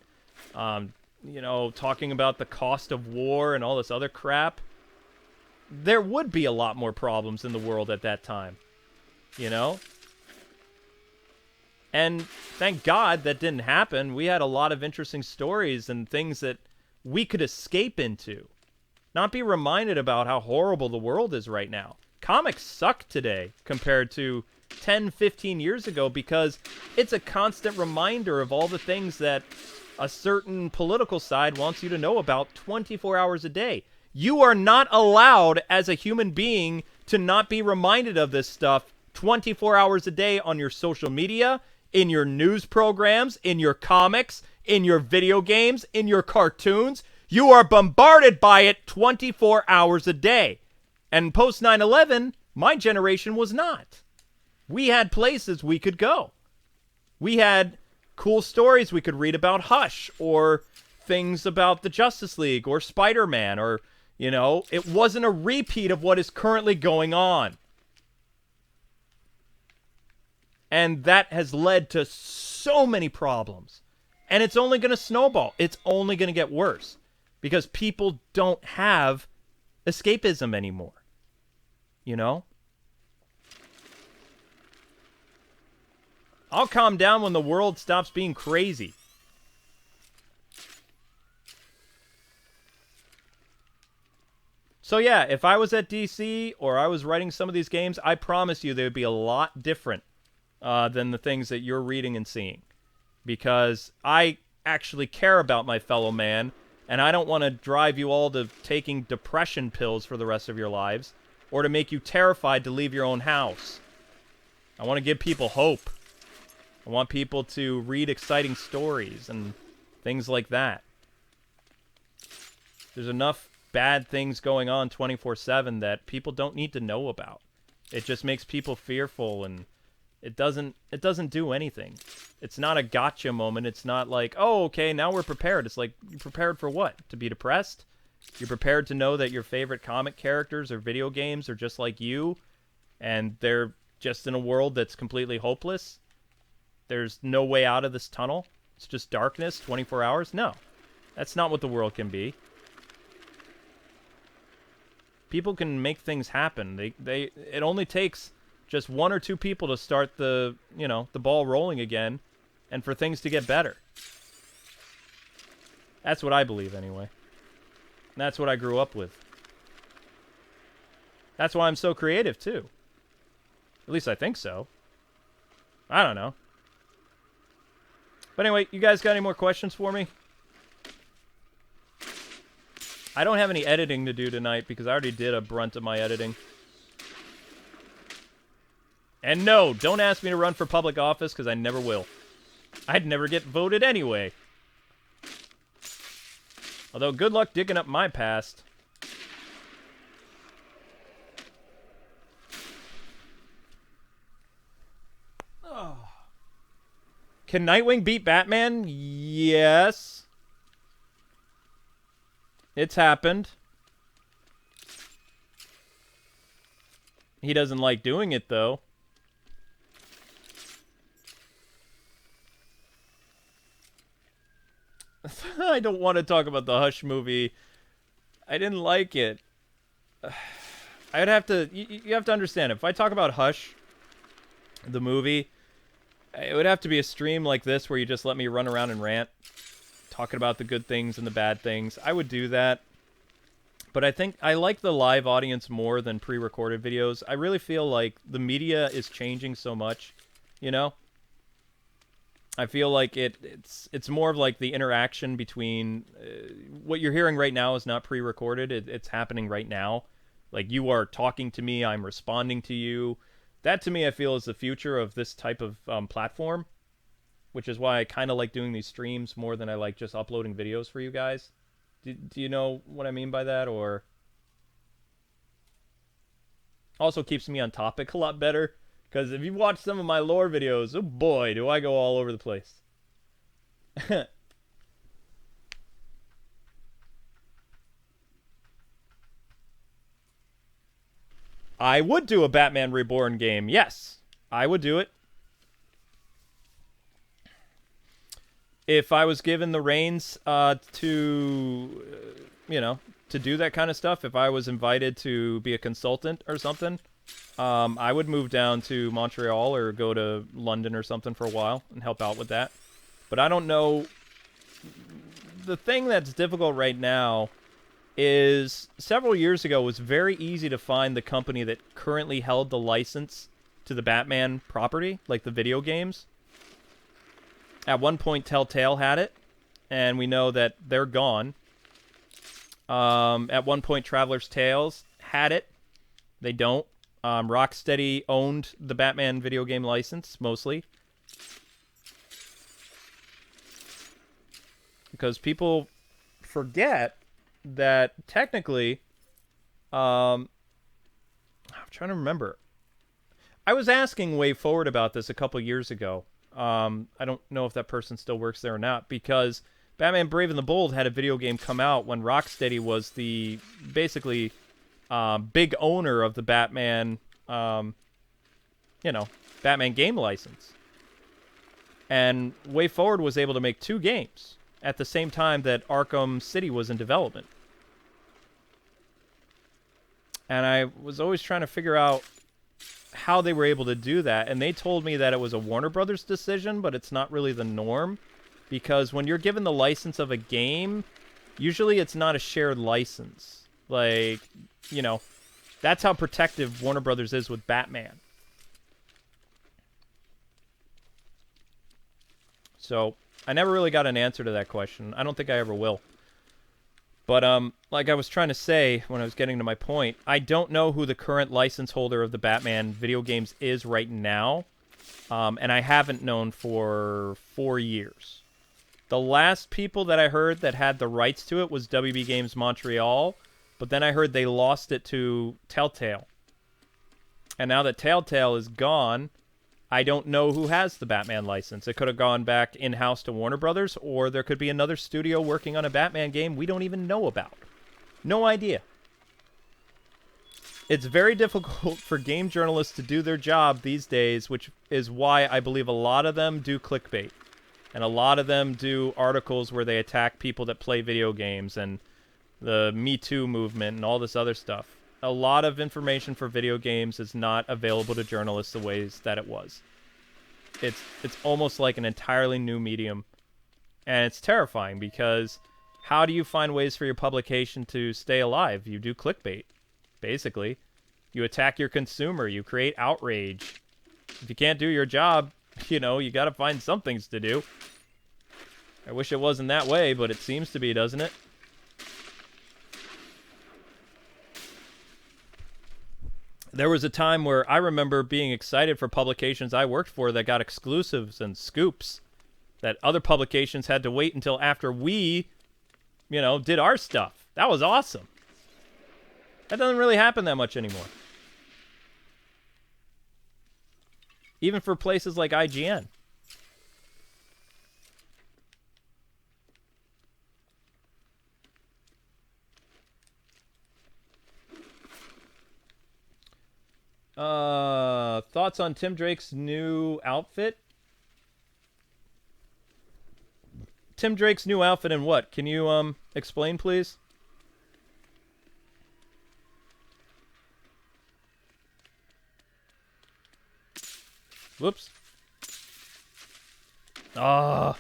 you know, talking about the cost of war and all this other crap, there would be a lot more problems in the world at that time, you know? And thank God that didn't happen. We had a lot of interesting stories and things that we could escape into. Not be reminded about how horrible the world is right now. Comics suck today compared to 10, 15 years ago, because it's a constant reminder of all the things that a certain political side wants you to know about 24 hours a day. You are not allowed as a human being to not be reminded of this stuff 24 hours a day on your social media, in your news programs, in your comics, in your video games, in your cartoons. You are bombarded by it 24 hours a day. And post 9/11, my generation was not. We had places we could go. We had cool stories we could read about Hush, or things about the Justice League, or Spider-Man, or, you know, it wasn't a repeat of what is currently going on. And that has led to so many problems. And it's only going to snowball. It's only going to get worse. Because people don't have escapism anymore. You know? I'll calm down when the world stops being crazy. So yeah, if I was at DC or I was writing some of these games, I promise you they would be a lot different than the things that you're reading and seeing. Because I actually care about my fellow man, and I don't want to drive you all to taking depression pills for the rest of your lives, or to make you terrified to leave your own house. I want to give people hope. I want people to read exciting stories and things like that. There's enough bad things going on 24/7 that people don't need to know about. It just makes people fearful, and it doesn't do anything. It's not a gotcha moment. It's not like, oh, okay, now we're prepared. It's like, you're prepared for what? To be depressed? You're prepared to know that your favorite comic characters or video games are just like you, and they're just in a world that's completely hopeless? There's no way out of this tunnel? It's just darkness 24 hours? No. That's not what the world can be. People can make things happen. It only takes just one or two people to start the ball rolling again, and for things to get better. That's what I believe, anyway. And that's what I grew up with. That's why I'm so creative, too. At least I think so. I don't know. But anyway, you guys got any more questions for me? I don't have any editing to do tonight because I already did a brunt of my editing. And no, don't ask me to run for public office because I never will. I'd never get voted anyway. Although, good luck digging up my past. Oh. Can Nightwing beat Batman? Yes. It's happened. He doesn't like doing it, though. I don't want to talk about the Hush movie. I didn't like it. I'd have to... You have to understand, if I talk about Hush, the movie, it would have to be a stream like this where you just let me run around and rant, talking about the good things and the bad things. I would do that. But I think I like the live audience more than pre-recorded videos. I really feel like the media is changing so much, you know? I feel like it's more of like the interaction between... what you're hearing right now is not pre-recorded. It's happening right now. Like, you are talking to me, I'm responding to you. That, to me, I feel is the future of this type of platform. Which is why I kind of like doing these streams more than I like just uploading videos for you guys. Do you know what I mean by that, or... Also keeps me on topic a lot better. Because if you watch some of my lore videos, oh boy, do I go all over the place. I would do a Batman Reborn game. Yes, I would do it. If I was given the reins to, you know, to do that kind of stuff, if I was invited to be a consultant or something... I would move down to Montreal or go to London or something for a while and help out with that. But I don't know. The thing that's difficult right now is several years ago it was very easy to find the company that currently held the license to the Batman property, like the video games. At one point, Telltale had it, and we know that they're gone. At one point, Traveler's Tales had it. They don't. Rocksteady owned the Batman video game license, mostly. Because people forget that technically... I'm trying to remember. I was asking Way Forward about this a couple years ago. I don't know if that person still works there or not, because Batman Brave and the Bold had a video game come out when Rocksteady was the... basically... big owner of the Batman, you know, Batman game license. And Way Forward was able to make 2 games at the same time that Arkham City was in development. And I was always trying to figure out how they were able to do that. And they told me that it was a Warner Brothers decision, but it's not really the norm. Because when you're given the license of a game, usually it's not a shared license. Like... You know, that's how protective Warner Brothers is with Batman. So, I never really got an answer to that question. I don't think I ever will. But, like I was trying to say when I was getting to my point, I don't know who the current license holder of the Batman video games is right now. And I haven't known for 4 years. The last people that I heard that had the rights to it was WB Games Montreal. But then I heard they lost it to Telltale. And now that Telltale is gone, I don't know who has the Batman license. It could have gone back in-house to Warner Brothers, or there could be another studio working on a Batman game we don't even know about. No idea. It's very difficult for game journalists to do their job these days, which is why I believe a lot of them do clickbait. And a lot of them do articles where they attack people that play video games and... the Me Too movement and all this other stuff. A lot of information for video games is not available to journalists the ways that it was. It's almost like an entirely new medium. And it's terrifying because how do you find ways for your publication to stay alive? You do clickbait, basically. You attack your consumer. You create outrage. If you can't do your job, you know, you got to find some things to do. I wish it wasn't that way, but it seems to be, doesn't it? There was a time where I remember being excited for publications I worked for that got exclusives and scoops that other publications had to wait until after we, did our stuff. That was awesome. That doesn't really happen that much anymore. Even for places like IGN. Thoughts on Tim Drake's new outfit? Tim Drake's new outfit and what? Can you explain, please? Whoops. What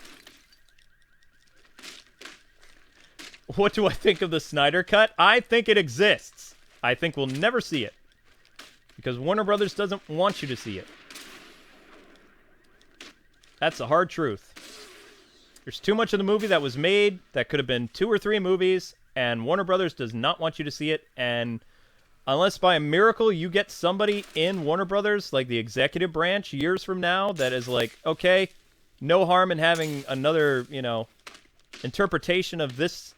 do I think of the Snyder Cut? I think it exists. I think we'll never see it. Because Warner Brothers doesn't want you to see it. That's the hard truth. There's too much of the movie that was made that could have been 2 or 3 movies, and Warner Brothers does not want you to see it, and unless by a miracle you get somebody in Warner Brothers, like the executive branch, years from now, that is like, okay, no harm in having another, interpretation of this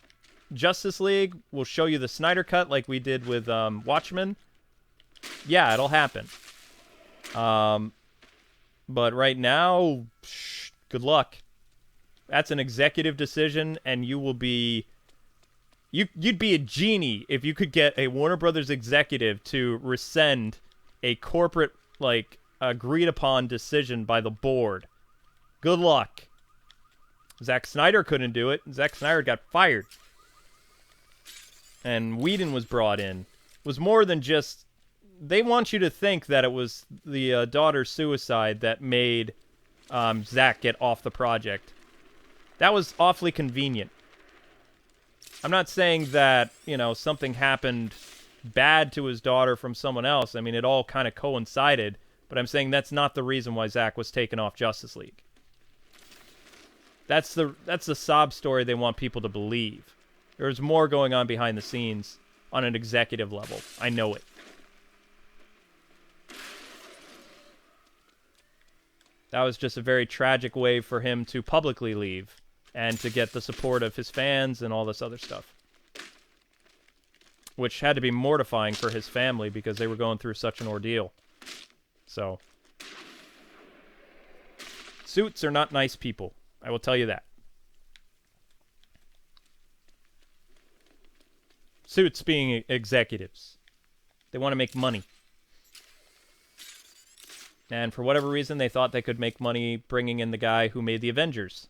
Justice League. We'll show you the Snyder Cut like we did with Watchmen. Yeah, it'll happen. But right now, good luck. That's an executive decision, and you will be... You'd be a genie if you could get a Warner Brothers executive to rescind a corporate, agreed-upon decision by the board. Good luck. Zack Snyder couldn't do it. Zack Snyder got fired. And Whedon was brought in. It was more than just... They want you to think that it was the daughter's suicide that made Zack get off the project. That was awfully convenient. I'm not saying that, something happened bad to his daughter from someone else. I mean, it all kind of coincided. But I'm saying that's not the reason why Zack was taken off Justice League. That's the sob story they want people to believe. There's more going on behind the scenes on an executive level. I know it. That was just a very tragic way for him to publicly leave and to get the support of his fans and all this other stuff. Which had to be mortifying for his family because they were going through such an ordeal. So, suits are not nice people. I will tell you that. Suits being executives. They want to make money. And for whatever reason, they thought they could make money bringing in the guy who made the Avengers.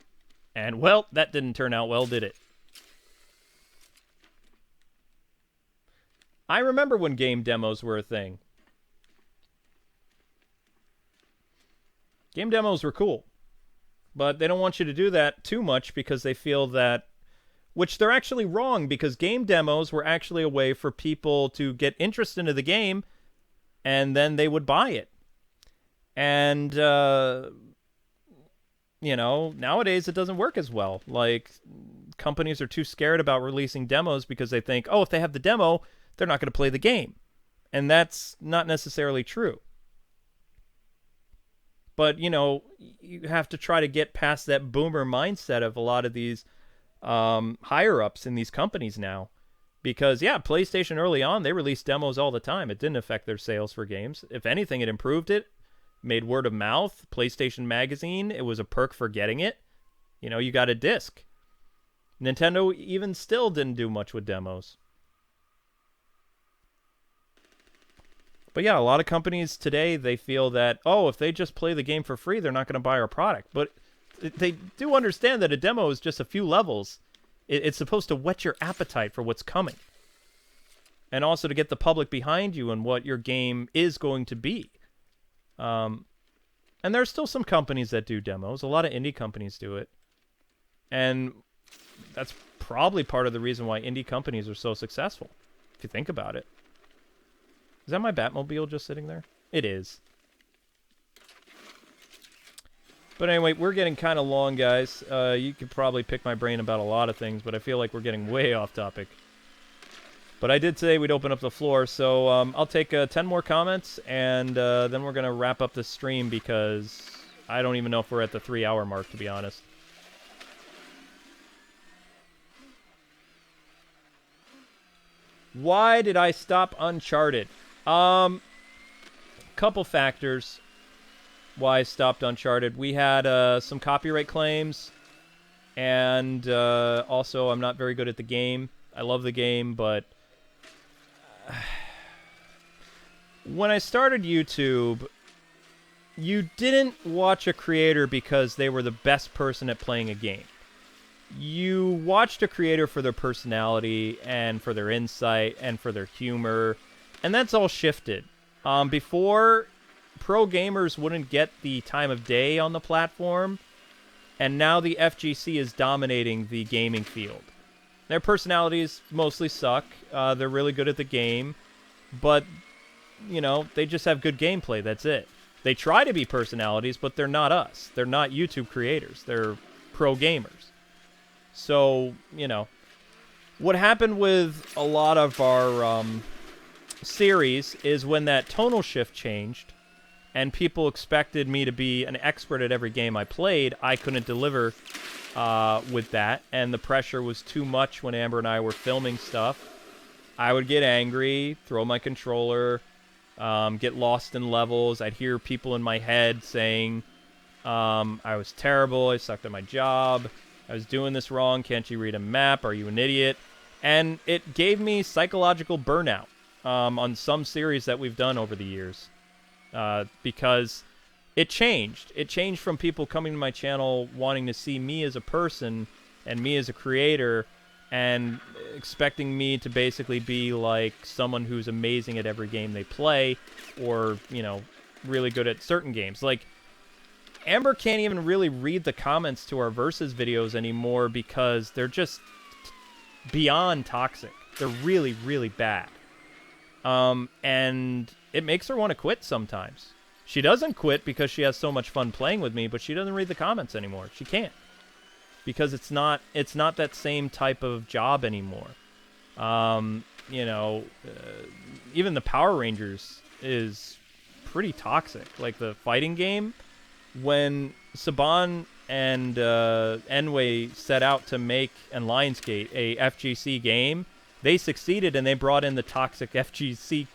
And, well, that didn't turn out well, did it? I remember when game demos were a thing. Game demos were cool. But they don't want you to do that too much because they feel that... Which they're actually wrong, because game demos were actually a way for people to get interest into the game, and then they would buy it. And, nowadays it doesn't work as well. Like, companies are too scared about releasing demos because they think, oh, if they have the demo, they're not going to play the game. And that's not necessarily true. But, you have to try to get past that boomer mindset of a lot of these higher-ups in these companies now. Because, yeah, PlayStation early on, they released demos all the time. It didn't affect their sales for games. If anything, it improved it. Made word of mouth. PlayStation Magazine, it was a perk for getting it. You got a disc. Nintendo even still didn't do much with demos. But yeah, a lot of companies today, they feel that, oh, if they just play the game for free, they're not going to buy our product. But they do understand that a demo is just a few levels. It's supposed to whet your appetite for what's coming. And also to get the public behind you and what your game is going to be. And there's still some companies that do demos. A lot of indie companies do it. And that's probably part of the reason why indie companies are so successful, if you think about it. Is that my Batmobile just sitting there? It is. But anyway, we're getting kind of long, guys. You could probably pick my brain about a lot of things, but I feel like we're getting way off topic. But I did say we'd open up the floor, so I'll take 10 more comments, and then we're going to wrap up the stream because I don't even know if we're at the 3-hour mark, to be honest. Why did I stop Uncharted? Couple factors why I stopped Uncharted. We had some copyright claims, and also I'm not very good at the game. I love the game, but when I started YouTube, you didn't watch a creator because they were the best person at playing a game. You watched a creator for their personality and for their insight and for their humor, and that's all shifted. Before, pro gamers wouldn't get the time of day on the platform, and now the FGC is dominating the gaming field. Their personalities mostly suck. They're really good at the game, but, you know, they just have good gameplay, that's it. They try to be personalities, but they're not us. They're not YouTube creators. They're pro gamers. So, you know, what happened with a lot of our series is when that tonal shift changed and people expected me to be an expert at every game I played, I couldn't deliver with that, and the pressure was too much when Amber and I were filming stuff. I would get angry, throw my controller, get lost in levels. I'd hear people in my head saying I was terrible, I sucked at my job, I was doing this wrong, can't you read a map, are you an idiot? And it gave me psychological burnout on some series that we've done over the years. Because it changed. It changed from people coming to my channel wanting to see me as a person and me as a creator and expecting me to basically be like someone who's amazing at every game they play or, you know, really good at certain games. Like, Amber can't even really read the comments to our Versus videos anymore because they're just beyond toxic. They're really, really bad. And it makes her want to quit sometimes. She doesn't quit because she has so much fun playing with me, but she doesn't read the comments anymore. She can't. Because it's not that same type of job anymore. You know, even the Power Rangers is pretty toxic. Like the fighting game, when Saban and Enway set out to make, and Lionsgate, a FGC game, they succeeded and they brought in the toxic FGC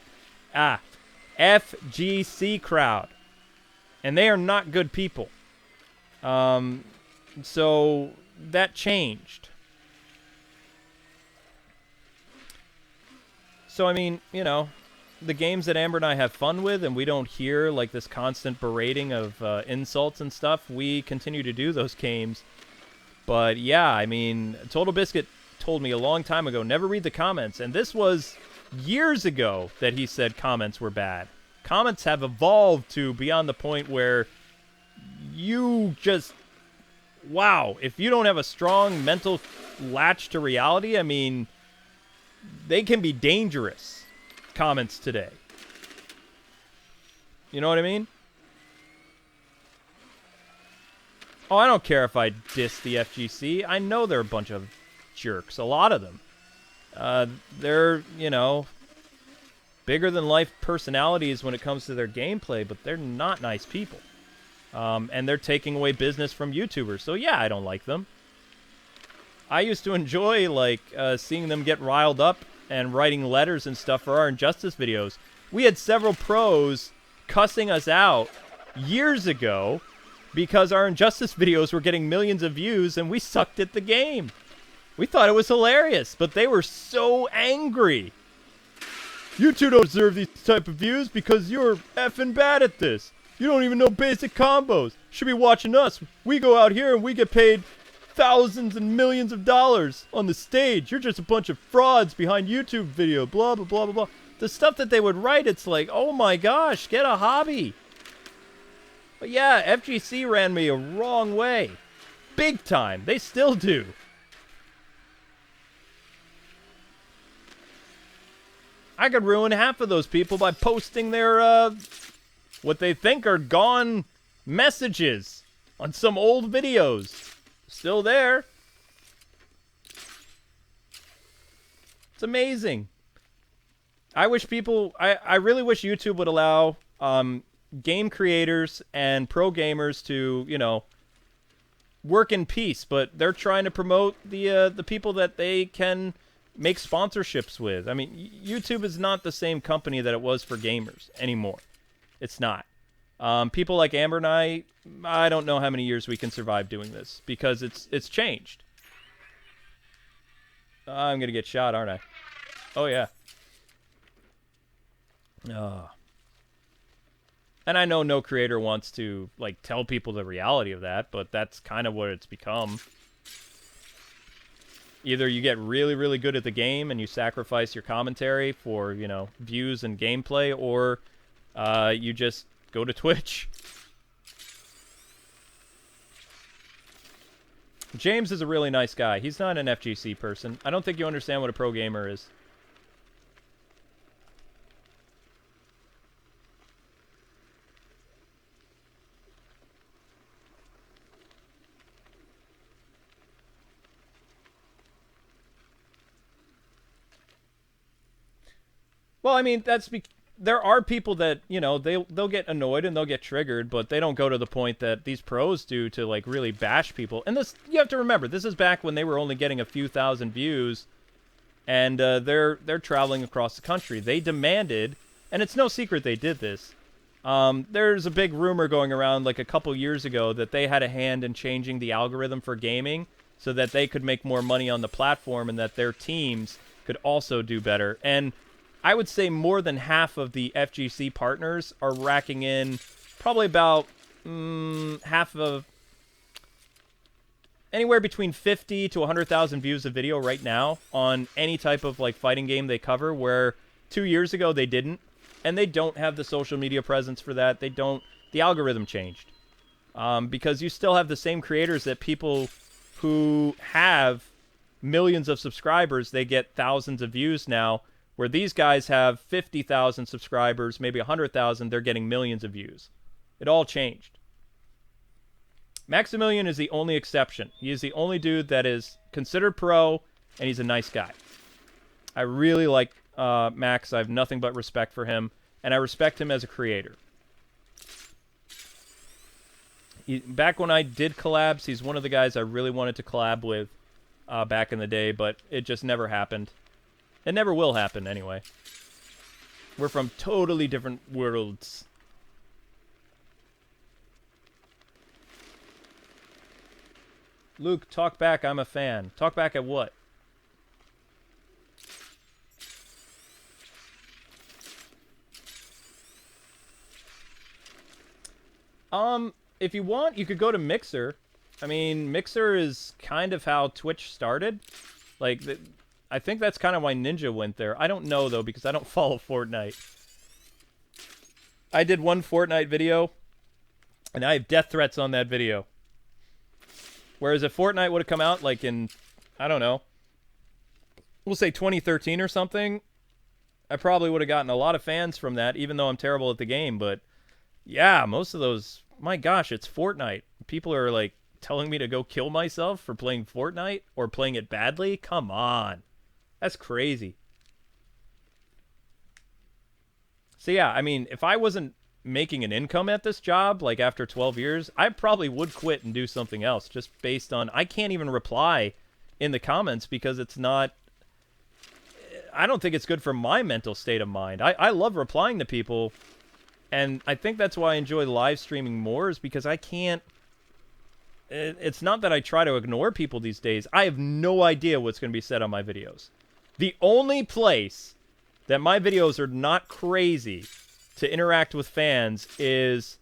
crowd. And they are not good people. So that changed. So, I mean, you know, the games that Amber and I have fun with and we don't hear like this constant berating of insults and stuff, we continue to do those games. But yeah, I mean, Total Biscuit told me a long time ago, never read the comments. And this was years ago that he said comments were bad. Comments have evolved to beyond the point where you just, wow, if you don't have a strong mental latch to reality, I mean, they can be dangerous, comments today. You know what I mean? Oh, I don't care if I diss the FGC. I know they're a bunch of jerks, a lot of them. They're, you know, bigger-than-life personalities when it comes to their gameplay, but they're not nice people. And they're taking away business from YouTubers, so yeah, I don't like them. I used to enjoy, like, seeing them get riled up and writing letters and stuff for our Injustice videos. We had several pros cussing us out years ago because our Injustice videos were getting millions of views and we sucked at the game. We thought it was hilarious, but they were so angry. You two don't deserve these type of views because you're effing bad at this. You don't even know basic combos. Should be watching us. We go out here and we get paid thousands and millions of dollars on the stage. You're just a bunch of frauds behind YouTube video, blah, blah, blah, blah, blah. The stuff that they would write, it's like, oh my gosh, get a hobby. But yeah, FGC ran me a wrong way. Big time. They still do. I could ruin half of those people by posting their, what they think are gone messages on some old videos. Still there. It's amazing. I really wish YouTube would allow game creators and pro gamers to, you know, work in peace, but they're trying to promote the people that they can make sponsorships with. I mean, YouTube is not the same company that it was for gamers anymore. It's not. People like Amber and I don't know how many years we can survive doing this because it's changed. I'm gonna get shot, aren't I? Oh yeah. And I know no creator wants to like tell people the reality of that, but that's kind of what it's become. Either you get really, really good at the game and you sacrifice your commentary for, you know, views and gameplay, or you just go to Twitch. James is a really nice guy. He's not an FGC person. I don't think you understand what a pro gamer is. Well, I mean, there are people that, you know, they'll get annoyed and they'll get triggered, but they don't go to the point that these pros do to like really bash people. And this, you have to remember, this is back when they were only getting a few thousand views, and they're traveling across the country. They demanded, and it's no secret they did this. There's a big rumor going around like a couple years ago that they had a hand in changing the algorithm for gaming so that they could make more money on the platform and that their teams could also do better. And I would say more than half of the FGC partners are racking in probably about half of anywhere between 50 to 100,000 views of video right now on any type of like fighting game they cover, where 2 years ago they didn't, and they don't have the social media presence for that. They don't. The algorithm changed because you still have the same creators that people who have millions of subscribers, they get thousands of views now. Where these guys have 50,000 subscribers, maybe 100,000, they're getting millions of views. It all changed. Maximilian is the only exception. He is the only dude that is considered pro, and he's a nice guy. I really like Max. I have nothing but respect for him, and I respect him as a creator. Back when I did collabs, he's one of the guys I really wanted to collab with back in the day, but it just never happened. It never will happen, anyway. We're from totally different worlds. Luke, talk back. I'm a fan. Talk back at what? If you want, you could go to Mixer. I mean, Mixer is kind of how Twitch started. Like, I think that's kind of why Ninja went there. I don't know, though, because I don't follow Fortnite. I did one Fortnite video, and I have death threats on that video. Whereas if Fortnite would have come out, like in, I don't know, we'll say 2013 or something, I probably would have gotten a lot of fans from that, even though I'm terrible at the game. But, yeah, most of those, my gosh, it's Fortnite. People are, like, telling me to go kill myself for playing Fortnite or playing it badly? Come on. That's crazy. So yeah, I mean, if I wasn't making an income at this job, like after 12 years, I probably would quit and do something else, just based on, I can't even reply in the comments because it's not, I don't think it's good for my mental state of mind. I love replying to people, and I think that's why I enjoy live streaming more, is because I can't, it's not that I try to ignore people these days. I have no idea what's going to be said on my videos. The only place that my videos are not crazy to interact with fans is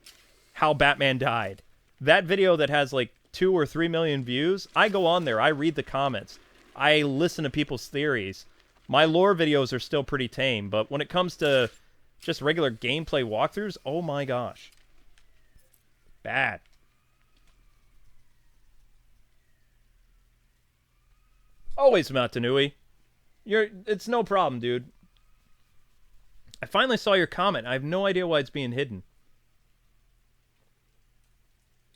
how Batman died. That video that has like 2 or 3 million views, I go on there, I read the comments, I listen to people's theories. My lore videos are still pretty tame, but when it comes to just regular gameplay walkthroughs, oh my gosh. Bad. Always, Matanui. It's no problem, dude. I finally saw your comment. I have no idea why it's being hidden.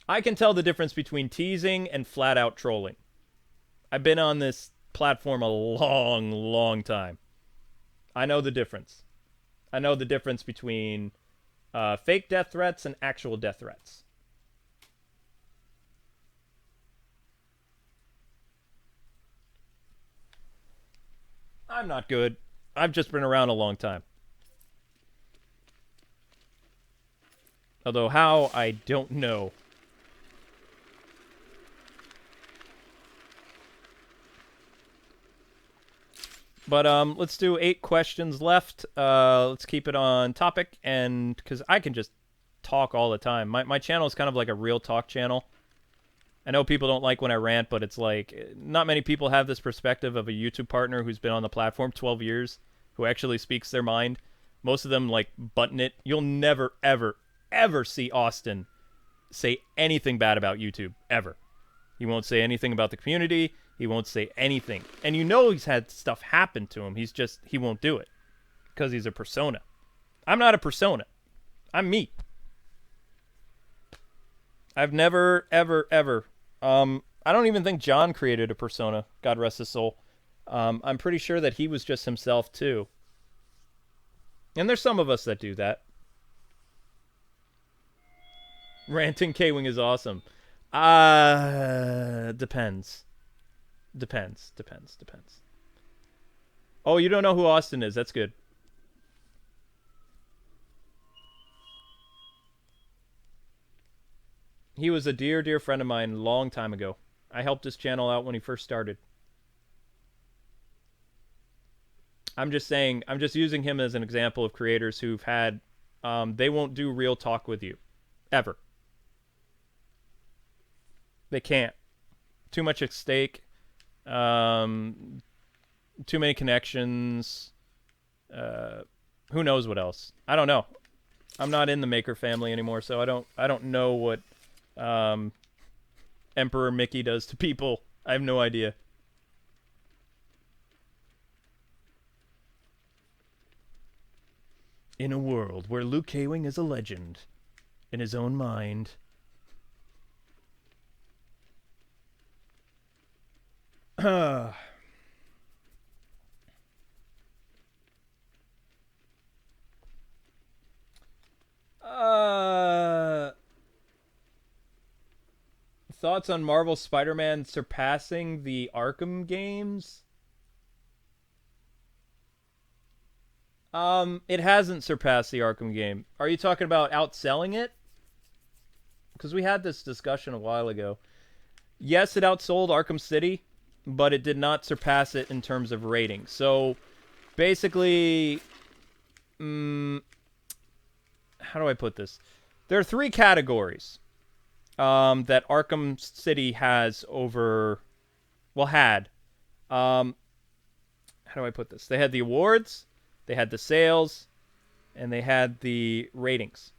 I can tell the difference between teasing and flat-out trolling. I've been on this platform a long, long time. I know the difference. I know the difference between fake death threats and actual death threats. I'm not good. I've just been around a long time. Although how, I don't know. But let's do 8 questions left. Let's keep it on topic, and because I can just talk all the time. My channel is kind of like a real talk channel. I know people don't like when I rant, but it's like not many people have this perspective of a YouTube partner who's been on the platform 12 years, who actually speaks their mind. Most of them like button it. You'll never, ever, ever see Austin say anything bad about YouTube, ever. He won't say anything about the community. He won't say anything. And you know he's had stuff happen to him. He won't do it. Because he's a persona. I'm not a persona. I'm me. I've never, ever, ever. I don't even think John created a persona. God rest his soul. I'm pretty sure that he was just himself too. And there's some of us that do that. Ranting Kwing is awesome. Depends. Depends. Oh, you don't know who Austin is. That's good. He was a dear, dear friend of mine a long time ago. I helped his channel out when he first started. I'm just saying, I'm just using him as an example of creators who've had, they won't do real talk with you. Ever. They can't. Too much at stake. Too many connections. Who knows what else? I don't know. I'm not in the Maker family anymore, so I don't know what Emperor Mickey does to people. I have no idea. In a world where Luke Kwing is a legend in his own mind. Thoughts on Marvel Spider-Man surpassing the Arkham games? It hasn't surpassed the Arkham game. Are you talking about outselling it? Because we had this discussion a while ago. Yes, it outsold Arkham City, but it did not surpass it in terms of rating. So, basically, how do I put this? There are 3 categories that Arkham City has over, well, had. How do I put this? They had the awards, they had the sales, and they had the ratings.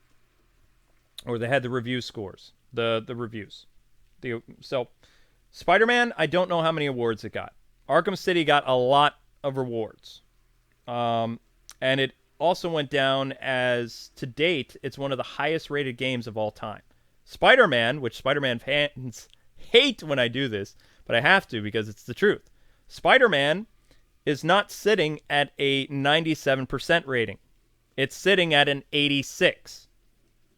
Or they had the review scores, the reviews. So, Spider-Man, I don't know how many awards it got. Arkham City got a lot of rewards. And it also went down as, to date, it's one of the highest rated games of all time. Spider-Man, which Spider-Man fans hate when I do this, but I have to because it's the truth. Spider-Man is not sitting at a 97% rating. It's sitting at an 86.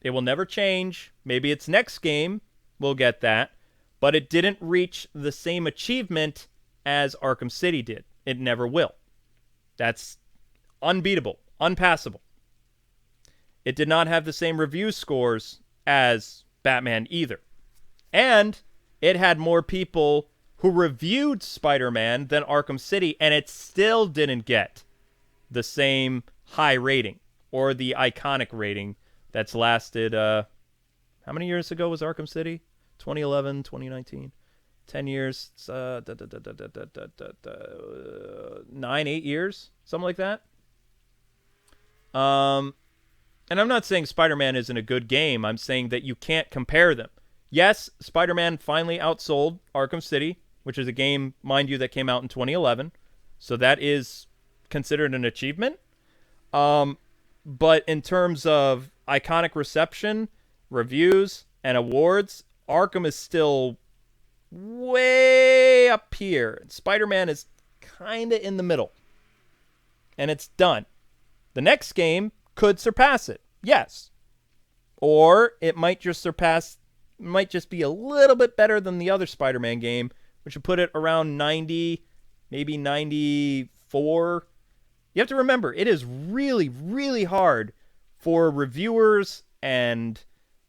It will never change. Maybe its next game will get that, but it didn't reach the same achievement as Arkham City did. It never will. That's unbeatable, unpassable. It did not have the same review scores as Batman either. And it had more people who reviewed Spider-Man than Arkham City, and it still didn't get the same high rating or the iconic rating that's lasted, how many years ago was Arkham City? 2011, 2019? 10 years? 9, 8 years? Something like that? And I'm not saying Spider-Man isn't a good game. I'm saying that you can't compare them. Yes, Spider-Man finally outsold Arkham City, which is a game, mind you, that came out in 2011. So that is considered an achievement. But in terms of iconic reception, reviews, and awards, Arkham is still way up here. Spider-Man is kind of in the middle. And it's done. The next game could surpass it. Yes. Or it might just be a little bit better than the other Spider-Man game, which would put it around 90, maybe 94. You have to remember, it is really, really hard for reviewers and,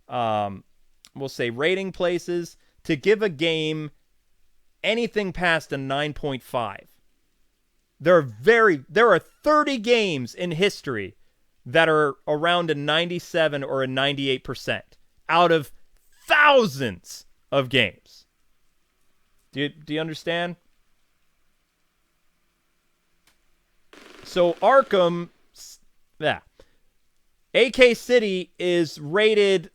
we'll say, rating places to give a game anything past a 9.5. There are 30 games in history that are around a 97 or a 98% out of thousands of games. Do you understand? So Arkham, yeah, AK City is rated,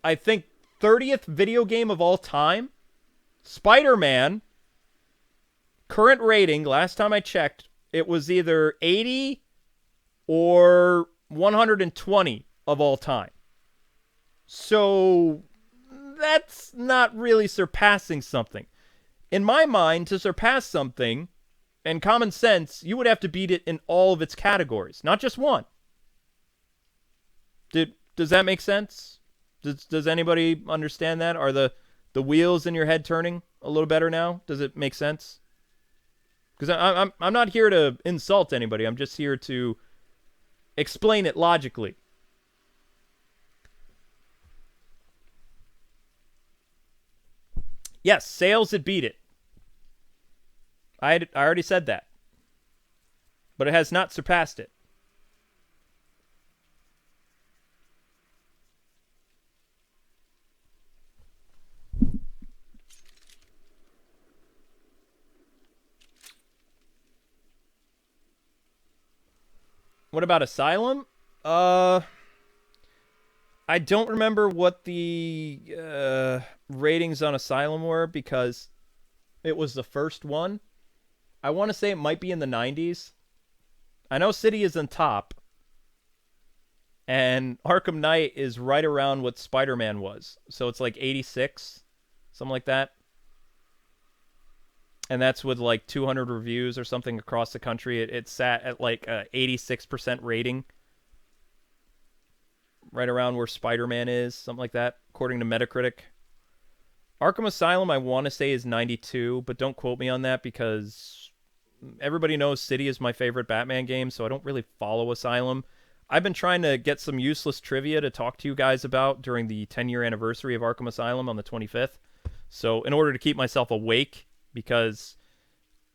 I think, 30th video game of all time. Spider-Man, current rating, last time I checked, it was either 80 or 120 of all time. So that's not really surpassing something. In my mind, to surpass something, and common sense, you would have to beat it in all of its categories, not just one. Does that make sense? Does anybody understand that? Are the wheels in your head turning a little better now? Does it make sense? Because I'm not here to insult anybody. I'm just here to explain it logically. Yes, sales had beat it. I already said that. But it has not surpassed it. What about Asylum? I don't remember what the ratings on Asylum were because it was the first one. I want to say it might be in the 90s. I know City is on top. And Arkham Knight is right around what Spider-Man was. So it's like 86, something like that. And that's with like 200 reviews or something across the country. It sat at like a 86% rating. Right around where Spider-Man is, something like that, according to Metacritic. Arkham Asylum, I want to say, is 92, but don't quote me on that because everybody knows City is my favorite Batman game, so I don't really follow Asylum. I've been trying to get some useless trivia to talk to you guys about during the 10-year anniversary of Arkham Asylum on the 25th. So in order to keep myself awake, because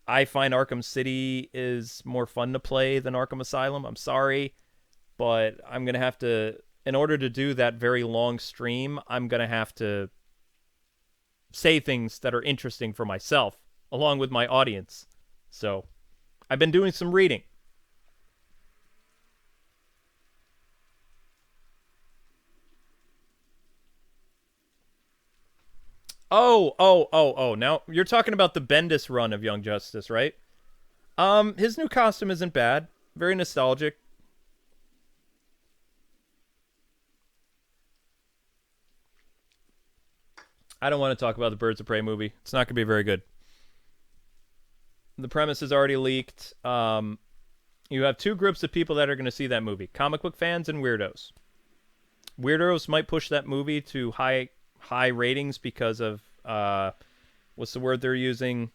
I find Arkham City is more fun to play than Arkham Asylum, I'm sorry, but I'm going to have to, in order to do that very long stream, I'm going to have to say things that are interesting for myself, along with my audience. So, I've been doing some reading. Oh. Now, you're talking about the Bendis run of Young Justice, right? His new costume isn't bad. Very nostalgic. I don't want to talk about the Birds of Prey movie. It's not going to be very good. The premise is already leaked. You have two groups of people that are going to see that movie. Comic book fans and weirdos. Weirdos might push that movie to high ratings because of, what's the word they're using?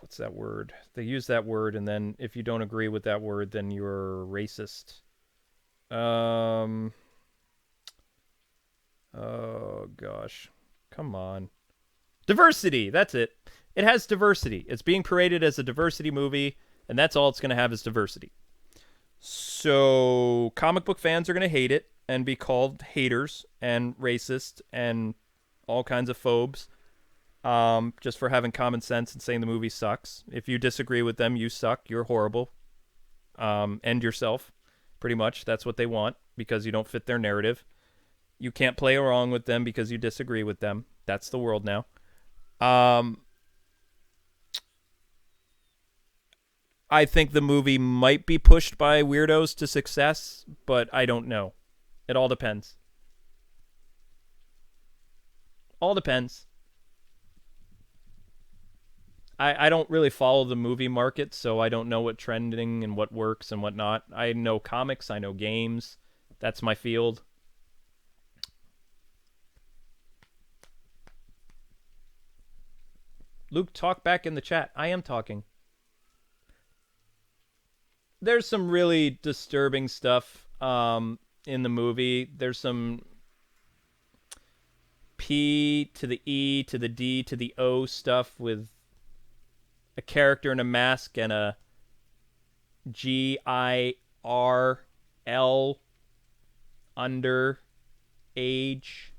What's that word? They use that word, and then if you don't agree with that word, then you're racist. Oh, gosh. Come on. Diversity! That's it. It has diversity. It's being paraded as a diversity movie, and that's all it's going to have is diversity. So, comic book fans are going to hate it and be called haters and racist and all kinds of phobes just for having common sense and saying the movie sucks. If you disagree with them, you suck. You're horrible. End yourself, pretty much. That's what they want because you don't fit their narrative. You can't play along with them because you disagree with them. That's the world now. I think the movie might be pushed by weirdos to success, but I don't know. It all depends. All depends. I don't really follow the movie market, so I don't know what trending and what works and what not. I know comics, I know games. That's my field. Luke, talk back in the chat. I am talking. There's some really disturbing stuff in the movie. There's some P to the E to the D to the O stuff with a character in a mask and a GIRL under age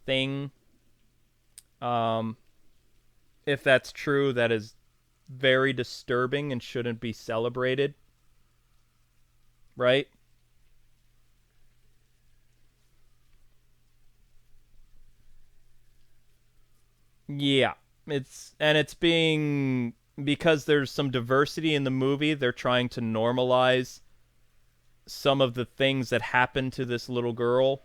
thing. If that's true, that is very disturbing and shouldn't be celebrated. Right? Yeah. It's being, because there's some diversity in the movie, they're trying to normalize some of the things that happen to this little girl.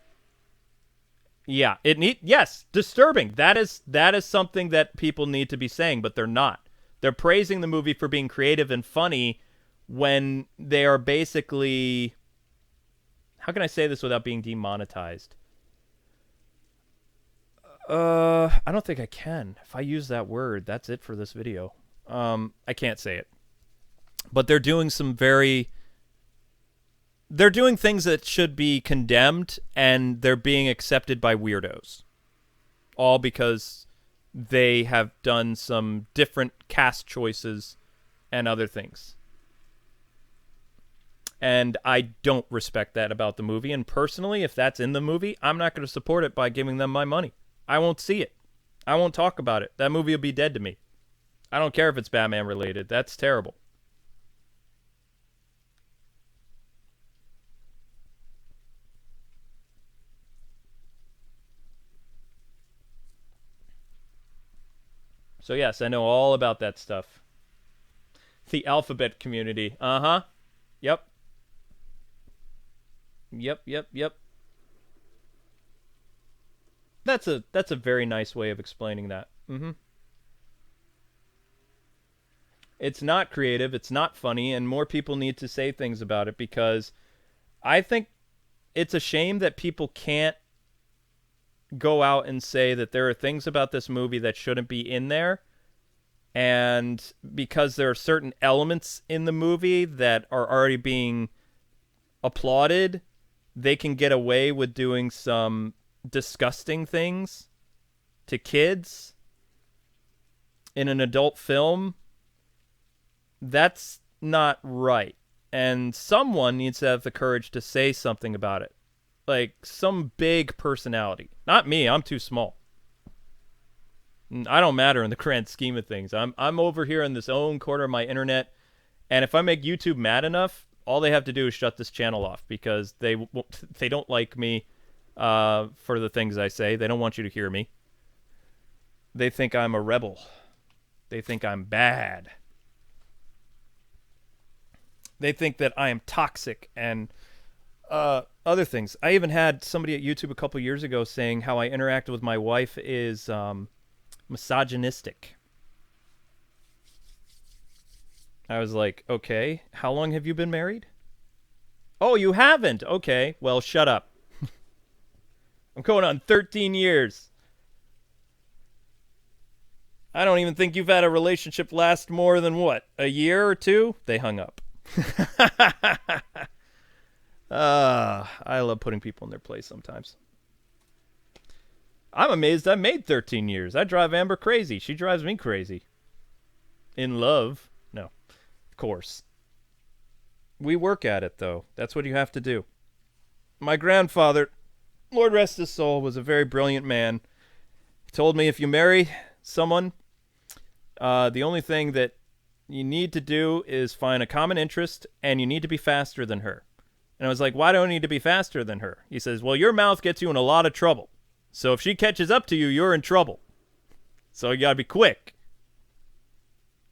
Yeah, yes, disturbing. That is something that people need to be saying, but they're not. They're praising the movie for being creative and funny when they are basically, how can I say this without being demonetized? I don't think I can. If I use that word, that's it for this video. I can't say it. But they're doing they're doing things that should be condemned, and they're being accepted by weirdos. All because they have done some different cast choices and other things. And I don't respect that about the movie. And personally, if that's in the movie, I'm not going to support it by giving them my money. I won't see it. I won't talk about it. That movie will be dead to me. I don't care if it's Batman related. That's terrible. So yes, I know all about that stuff. The alphabet community. Uh-huh. Yep. Yep. That's a very nice way of explaining that. Mm-hmm. It's not creative, it's not funny, and more people need to say things about it, because I think it's a shame that people can't go out and say that there are things about this movie that shouldn't be in there, and because there are certain elements in the movie that are already being applauded, they can get away with doing some disgusting things to kids in an adult film. That's not right. And someone needs to have the courage to say something about it. Like some big personality. Not me, I'm too small. I don't matter in the grand scheme of things. I'm over here in this own corner of my internet, and if I make YouTube mad enough, all they have to do is shut this channel off, because they don't like me for the things I say. They don't want you to hear me. They think I'm a rebel. They think I'm bad. They think that I am toxic and other things. I even had somebody at YouTube a couple years ago saying how I interact with my wife is misogynistic. I was like, okay, how long have you been married? Oh, you haven't? Okay, well, shut up. I'm going on 13 years. I don't even think you've had a relationship last more than, what, a year or two? They hung up. I love putting people in their place sometimes. I'm amazed I made 13 years. I drive Amber crazy. She drives me crazy. In love? No, of course. We work at it, though. That's what you have to do. My grandfather, Lord rest his soul, was a very brilliant man. He told me if you marry someone, the only thing that you need to do is find a common interest, and you need to be faster than her. And I was like, why do I need to be faster than her? He says, well, your mouth gets you in a lot of trouble. So if she catches up to you, you're in trouble. So you gotta be quick.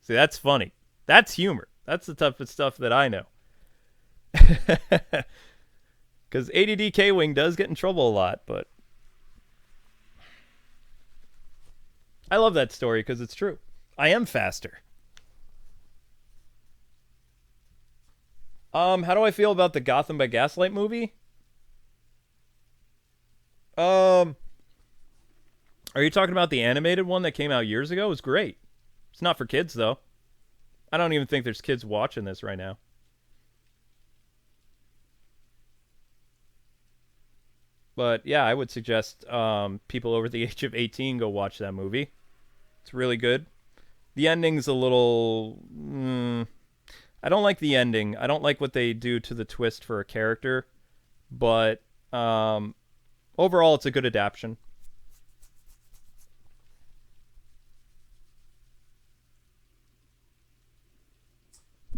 See, that's funny. That's humor. That's the type of stuff that I know. Because ADD Kwing does get in trouble a lot, but I love that story because it's true. I am faster. How do I feel about the Gotham by Gaslight movie? Um, are you talking about the animated one that came out years ago? It was great. It's not for kids though. I don't even think there's kids watching this right now. But yeah, I would suggest people over the age of 18 go watch that movie. It's really good. The ending's a little. I don't like the ending. I don't like what they do to the twist for a character. But overall, it's a good adaptation.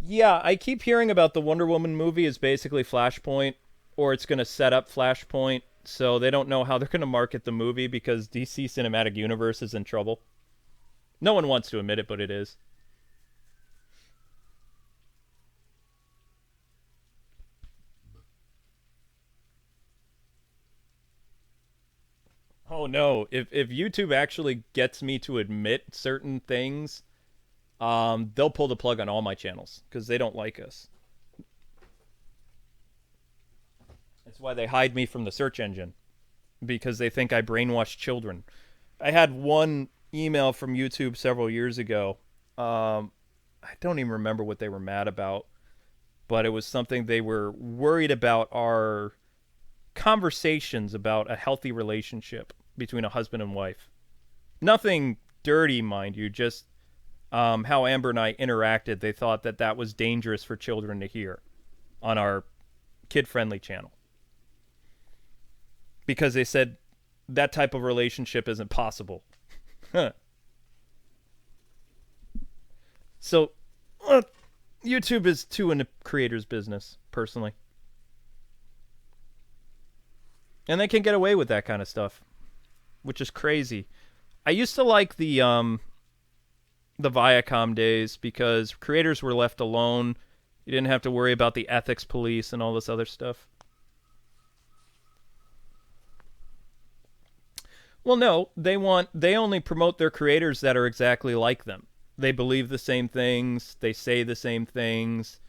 Yeah, I keep hearing about the Wonder Woman movie is basically Flashpoint, or it's going to set up Flashpoint. So they don't know how they're going to market the movie because DC Cinematic Universe is in trouble. No one wants to admit it, but it is. Oh no! If YouTube actually gets me to admit certain things, they'll pull the plug on all my channels because they don't like us. That's why they hide me from the search engine because they think I brainwash children. I had one email from YouTube several years ago. I don't even remember what they were mad about, but it was something they were worried about our conversations about a healthy relationship between a husband and wife. Nothing dirty, mind you, just how Amber and I interacted. They thought that that was dangerous for children to hear on our kid friendly channel because they said that type of relationship isn't possible. So, uh, YouTube is too in the creator's business, personally. And they can get away with that kind of stuff, which is crazy. I used to like the Viacom days because creators were left alone. You didn't have to worry about the ethics police and all this other stuff. Well, no, they only promote their creators that are exactly like them. They believe the same things, they say the same things.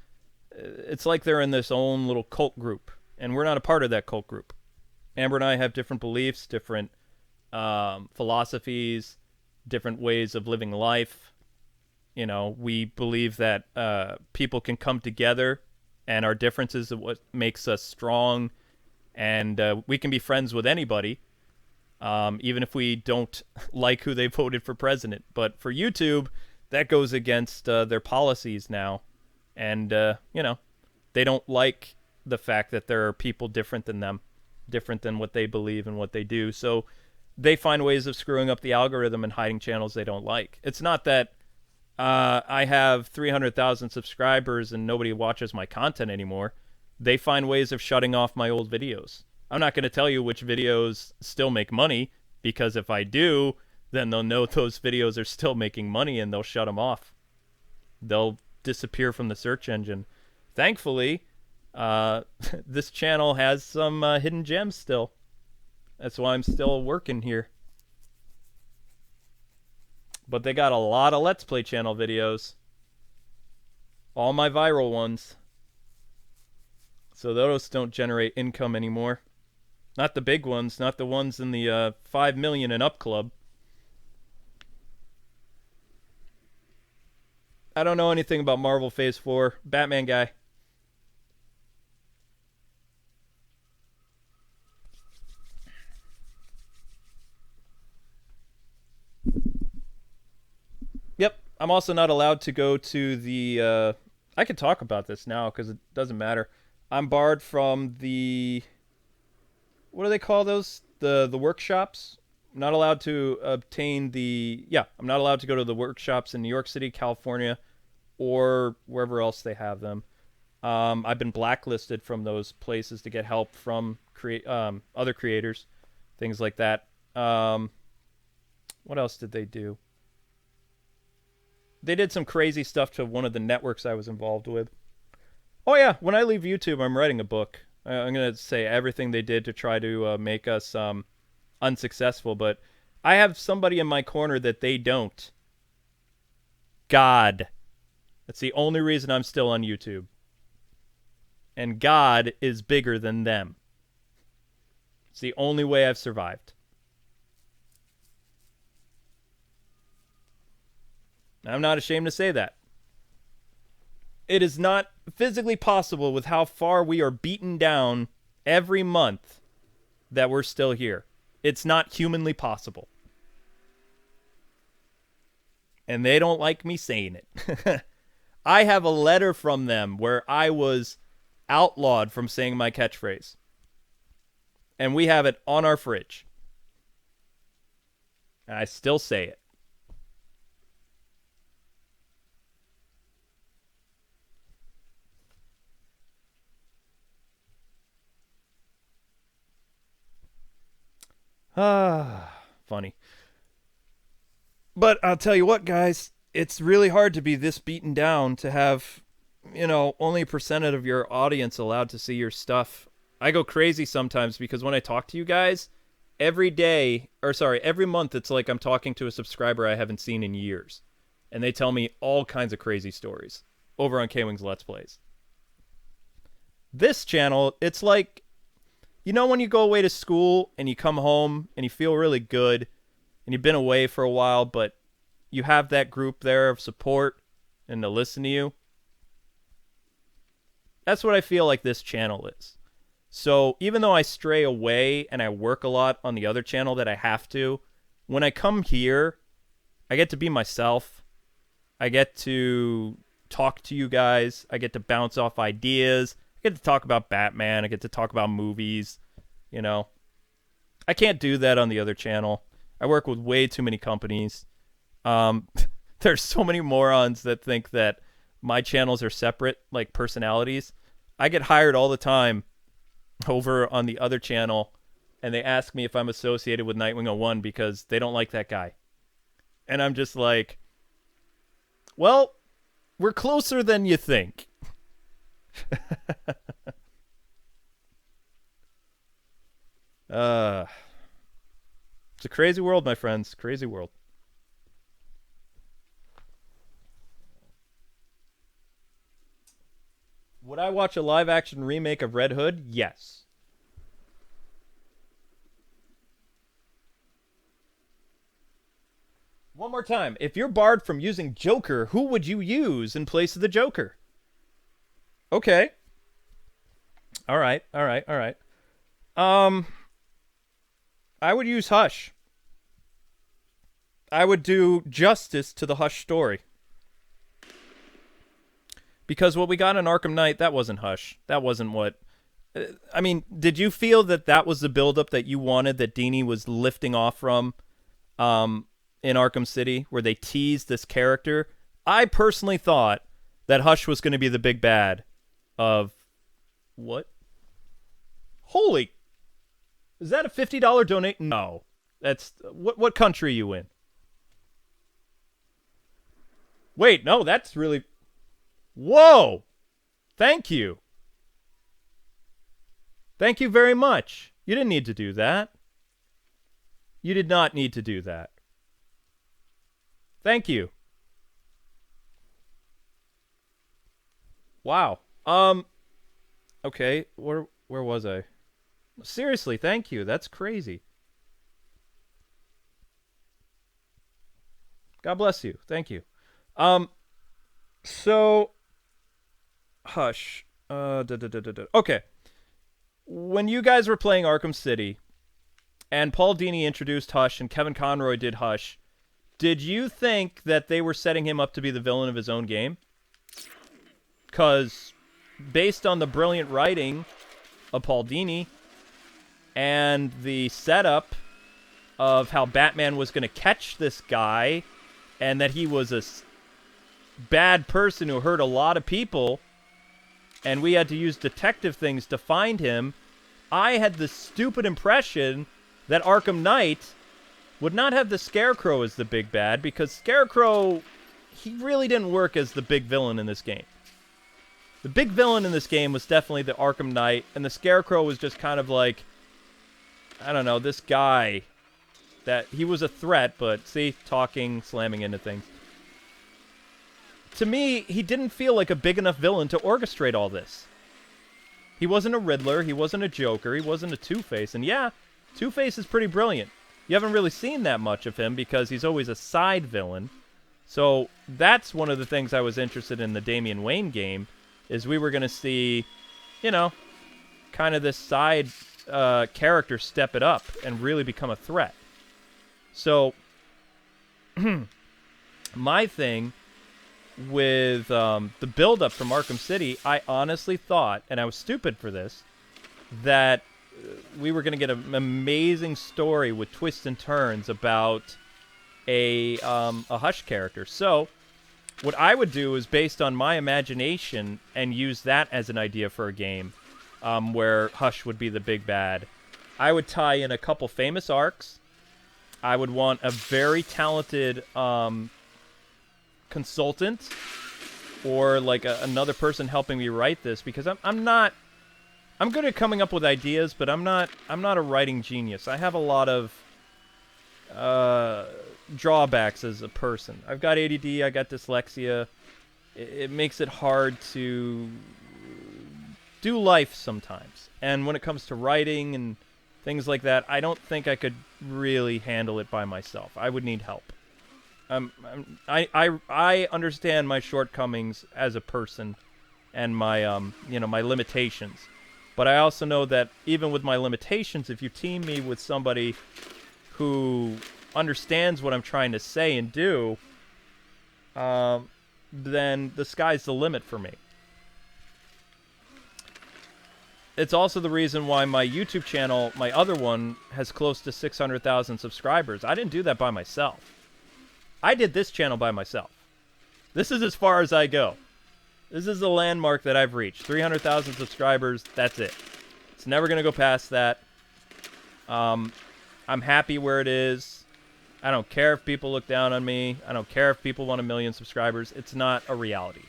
It's like they're in this own little cult group, and we're not a part of that cult group. Amber and I have different beliefs, different philosophies, different ways of living life. You know, we believe that people can come together, and our differences are what makes us strong, and we can be friends with anybody, even if we don't like who they voted for president. But for YouTube, that goes against their policies now, and you know, they don't like the fact that there are people different than them, different than what they believe and what they do. So they find ways of screwing up the algorithm and hiding channels they don't like. It's not that I have 300,000 subscribers and nobody watches my content anymore. They find ways of shutting off my old videos. I'm not going to tell you which videos still make money because if I do, then they'll know those videos are still making money and they'll shut them off. They'll disappear from the search engine. Thankfully, this channel has some hidden gems still. That's why I'm still working here. But they got a lot of Let's Play channel videos. All my viral ones. So those don't generate income anymore. Not the big ones, not the ones in the 5 million and up club. I don't know anything about Marvel Phase 4. Batman guy. Yep. I'm also not allowed to go to the. I could talk about this now because it doesn't matter. I'm barred from the. What do they call those? The workshops. I'm not allowed to obtain the. Yeah, I'm not allowed to go to the workshops in New York City, California, or wherever else they have them. I've been blacklisted from those places to get help from other creators, things like that. What else did they do? They did some crazy stuff to one of the networks I was involved with. Oh yeah, when I leave YouTube, I'm writing a book. I'm gonna say everything they did to try to make us unsuccessful, but I have somebody in my corner that they don't. God. That's the only reason I'm still on YouTube. And God is bigger than them. It's the only way I've survived. I'm not ashamed to say that. It is not physically possible with how far we are beaten down every month that we're still here. It's not humanly possible. And they don't like me saying it. I have a letter from them where I was outlawed from saying my catchphrase. And we have it on our fridge. And I still say it. Funny. But I'll tell you what, guys, it's really hard to be this beaten down, to have, only a percent of your audience allowed to see your stuff. I go crazy sometimes because when I talk to you guys, every month, it's like I'm talking to a subscriber I haven't seen in years. And they tell me all kinds of crazy stories over on Kwing's Let's Plays. This channel, it's like, when you go away to school and you come home and you feel really good and you've been away for a while, but you have that group there of support and to listen to you? That's what I feel like this channel is. So even though I stray away and I work a lot on the other channel that I have to, when I come here, I get to be myself. I get to talk to you guys. I get to bounce off ideas. I get to talk about Batman. I get to talk about movies. I can't do that on the other channel. I work with way too many companies. There's so many morons that think that my channels are separate, like personalities. I get hired all the time over on the other channel, and they ask me if I'm associated with Nightwing 01 because they don't like that guy. And I'm just like, well, we're closer than you think. It's a crazy world, my friends. Crazy world. Would I watch a live-action remake of Red Hood? Yes. One more time. If you're barred from using Joker, who would you use in place of the Joker? Okay. All right. I would use Hush. I would do justice to the Hush story. Because what we got in Arkham Knight, that wasn't Hush. That wasn't what... I mean, did you feel that was the buildup that you wanted, that Dini was lifting off from in Arkham City, where they teased this character? I personally thought that Hush was going to be the big bad of... What? Holy... Is that a $50 donate? No. That's... What country are you in? Wait, no, that's really... Whoa! Thank you. Thank you very much. You didn't need to do that. You did not need to do that. Thank you. Wow. Okay, where was I? Seriously, thank you. That's crazy. God bless you. Thank you. So... Hush. Okay. When you guys were playing Arkham City, and Paul Dini introduced Hush, and Kevin Conroy did Hush, did you think that they were setting him up to be the villain of his own game? Because, based on the brilliant writing of Paul Dini, and the setup of how Batman was going to catch this guy, and that he was a bad person who hurt a lot of people, and we had to use detective things to find him, I had the stupid impression that Arkham Knight would not have the Scarecrow as the big bad, because Scarecrow, he really didn't work as the big villain in this game. The big villain in this game was definitely the Arkham Knight, and the Scarecrow was just kind of like, I don't know, this guy that he was a threat, but see, talking, slamming into things. to me, he didn't feel like a big enough villain to orchestrate all this. He wasn't a Riddler, he wasn't a Joker, he wasn't a Two-Face, and yeah, Two-Face is pretty brilliant. You haven't really seen that much of him because he's always a side villain. So that's one of the things I was interested in the Damian Wayne game, is we were going to see, you know, kind of this side character step it up and really become a threat. So, my thing with the build-up from Arkham City, I honestly thought, and I was stupid for this, that we were going to get an amazing story with twists and turns about a Hush character. So, what I would do is, based on my imagination, and use that as an idea for a game, where Hush would be the big bad. I would tie in a couple famous arcs. I would want a very talented consultant, or like another person helping me write this, because I'm good at coming up with ideas, but I'm not a writing genius. I have a lot of drawbacks as a person. I've got ADD, I got dyslexia. It makes it hard to do life sometimes. And when it comes to writing and things like that, I don't think I could really handle it by myself. I would need help. I understand my shortcomings as a person and my my limitations. But I also know that even with my limitations, if you team me with somebody who understands what I'm trying to say and do, then the sky's the limit for me. It's also the reason why my YouTube channel, my other one, has close to 600,000 subscribers. I didn't do that by myself. I did this channel by myself. This is as far as I go. This is a landmark that I've reached. 300,000 subscribers, that's it. It's never going to go past that. I'm happy where it is. I don't care if people look down on me. I don't care if people want 1 million subscribers. It's not a reality.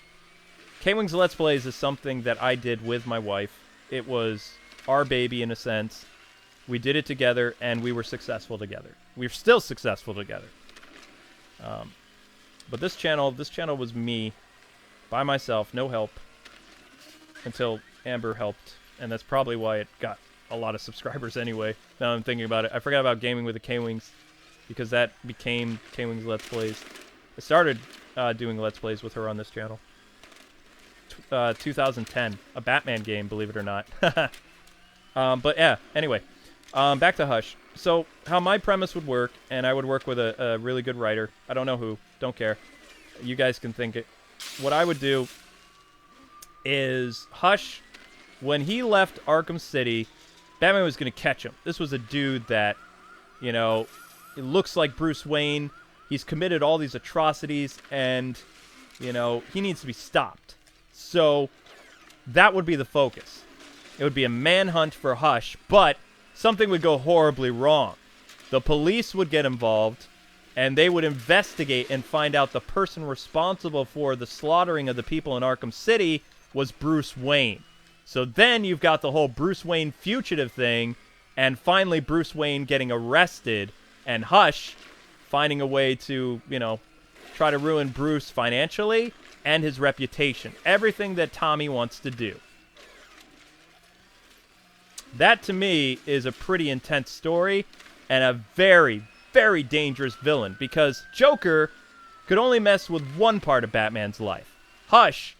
Kwing's Let's Plays is something that I did with my wife. It was our baby in a sense. We did it together, and we were successful together. We're still successful together. But this channel was me, by myself, no help, until Amber helped, and that's probably why it got a lot of subscribers anyway. Now I'm thinking about it. I forgot about Gaming with the Kwings, because that became Kwing's Let's Plays. I started doing Let's Plays with her on this channel. 2010, a Batman game, believe it or not. But yeah, anyway, back to Hush. So how my premise would work, and I would work with a really good writer. I don't know who, don't care. You guys can think it. What I would do is Hush, when he left Arkham City, Batman was going to catch him. This was a dude that, it looks like Bruce Wayne. He's committed all these atrocities, and, he needs to be stopped. So that would be the focus. It would be a manhunt for Hush, but something would go horribly wrong. The police would get involved, and they would investigate and find out the person responsible for the slaughtering of the people in Arkham City was Bruce Wayne. So then you've got the whole Bruce Wayne fugitive thing, and finally Bruce Wayne getting arrested, and Hush finding a way to, try to ruin Bruce financially and his reputation. Everything that Tommy wants to do. That, to me, is a pretty intense story and a very, very dangerous villain, because Joker could only mess with one part of Batman's life. Hush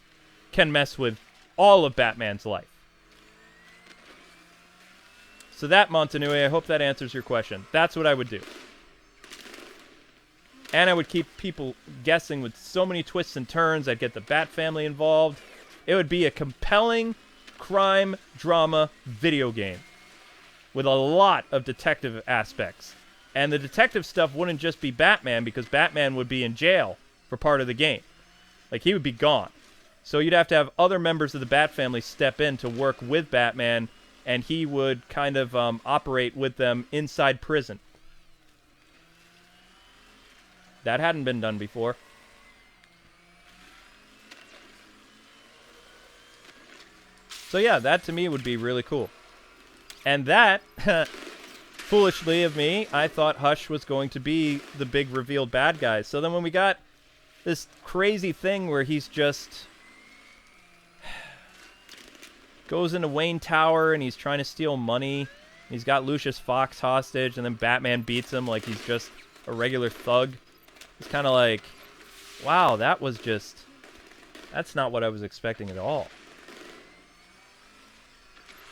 can mess with all of Batman's life. So that, Montanui, I hope that answers your question. That's what I would do. And I would keep people guessing with so many twists and turns. I'd get the Bat family involved. It would be a compelling crime drama video game with a lot of detective aspects. And the detective stuff wouldn't just be Batman, because Batman would be in jail for part of the game. Like, he would be gone. So you'd have to have other members of the Bat family step in to work with Batman, and he would kind of operate with them inside prison. That hadn't been done before. So yeah, that to me would be really cool. And that, foolishly of me, I thought Hush was going to be the big revealed bad guy. So then when we got this crazy thing where he's just goes into Wayne Tower and he's trying to steal money. He's got Lucius Fox hostage, and then Batman beats him like he's just a regular thug. It's kind of like, wow, that's not what I was expecting at all.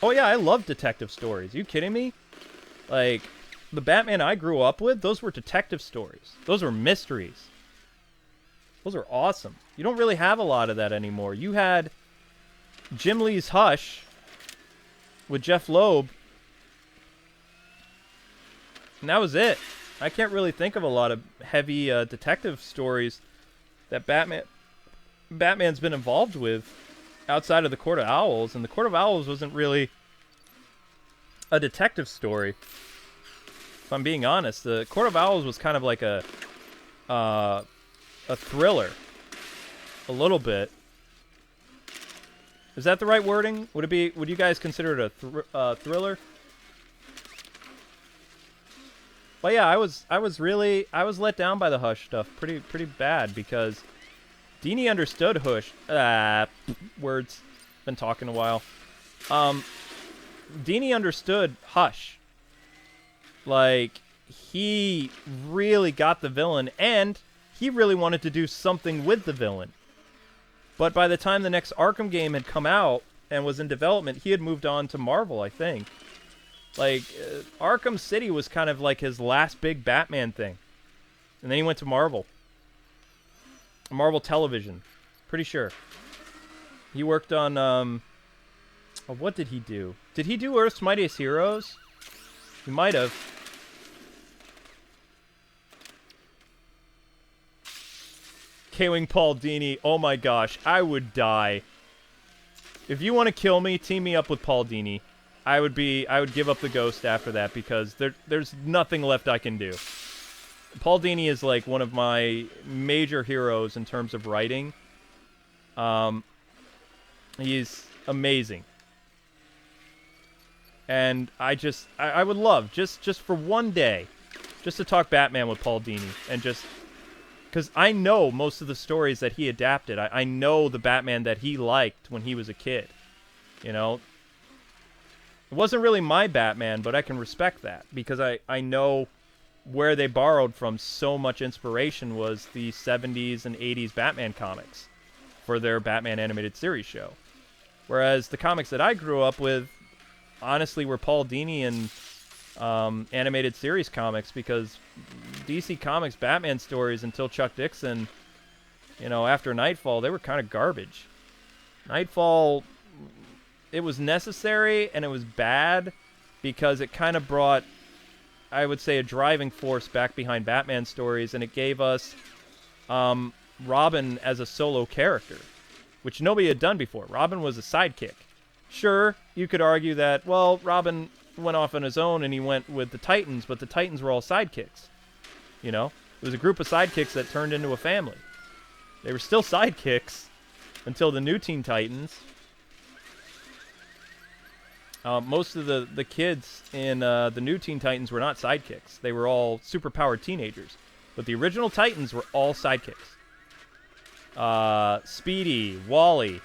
Oh yeah, I love detective stories. Are you kidding me? Like, the Batman I grew up with, those were detective stories. Those were mysteries. Those are awesome. You don't really have a lot of that anymore. You had Jim Lee's Hush with Jeff Loeb, and that was it. I can't really think of a lot of heavy detective stories that Batman's been involved with outside of the Court of Owls, and the Court of Owls wasn't really a detective story. If I'm being honest, the Court of Owls was kind of like a thriller, a little bit. Is that the right wording? Would you guys consider it a thriller? Well, yeah, I was let down by the Hush stuff pretty bad, because Dini understood Hush. Words. Been talking a while. Dini understood Hush. Like, he really got the villain, and he really wanted to do something with the villain. But by the time the next Arkham game had come out and was in development, he had moved on to Marvel, I think. Like, Arkham City was kind of like his last big Batman thing. And then he went to Marvel. Marvel Television. Pretty sure. He worked on, what did he do? Did he do Earth's Mightiest Heroes? He might have. K-Wing Paul Dini. Oh my gosh, I would die. If you want to kill me, team me up with Paul Dini. I would give up the ghost after that, because there's nothing left I can do. Paul Dini is like one of my major heroes in terms of writing. He's amazing. And I would love, just for one day, just to talk Batman with Paul Dini, and just, because I know most of the stories that he adapted. I know the Batman that he liked when he was a kid. You know? It wasn't really my Batman, but I can respect that, because I know where they borrowed from so much inspiration was the 70s and 80s Batman comics for their Batman animated series show. Whereas the comics that I grew up with, honestly, were Paul Dini and animated series comics, because DC Comics Batman stories until Chuck Dixon, you know, after Nightfall, they were kind of garbage. Nightfall, it was necessary, and it was bad, because it kind of brought, I would say, a driving force back behind Batman stories, and it gave us Robin as a solo character, which nobody had done before. Robin was a sidekick. Sure, you could argue that, well, Robin went off on his own and he went with the Titans, but the Titans were all sidekicks. You know? It was a group of sidekicks that turned into a family. They were still sidekicks until the new Teen Titans. Most of the kids in the new Teen Titans were not sidekicks. They were all superpowered teenagers. But the original Titans were all sidekicks. Speedy, Wally,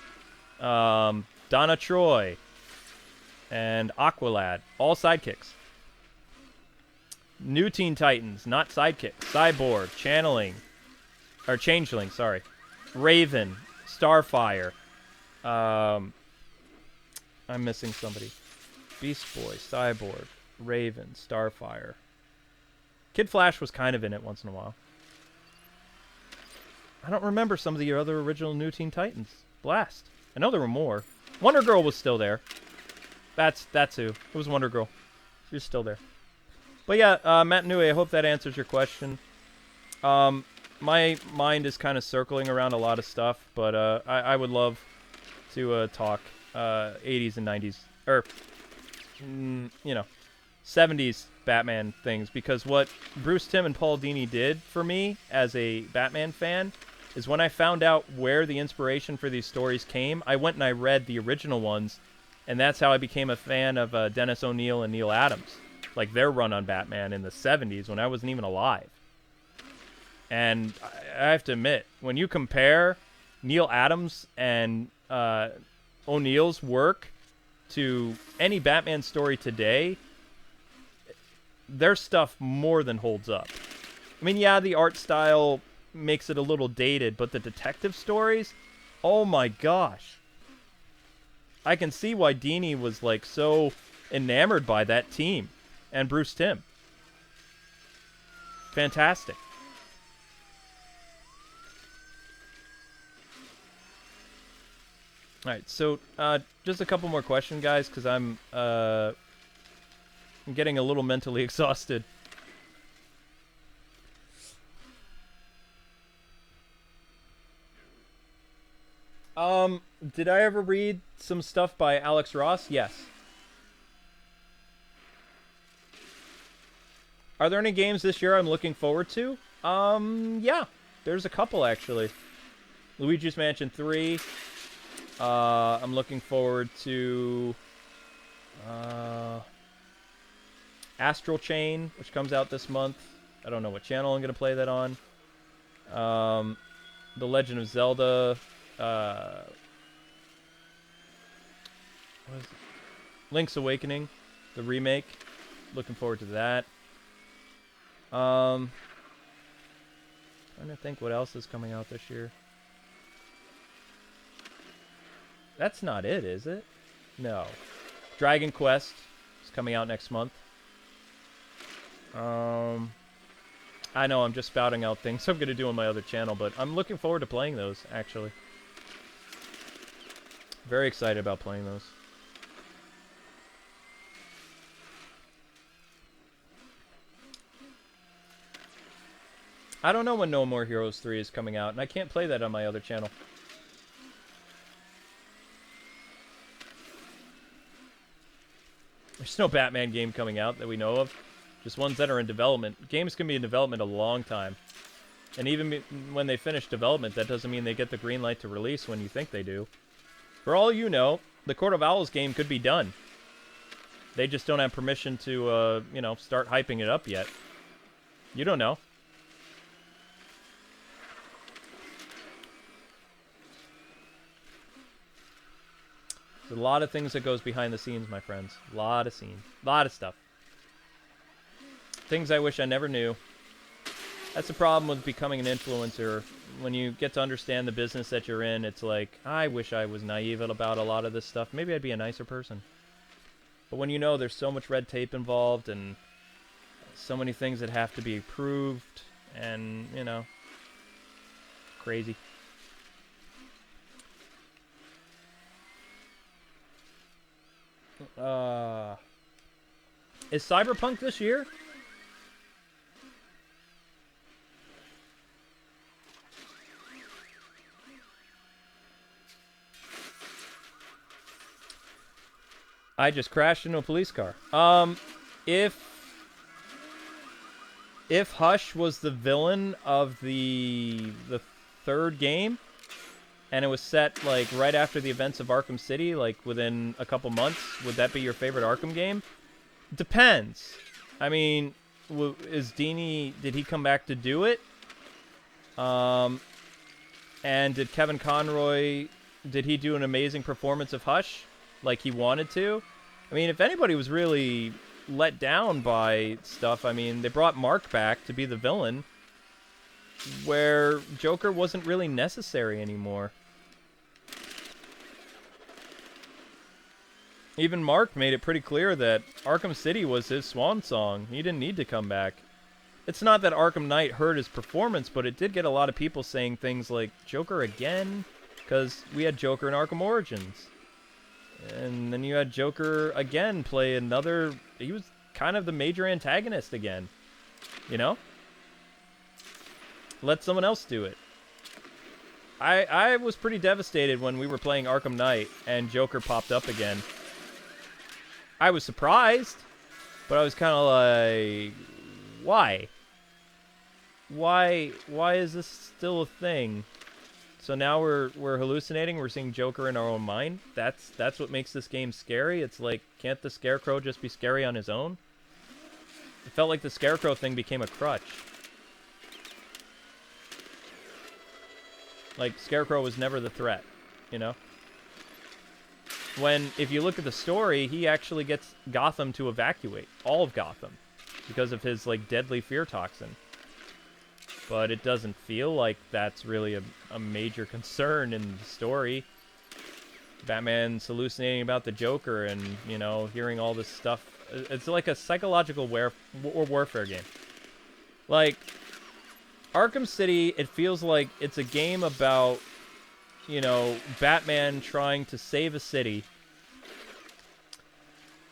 Donna Troy, and Aqualad, all sidekicks. New Teen Titans, not sidekicks. Cyborg, Changeling, sorry. Raven, Starfire. I'm missing somebody. Beast Boy, Cyborg, Raven, Starfire. Kid Flash was kind of in it once in a while. I don't remember some of the other original New Teen Titans. Blast. I know there were more. Wonder Girl was still there. That's who. It was Wonder Girl. She was still there. But yeah, Matt Nui, I hope that answers your question. My mind is kind of circling around a lot of stuff, but I would love to talk 80s and 90s, or, 70s Batman things, because what Bruce Timm and Paul Dini did for me as a Batman fan is, when I found out where the inspiration for these stories came, I went and I read the original ones, and that's how I became a fan of Dennis O'Neil and Neil Adams, like their run on Batman in the 70s when I wasn't even alive. And I have to admit, when you compare Neil Adams and O'Neill's work to any Batman story today, their stuff more than holds up. I mean, yeah, the art style makes it a little dated, but the detective stories, oh my gosh. I can see why Dini was like so enamored by that team and Bruce Timm. Fantastic. All right, so just a couple more questions, guys, because I'm getting a little mentally exhausted. Did I ever read some stuff by Alex Ross? Yes. Are there any games this year I'm looking forward to? Yeah. There's a couple, actually. Luigi's Mansion 3. I'm looking forward to Astral Chain, which comes out this month. I don't know what channel I'm going to play that on. The Legend of Zelda. What is it? Link's Awakening, the remake. Looking forward to that. Trying to think what else is coming out this year. That's not it, is it? No. Dragon Quest is coming out next month. I know I'm just spouting out things I'm going to do on my other channel, but I'm looking forward to playing those, actually. Very excited about playing those. I don't know when No More Heroes 3 is coming out, and I can't play that on my other channel. There's no Batman game coming out that we know of. Just ones that are in development. Games can be in development a long time. And even when they finish development, that doesn't mean they get the green light to release when you think they do. For all you know, the Court of Owls game could be done. They just don't have permission to, you know, start hyping it up yet. You don't know. There's a lot of things that goes behind the scenes, my friends. A lot of scenes. A lot of stuff. Things I wish I never knew. That's the problem with becoming an influencer. When you get to understand the business that you're in, it's like, I wish I was naive about a lot of this stuff. Maybe I'd be a nicer person. But when you know there's so much red tape involved and so many things that have to be approved and, you know, crazy. Is Cyberpunk this year? I just crashed into a police car. If Hush was the villain of the third game, and it was set like right after the events of Arkham City, like within a couple months, would that be your favorite Arkham game? Depends. I mean, did he come back to do it? And did Kevin Conroy, did he do an amazing performance of Hush like he wanted to? I mean, if anybody was really let down by stuff, I mean, they brought Mark back to be the villain, where Joker wasn't really necessary anymore. Even Mark made it pretty clear that Arkham City was his swan song. He didn't need to come back. It's not that Arkham Knight hurt his performance, but it did get a lot of people saying things like, Joker again? Because we had Joker in Arkham Origins. And then you had Joker again play another... He was kind of the major antagonist again. You know? Let someone else do it. I was pretty devastated when we were playing Arkham Knight and Joker popped up again. I was surprised, but I was kind of like, why? Why is this still a thing? So now we're hallucinating. We're seeing Joker in our own mind. That's what makes this game scary. It's like, can't the Scarecrow just be scary on his own? It felt like the Scarecrow thing became a crutch. Like, Scarecrow was never the threat, you know? When, if you look at the story, he actually gets Gotham to evacuate. All of Gotham. Because of his, like, deadly fear toxin. But it doesn't feel like that's really a major concern in the story. Batman's hallucinating about the Joker and, you know, hearing all this stuff. It's like a psychological warfare game. Like, Arkham City, it feels like it's a game about, you know, Batman trying to save a city.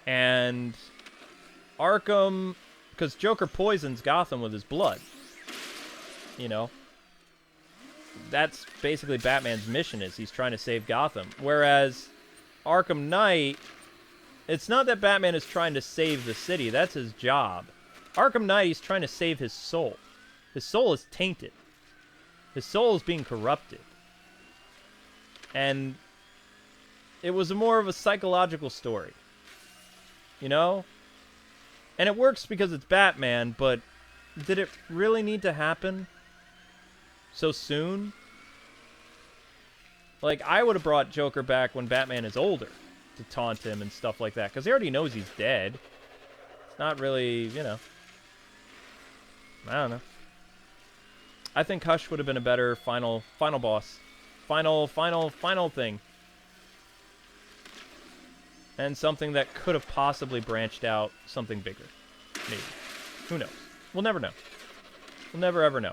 And Arkham, because Joker poisons Gotham with his blood. You know? That's basically Batman's mission, is he's trying to save Gotham. Whereas Arkham Knight, it's not that Batman is trying to save the city. That's his job. Arkham Knight, he's trying to save his soul. His soul is tainted. His soul is being corrupted. And it was more of a psychological story. You know? And it works because it's Batman, but did it really need to happen so soon? Like, I would have brought Joker back when Batman is older to taunt him and stuff like that, because he already knows he's dead. It's not really, you know. I don't know. I think Hush would have been a better final boss. Final thing. And something that could have possibly branched out something bigger. Maybe. Who knows? We'll never know. We'll never ever know.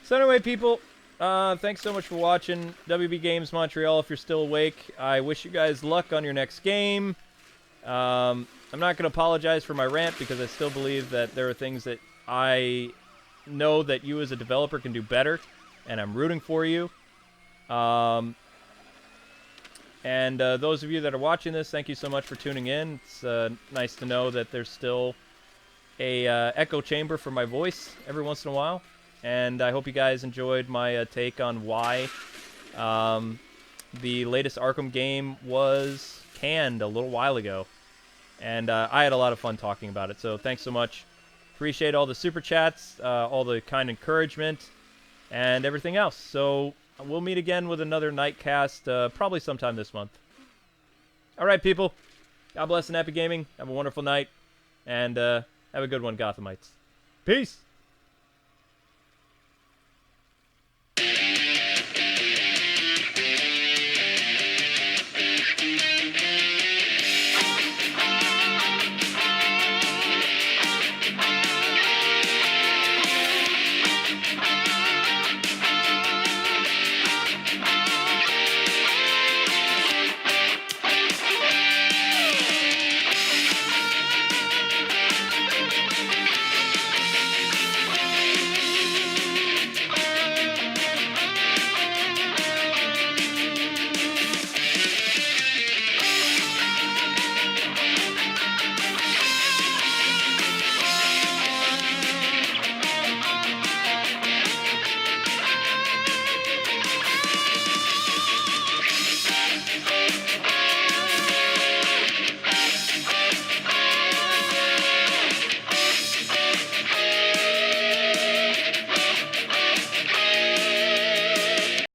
So anyway, people, thanks so much for watching WB Games Montreal. If you're still awake, I wish you guys luck on your next game. I'm not going to apologize for my rant because I still believe that there are things that I know that you as a developer can do better, and I'm rooting for you. And those of you that are watching this, thank you so much for tuning in. It's nice to know that there's still a echo chamber for my voice every once in a while. And I hope you guys enjoyed my take on why the latest Arkham game was canned a little while ago. And I had a lot of fun talking about it. So thanks so much. Appreciate all the super chats, all the kind encouragement, and everything else. So we'll meet again with another Knightcast probably sometime this month. All right, people. God bless and happy gaming. Have a wonderful night. And have a good one, Gothamites. Peace.